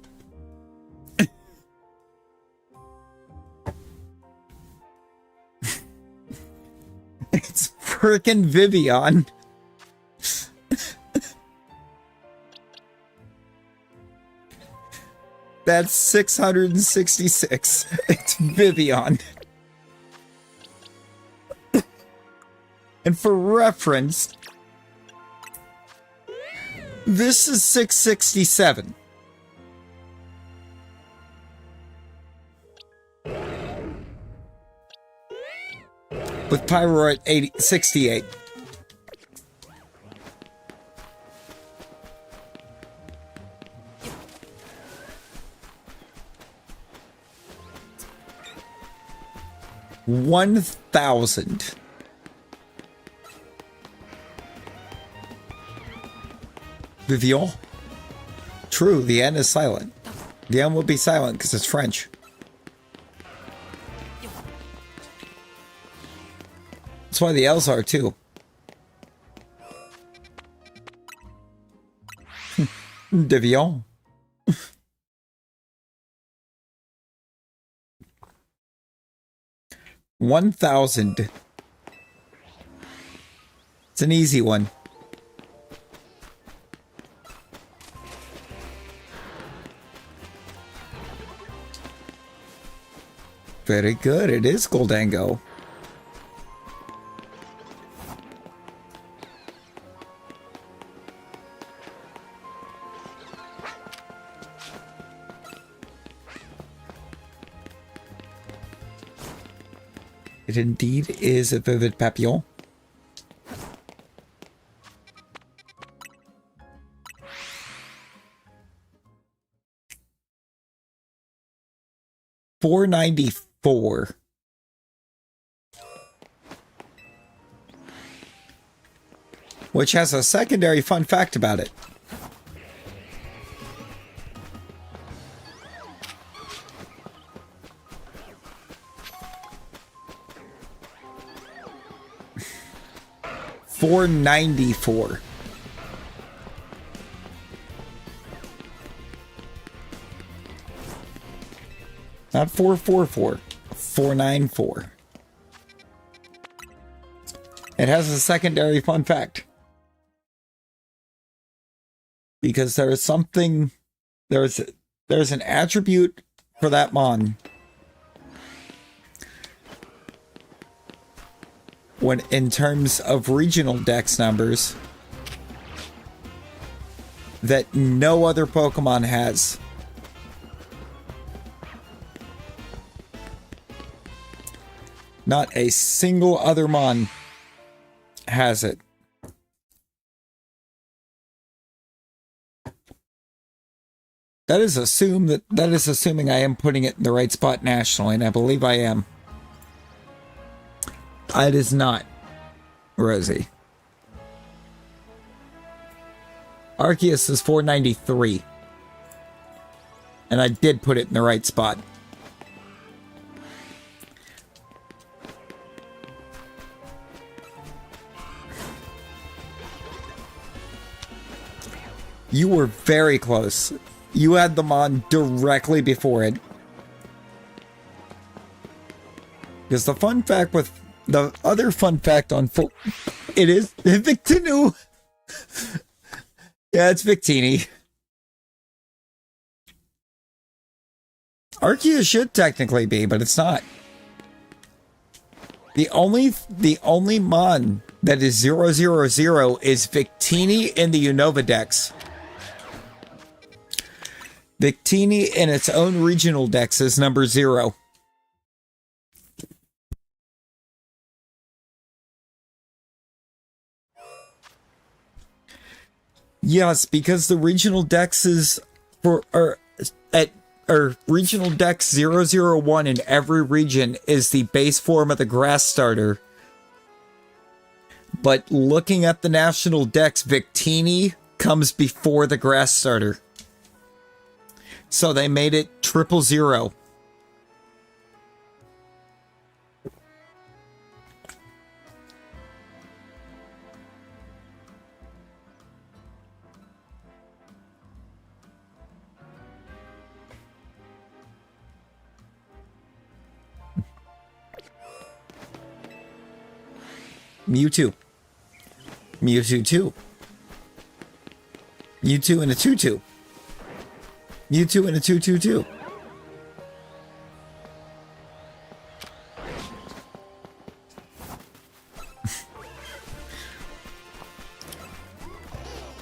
It's frickin' Vivian. That's 666. It's Vivian. And for reference, this is 667. With Pyro at 68. $1,000. Vivian. True, the N is silent. The N will be silent because it's French. That's why the L's are too. Deviant. 1,000. It's an easy one. Very good. It is Goldango. It indeed is a vivid papillon. $4.94. Which has a secondary fun fact about it. $4.94. Not 444, 494. It has a secondary fun fact. Because there is something, there's an attribute for that mon. When in terms of regional dex numbers that no other Pokemon has. Not a single other mon has it. That is assuming I am putting it in the right spot nationally, and I believe I am. It is not, Rosie. Arceus is 493. And I did put it in the right spot. You were very close. You had them on directly before it. Because the fun fact with the other fun fact on it is Victinu. Yeah, it's Victini. Arceus should technically be, but it's not. The only mon that is 000 is Victini in the Unova Dex. Victini in its own regional dex is number 0. Yes, because the regional dexes regional dex 001 in every region is the base form of the grass starter. But looking at the national dex, Victini comes before the grass starter. So they made it 000. Mewtwo. Mewtwo 2. Mewtwo and a 2-2. Mewtwo and a 2-2-2.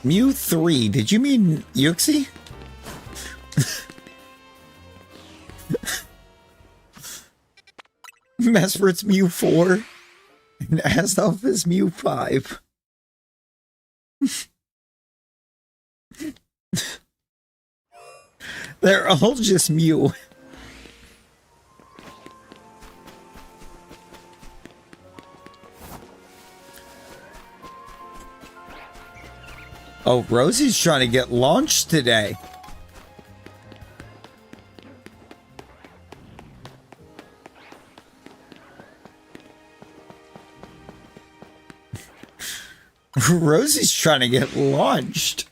Mew 3. Did you mean Yuxi? Mesper's Mew 4. And Azelf is Mew 5. They're all just Mew. Oh, Rosie's trying to get launched today. Rosie's trying to get launched.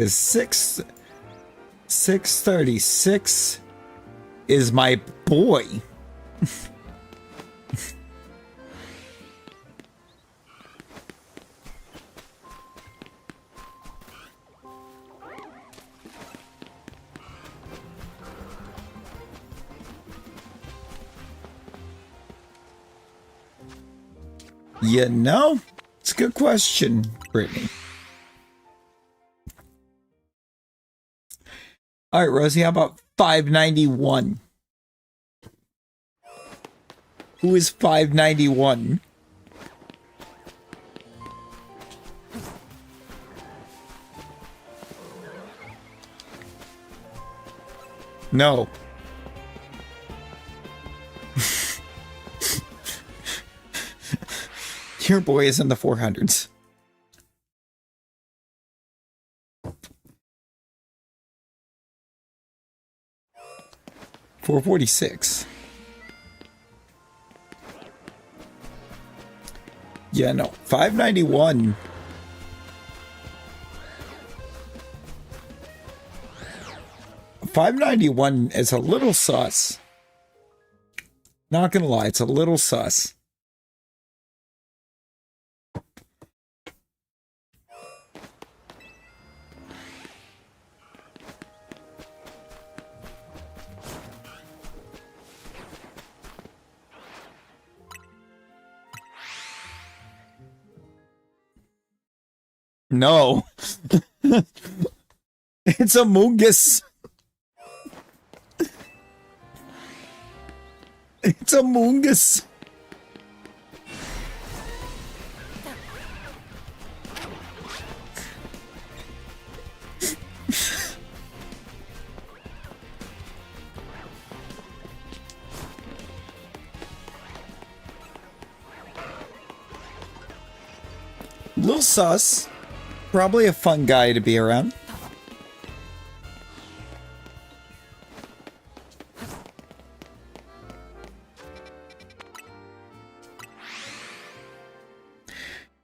Because 636 is my boy. You know, it's a good question, Brittany. All right, Rosie, how about 591? Who is 591? No. Your boy is in the 400s. $446. Yeah, no. 591. $591 is a little sus. Not gonna lie, it's a little sus. No. It's a Mungus. It's a Mungus. Little sus. Probably a fun guy to be around.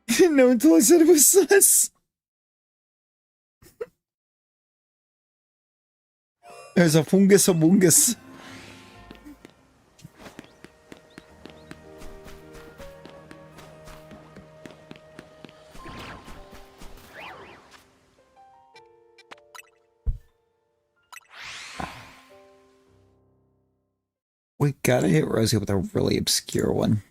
I didn't know until I said it was sus. There's a fungus among us. We gotta hit Rosie with a really obscure one.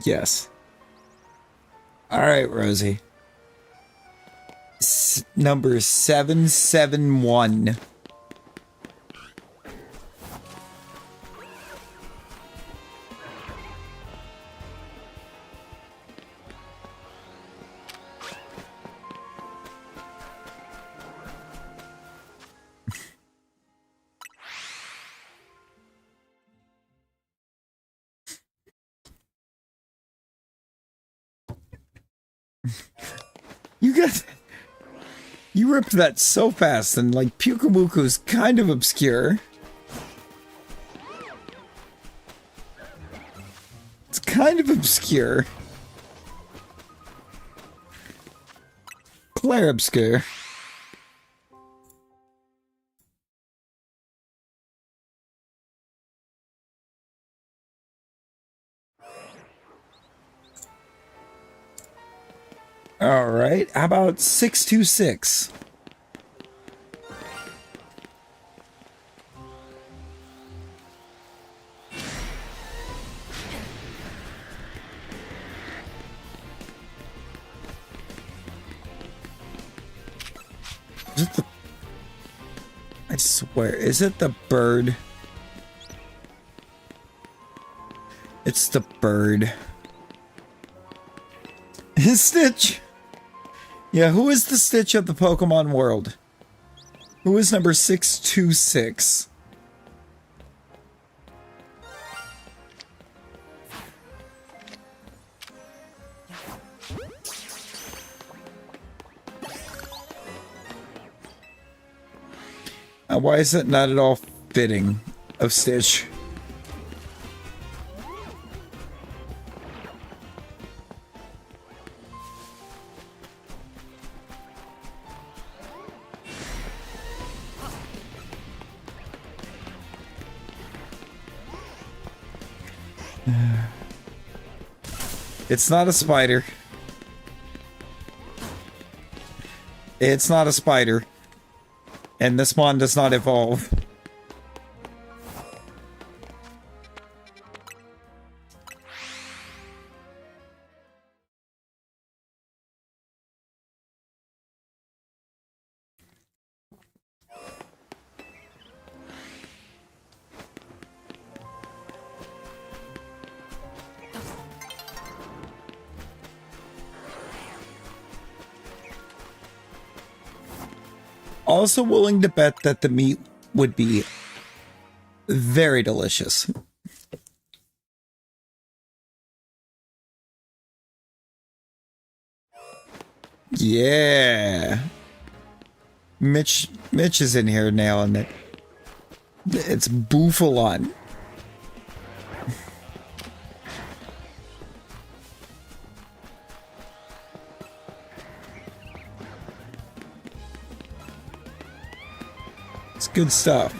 Yes. All right, Rosie. Number 771. You ripped that so fast, and like Pyukumuku's kind of obscure. It's kind of obscure. Claire obscure. All right, how about 626? Is it the... I swear, is it the bird? It's the bird. Stitch! Yeah, who is the Stitch of the Pokemon world? Who is number 626? Why is it not at all fitting of Stitch? It's not a spider. It's not a spider. And this one does not evolve. Also willing to bet that the meat would be very delicious. Yeah. Mitch is in here nailing it. It's Bouffalant. It's good stuff.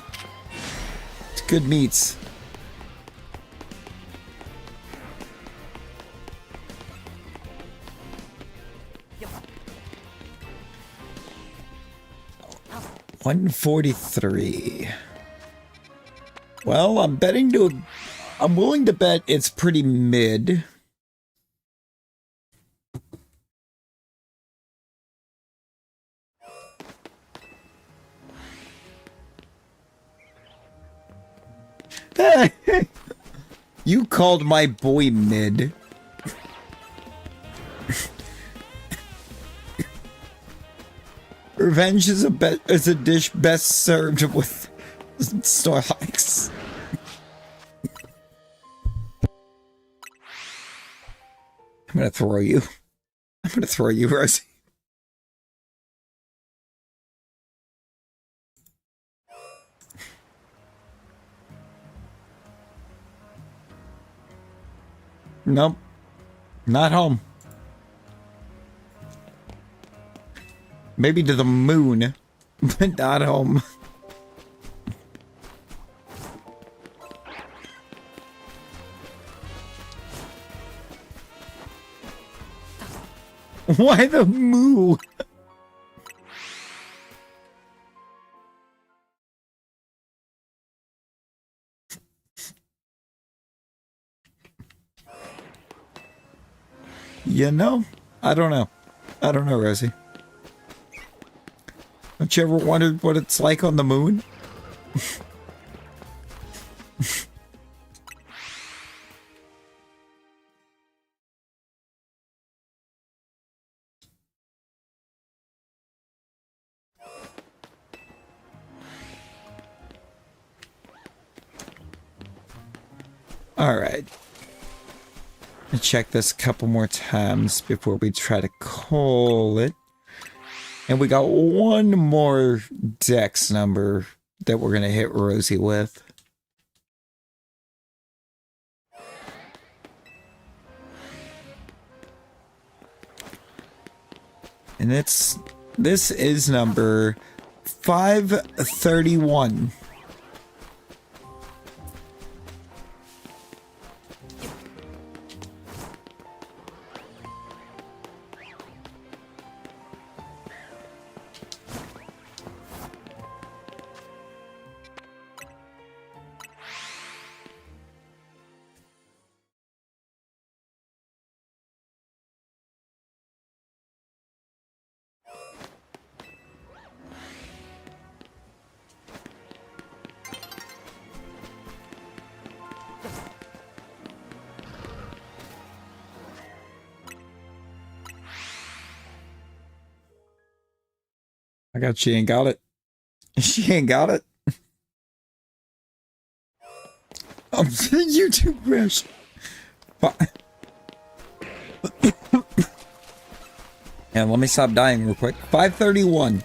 It's good meats. $143. Well, I'm willing to bet it's pretty mid. You called my boy mid. Revenge is a dish best served with Snorlax. I'm gonna throw you. I'm gonna throw you, Rosie. Nope. Not home. Maybe to the moon, but not home. Why the moo? You know? I don't know. I don't know, Rosie. Don't you ever wondered what it's like on the moon? All right. Let's check this a couple more times before we try to call it. And we got one more dex number that we're going to hit Rosie with. And this is number 531. She ain't got it. She ain't got it. YouTube crash. And let me stop dying real quick. 531.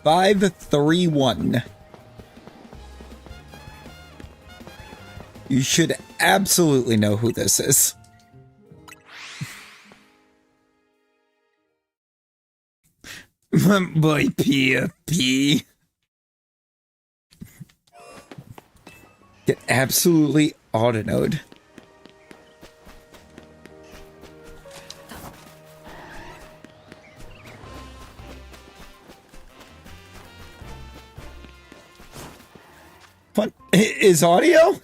531. You should absolutely know who this is. Boy, PFP. Get absolutely auto-node. What is audio?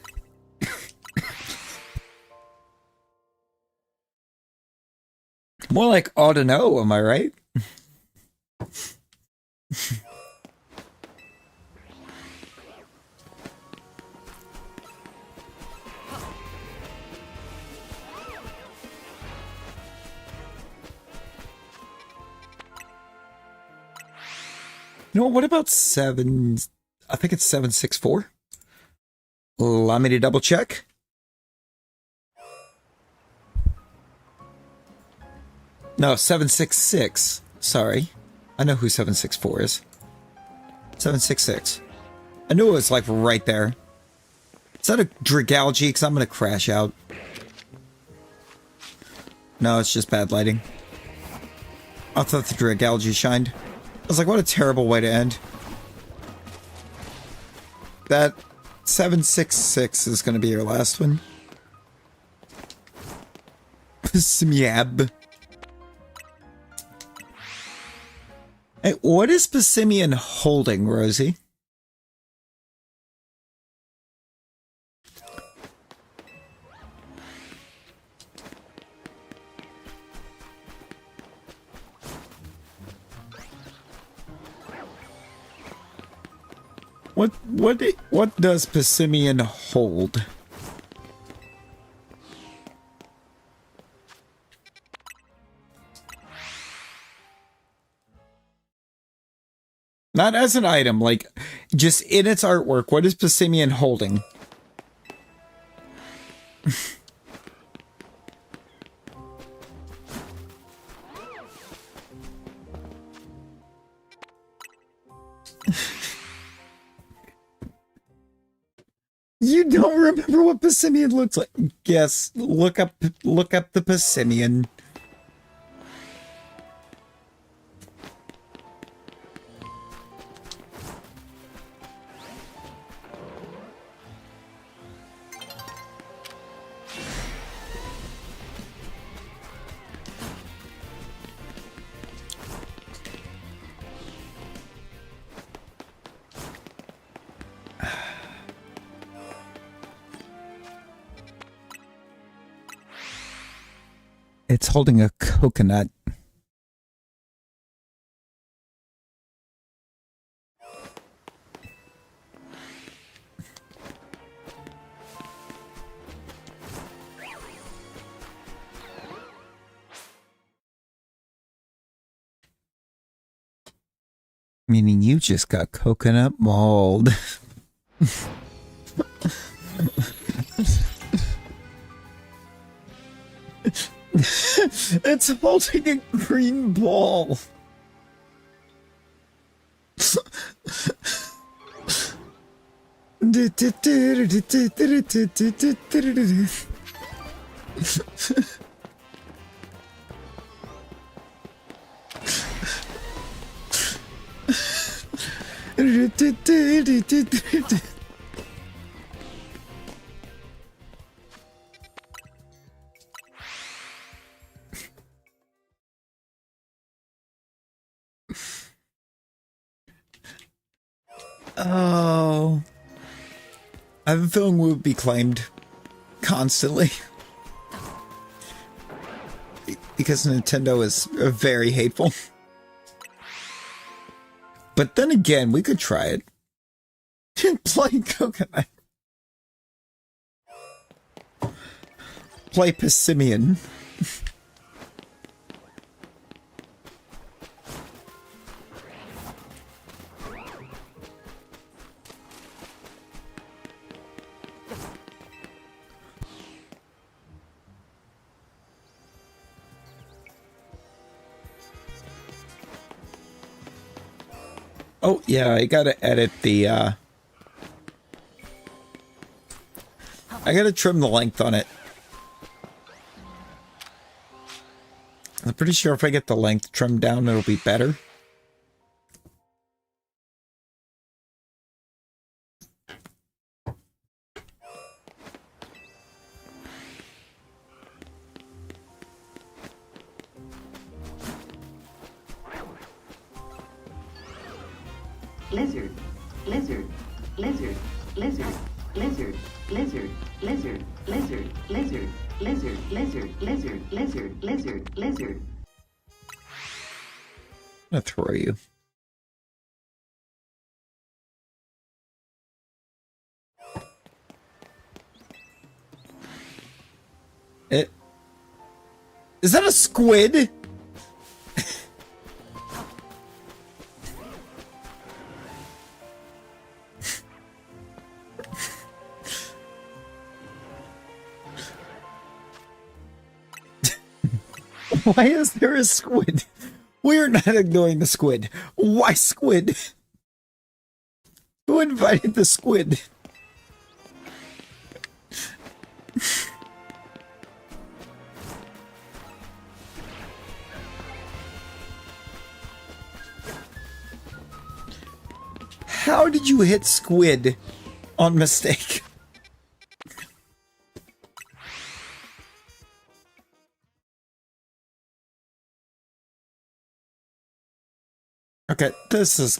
More like auto-know, am I right? You know, what about 7? I think it's 764. Allow me to double check. No, 766. Sorry. I know who 764 is. 766. I knew it was like right there. Is that a Dragalge? Because I'm going to crash out. No, it's just bad lighting. I thought the Dragalge shined. I was like, what a terrible way to end. That 766 is going to be your last one. Smiab. Hey, what is Passimian holding, Rosie? What does Passimian hold? Not as an item, like, just in its artwork, what is Passimian holding? You don't remember what Passimian looks like? Yes, look up the Passimian. It's holding a coconut. Meaning you just got coconut mauled. It's holding a green ball. Oh, I have a feeling we would be claimed constantly because Nintendo is very hateful. But then again, we could try it. Play Coconut. Play Passimian. Oh, yeah, I gotta edit the, I gotta trim the length on it. I'm pretty sure if I get the length trimmed down, it'll be better. Lizard, lizard, lizard, lizard, lizard, lizard, lizard, lizard, lizard, lizard, lizard, lizard, lizard, lizard, lizard. I'm gonna throw you. Is that a squid? Why is there a squid? We're not ignoring the squid. Why squid? Who invited the squid? How did you hit squid on mistake? Okay, this is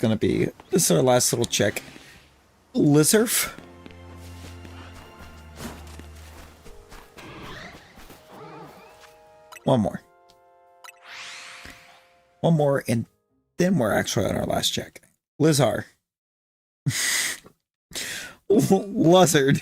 our last little check. Lizard. One more. One more, and then we're actually on our last check. Lizard. Lizard.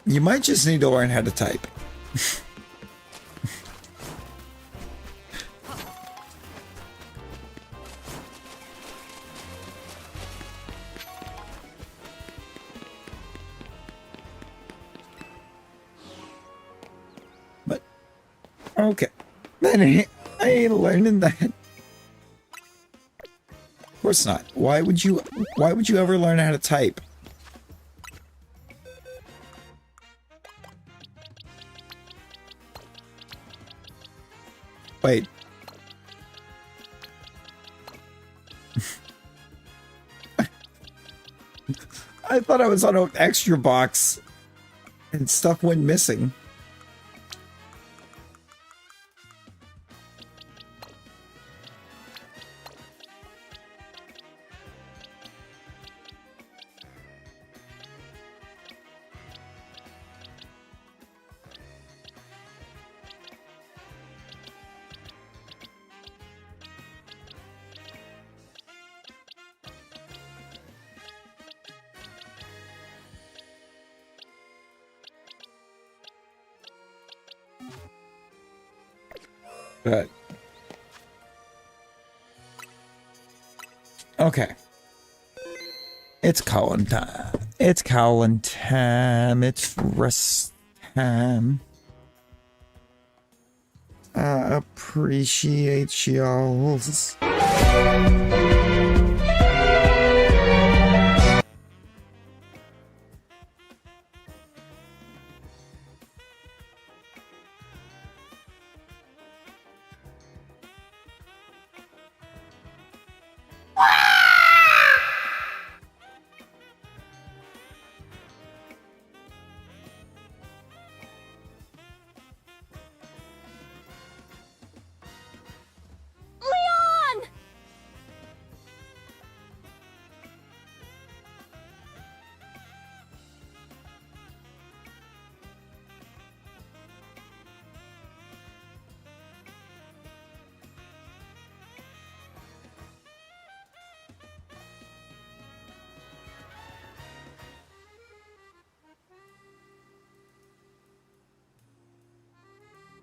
You might just need to learn how to type. But okay, then I ain't learning that. Of course not. Why would you ever learn how to type? Wait. I thought I was on an extra box and stuff went missing. But okay, it's calling time. It's calling time. It's rest time. I appreciate y'all.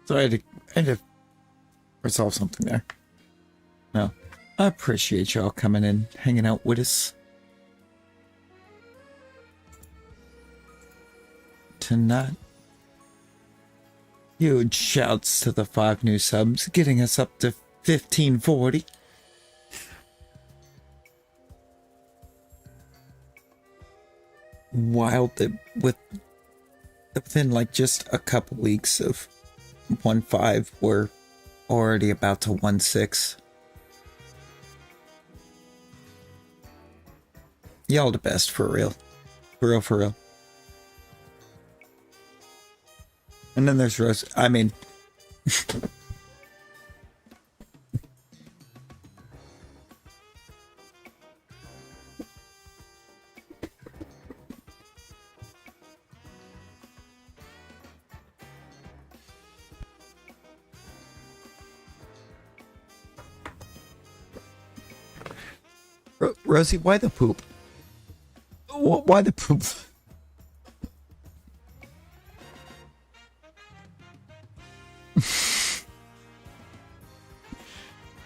So I had to resolve something there. No, I appreciate y'all coming in, hanging out with us tonight. Huge shouts to the 5 new subs, getting us up to 1540. Wild that within like just a couple weeks of 1.5, we're already about to 1.6. Y'all the best, for real. For real, for real. And then there's Rose. I mean... Rosie, why the poop? Why the poop?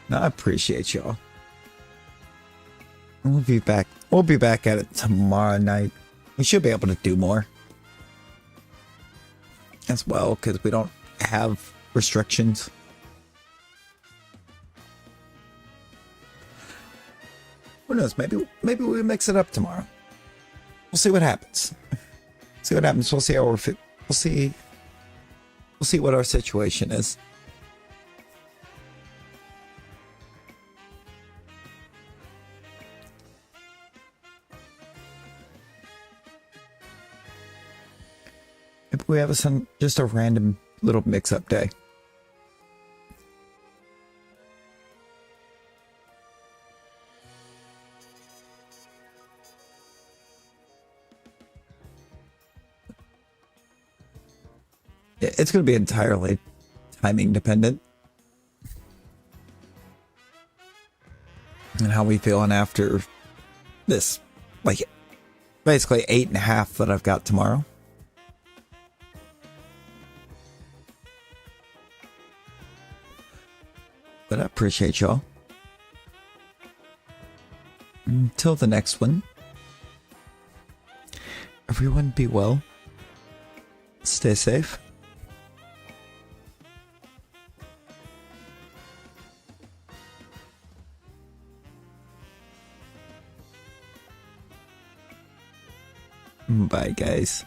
No, I appreciate y'all. We'll be back. We'll be back at it tomorrow night. We should be able to do more as well because we don't have restrictions. Who knows? Maybe we mix it up tomorrow. We'll see what happens. See what happens. We'll see how we're fit. We'll see what our situation is. Maybe we have just a random little mix-up day. It's going to be entirely timing dependent. And how we feeling after this, like, basically 8.5 that I've got tomorrow. But I appreciate y'all. Until the next one, everyone be well. Stay safe. Bye, guys.